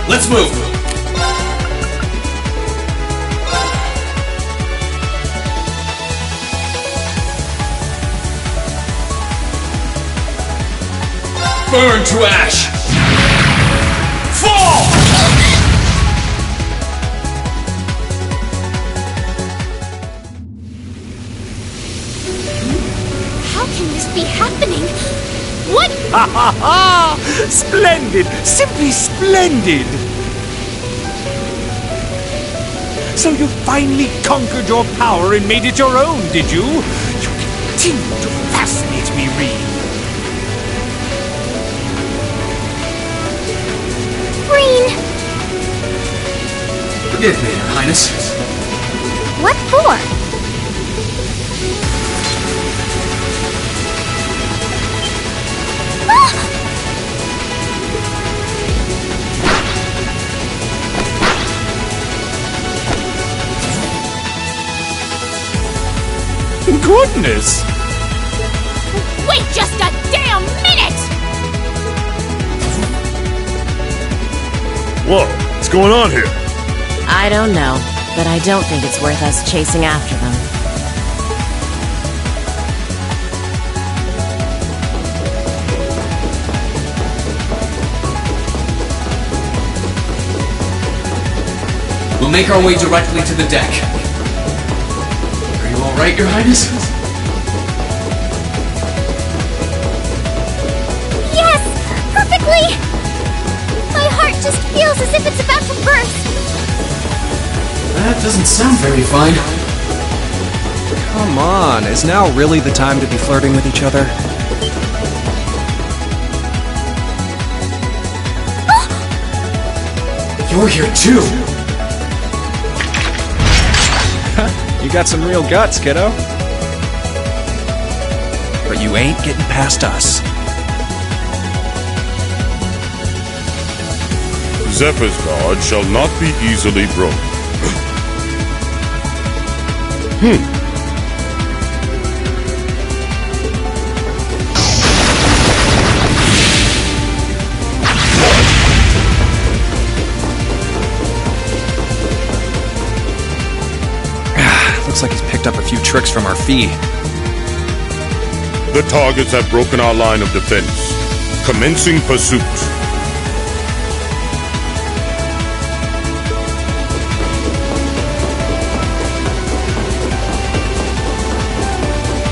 Let's move! Burn to ash! Fall! How can this be happening? What? Ha ha ha! Splendid! Simply splendid! So you finally conquered your power and made it your own, did you? You continue to fascinate me, Rean. Rean! Forgive me, Your Highness. What for? Goodness! Wait just a damn minute! Whoa, what's going on here? I don't know, but I don't think it's worth us chasing after them. We'll make our way directly to the deck. Are you all right, Your Highness? Yes! Perfectly! My heart just feels as if it's about to burst. That doesn't sound very fine. Come on, is now really the time to be flirting with each other? You're here too! You got some real guts, kiddo. But you ain't getting past us. Zephyr's guard shall not be easily broken. Looks like he's picked up a few tricks from our fee. The targets have broken our line of defense. Commencing pursuit.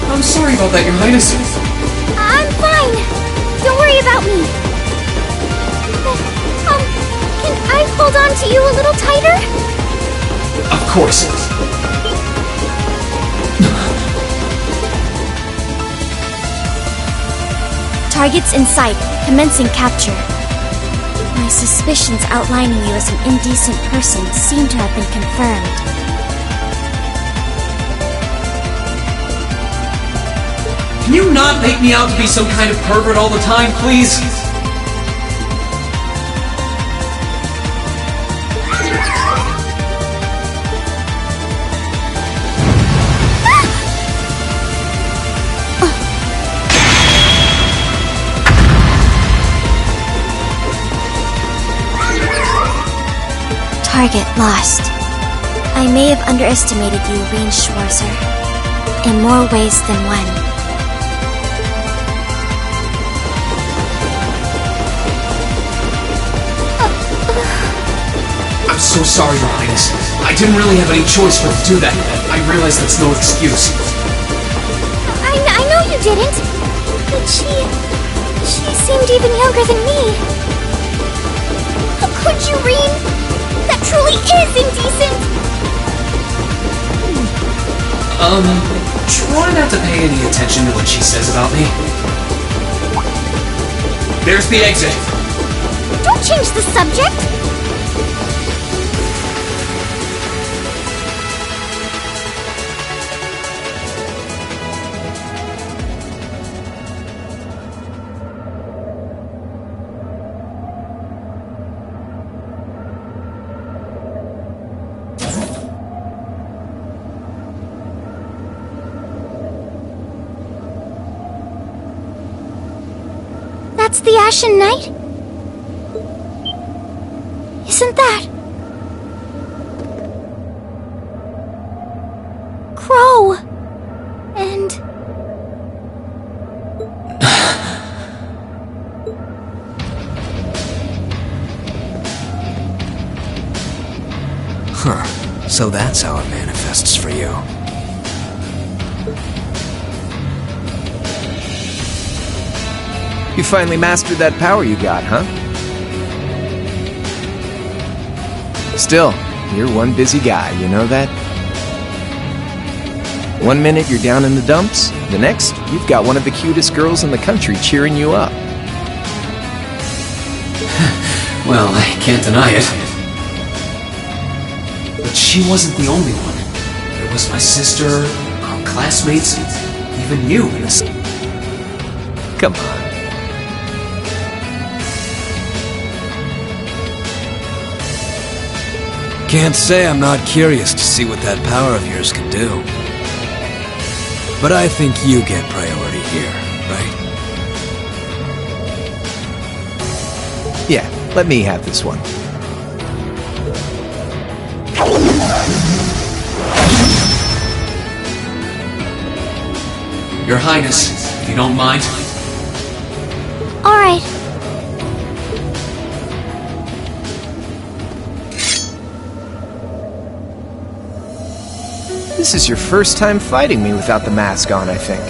I'm sorry about that, Your Highness. I'm fine. Don't worry about me. Can I hold on to you a little tighter? Of course. Targets in sight. Commencing capture. My suspicions outlining you as an indecent person seem to have been confirmed. Can you not make me out to be some kind of pervert all the time, please? Target lost. I may have underestimated you, Rean Schwarzer, in more ways than one. I'm so sorry, Your Highness. I didn't really have any choice but to do that. I realize that's no excuse. I know you didn't. But she seemed even younger than me. Could you, Rean? That truly is indecent! Try not to pay any attention to what she says about me. There's the exit. Don't change the subject! That's the Ashen Knight? Isn't that... Crow? And... Huh. So that's how it manifests for you. You finally mastered that power you got, huh? Still, you're one busy guy, you know that? One minute you're down in the dumps, the next, you've got one of the cutest girls in the country cheering you up. Well, I can't deny it. But she wasn't the only one. There was my sister, our classmates, and even you in this. Come on. Can't say I'm not curious to see what that power of yours can do. But I think you get priority here, right? Yeah, let me have this one. Your Highness, if you don't mind. All right. This is your first time fighting me without the mask on, I think.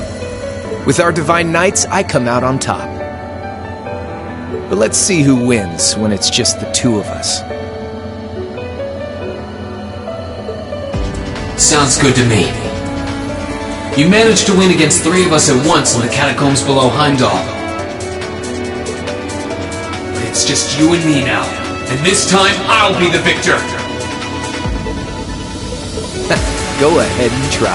With our Divine Knights, I come out on top. But let's see who wins when it's just the two of us. Sounds good to me. You managed to win against 3 of us at once in the catacombs below Heimdall. But it's just you and me now, and this time I'll be the victor! Go ahead and try.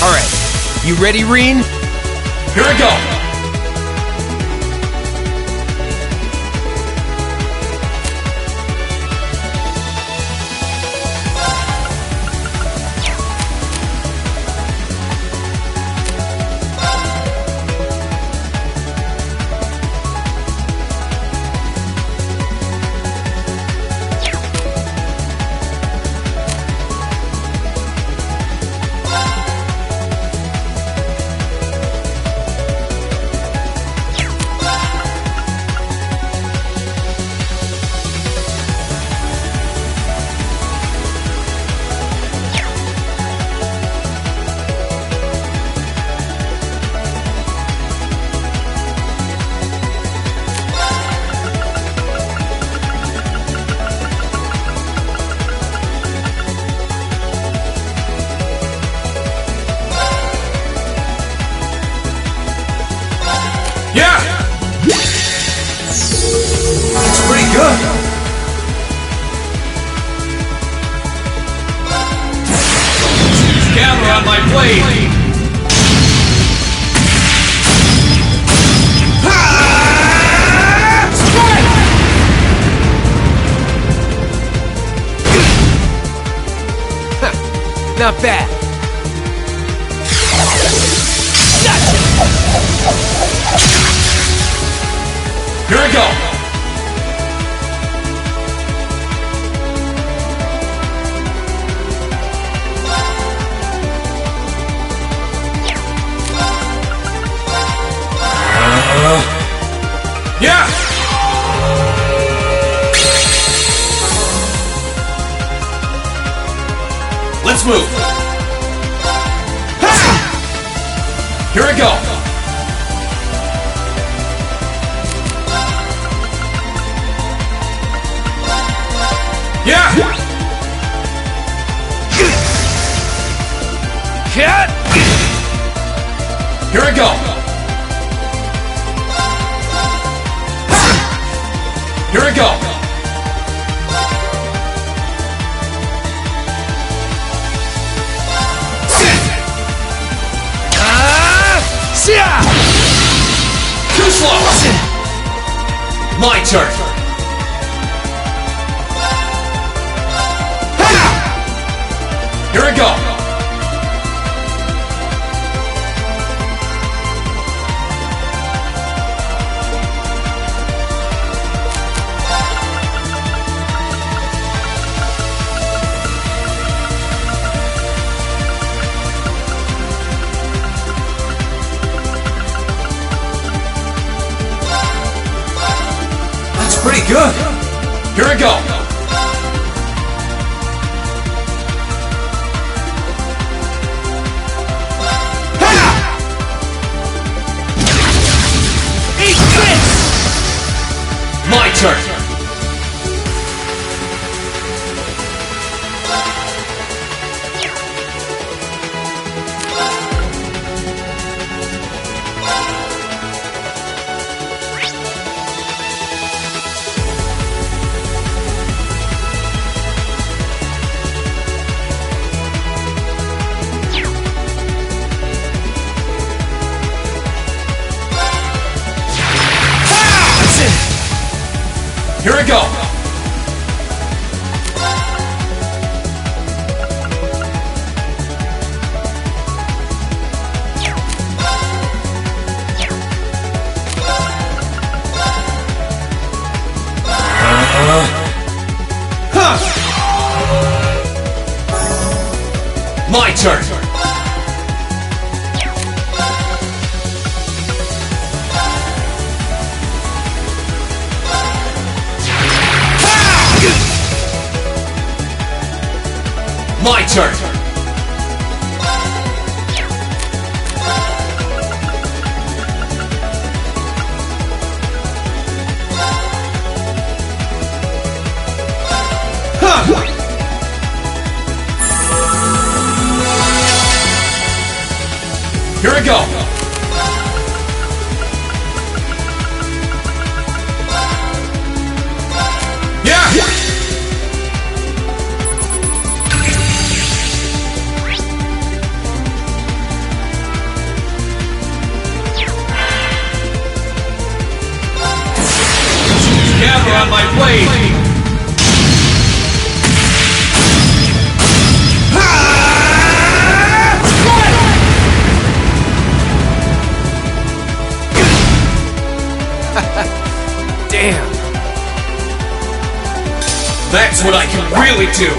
All right, you ready, Rean? Here we go! good! Gather on my blade! Not bad. Here I go! Yeah! Let's move! Ha! Here I go! Yeah! Cat! Here I go! Here I go! Too slow! My turn! Here I go! That's pretty good! Here I go! My turn! Here I go! My turn! My turn! Here I go! Yeah! Gather on my blade! Damn! That's what I can really do!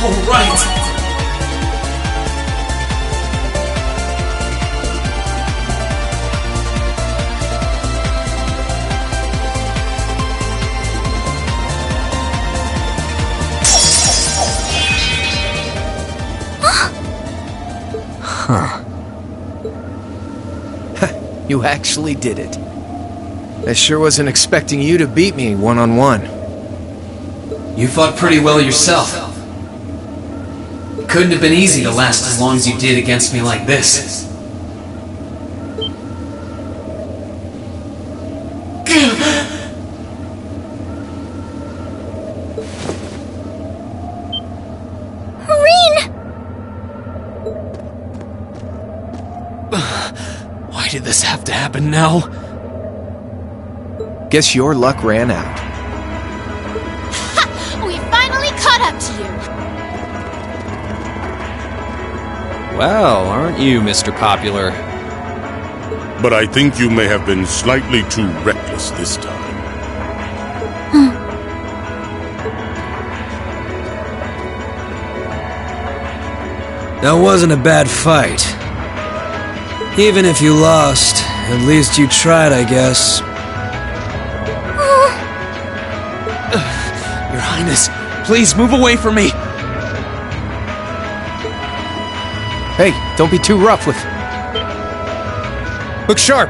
All right! Huh. You actually did it. I sure wasn't expecting you to beat me one-on-one. You fought pretty well yourself. It couldn't have been easy to last as long as you did against me like this. Why did this have to happen now? Guess your luck ran out. Ha! We finally caught up to you! Well, aren't you, Mr. Popular? But I think you may have been slightly too reckless this time. That wasn't a bad fight. Even if you lost, at least you tried, I guess. Your Highness, please move away from me! Hey, don't be too rough with... Look sharp!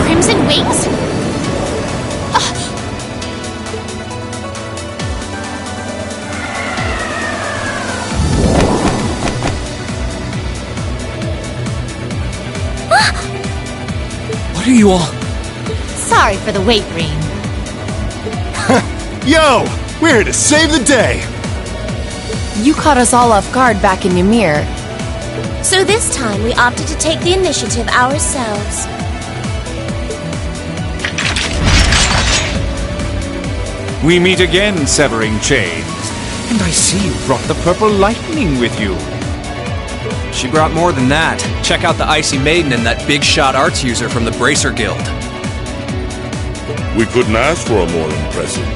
Crimson wings? What are you all... Sorry for the wait, Rean. Yo! We're here to save the day! You caught us all off guard back in Ymir. So this time we opted to take the initiative ourselves. We meet again, Severing Chains. And I see you brought the purple lightning with you. She brought more than that. Check out the Icy Maiden and that big shot arts user from the Bracer Guild. We couldn't ask for a more impressive.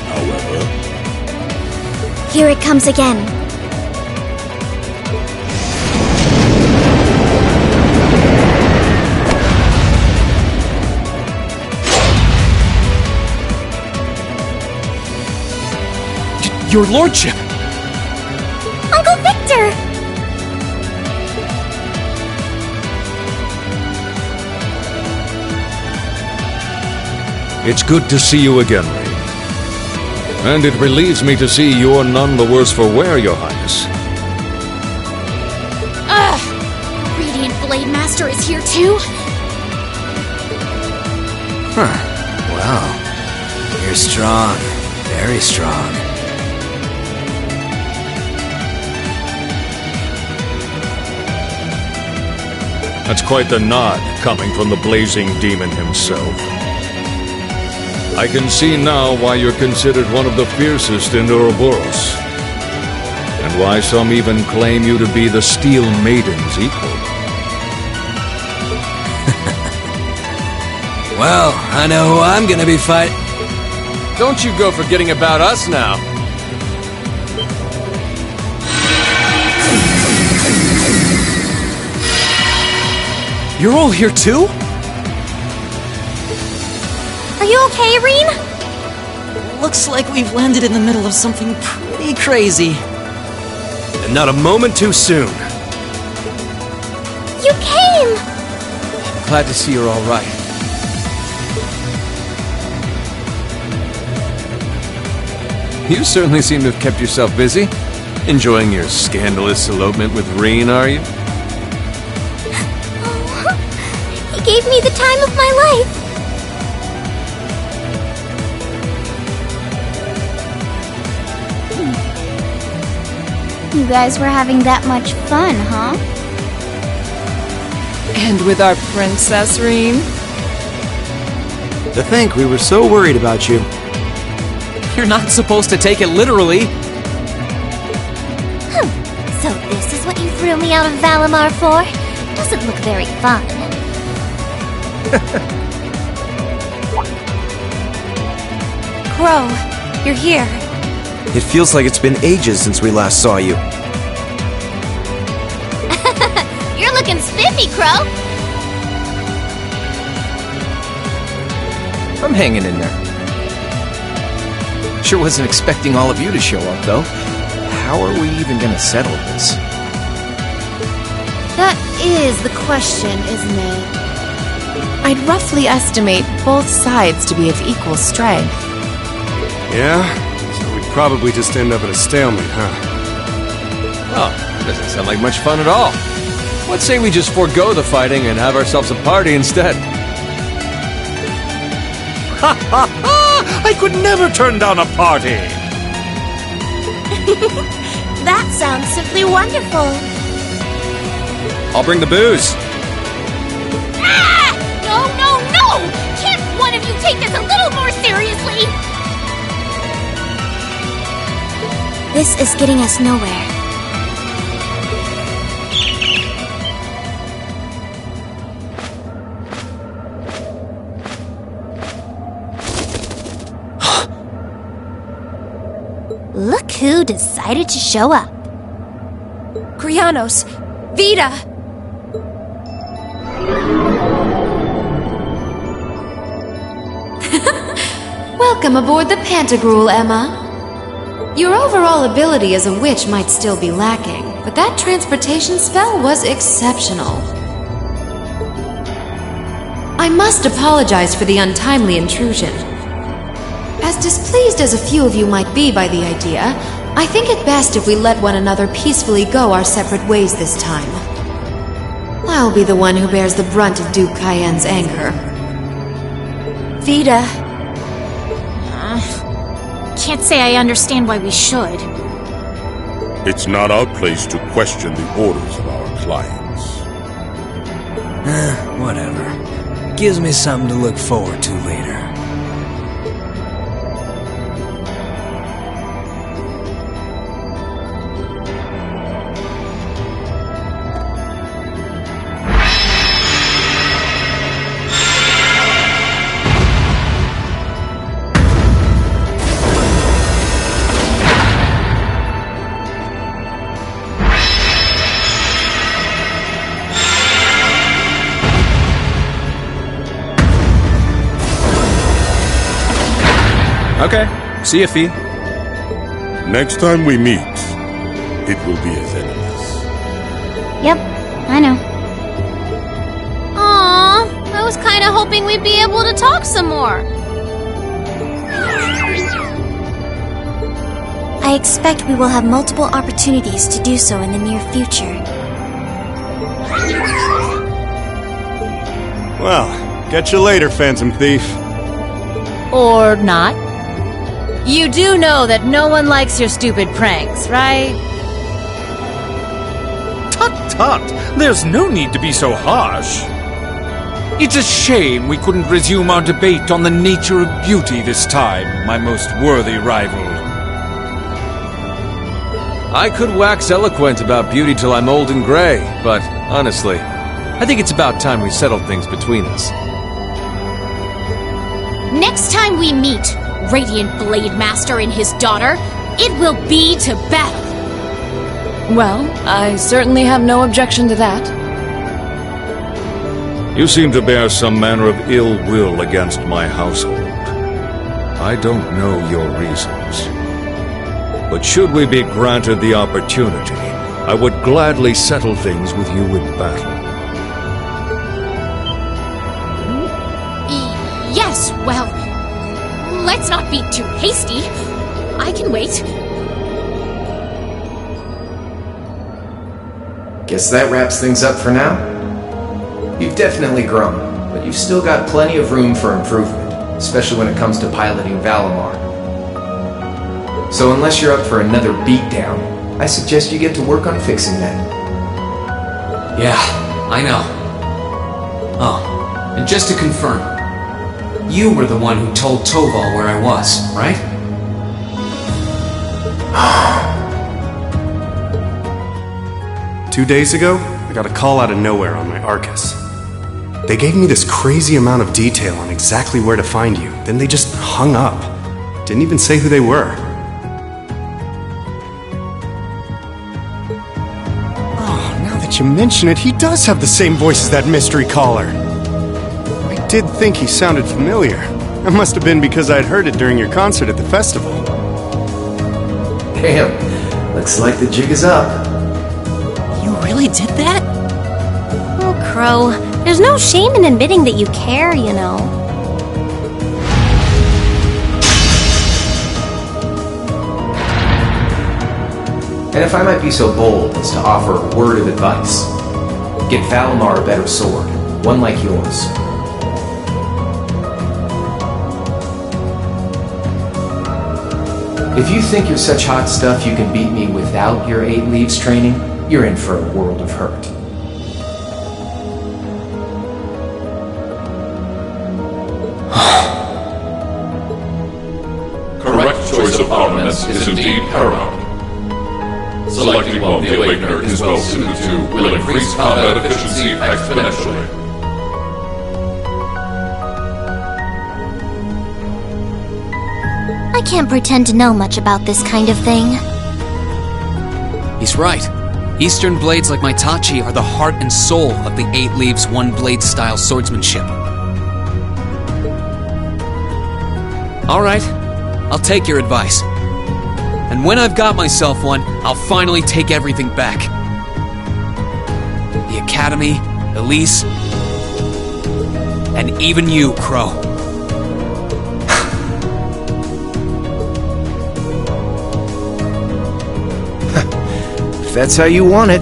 However... Here it comes again. Your lordship! Uncle Victor! It's good to see you again, Rean. And it relieves me to see you're none the worse for wear, Your Highness. Ugh! Radiant Blade Master is here too? Huh. Wow. You're strong. Very strong. That's quite the nod coming from the blazing demon himself. I can see now why you're considered one of the fiercest in Ouroboros. And why some even claim you to be the Steel Maiden's equal. Well, I know who I'm gonna be fighting. Don't you go forgetting about us now. You're all here too? Are you okay, Rean? Looks like we've landed in the middle of something pretty crazy. And not a moment too soon. You came! Glad to see you're all right. You certainly seem to have kept yourself busy. Enjoying your scandalous elopement with Rean, are you? He gave me the time of my life. You guys were having that much fun, huh? And with our princess, Rean? To think we were so worried about you. You're not supposed to take it literally. So this is what you threw me out of Valimar for? Doesn't look very fun. Crow, you're here. It feels like it's been ages since we last saw you. You're looking spiffy, Crow! I'm hanging in there. Sure wasn't expecting all of you to show up, though. How are we even gonna settle this? That is the question, isn't it? I'd roughly estimate both sides to be of equal strength. Yeah? So we'd probably just end up at a stalemate, huh? Oh, doesn't sound like much fun at all. Let's say we just forego the fighting and have ourselves a party instead. Ha ha ha! I could never turn down a party! That sounds simply wonderful. I'll bring the booze. Ah! No, no, no! Can't one of you take this a little more seriously? This is getting us nowhere. Look who decided to show up. Krianos! Vita! Welcome aboard the Pantagruel, Emma. Your overall ability as a witch might still be lacking, but that transportation spell was exceptional. I must apologize for the untimely intrusion. As displeased as a few of you might be by the idea, I think it best if we let one another peacefully go our separate ways this time. I'll be the one who bears the brunt of Duke Cayenne's anger. Vita. Can't say I understand why we should. It's not our place to question the orders of our clients. Whatever. Gives me something to look forward to later. Okay. See ya, Fee. Next time we meet, it will be as enemies. Yep, I know. Aww, I was kinda hoping we'd be able to talk some more. I expect we will have multiple opportunities to do so in the near future. Well, catch you later, Phantom Thief. Or not. You do know that no one likes your stupid pranks, right? Tut tut! There's no need to be so harsh. It's a shame we couldn't resume our debate on the nature of beauty this time, my most worthy rival. I could wax eloquent about beauty till I'm old and gray, but honestly, I think it's about time we settled things between us. Next time we meet, Radiant Blade Master and his daughter, it will be to battle. Well, I certainly have no objection to that. You seem to bear some manner of ill will against my household. I don't know your reasons. But should we be granted the opportunity, I would gladly settle things with you in battle. Yes, well, let's not be too hasty. I can wait. Guess that wraps things up for now. You've definitely grown, but you've still got plenty of room for improvement, especially when it comes to piloting Valimar. So unless you're up for another beatdown, I suggest you get to work on fixing that. Yeah, I know. Oh, and just to confirm, you were the one who told Toval where I was, right? 2 days ago, I got a call out of nowhere on my Arcus. They gave me this crazy amount of detail on exactly where to find you, then they just hung up. Didn't even say who they were. Oh, now that you mention it, he does have the same voice as that mystery caller. I did think he sounded familiar. That must have been because I'd heard it during your concert at the festival. Damn, looks like the jig is up. You really did that? Oh, Crow, there's no shame in admitting that you care, you know. And if I might be so bold as to offer a word of advice, get Valimar a better sword, one like yours. If you think you're such hot stuff you can beat me without your 8 Leaves training, you're in for a world of hurt. Correct choice of armaments is indeed paramount. Selecting one the Awakener is well suited to will increase combat efficiency exponentially. I can't pretend to know much about this kind of thing. He's right. Eastern blades like my Tachi are the heart and soul of the 8 Leaves, 1 blade style swordsmanship. Alright, I'll take your advice. And when I've got myself one, I'll finally take everything back. The Academy, Elise, and even you, Crow. If that's how you want it,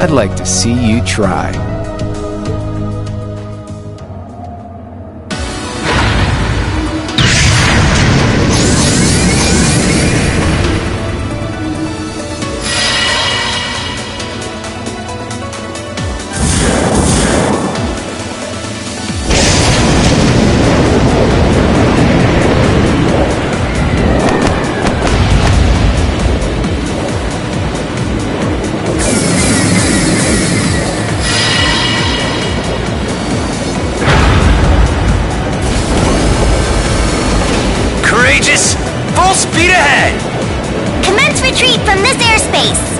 I'd like to see you try. Commence retreat from this airspace!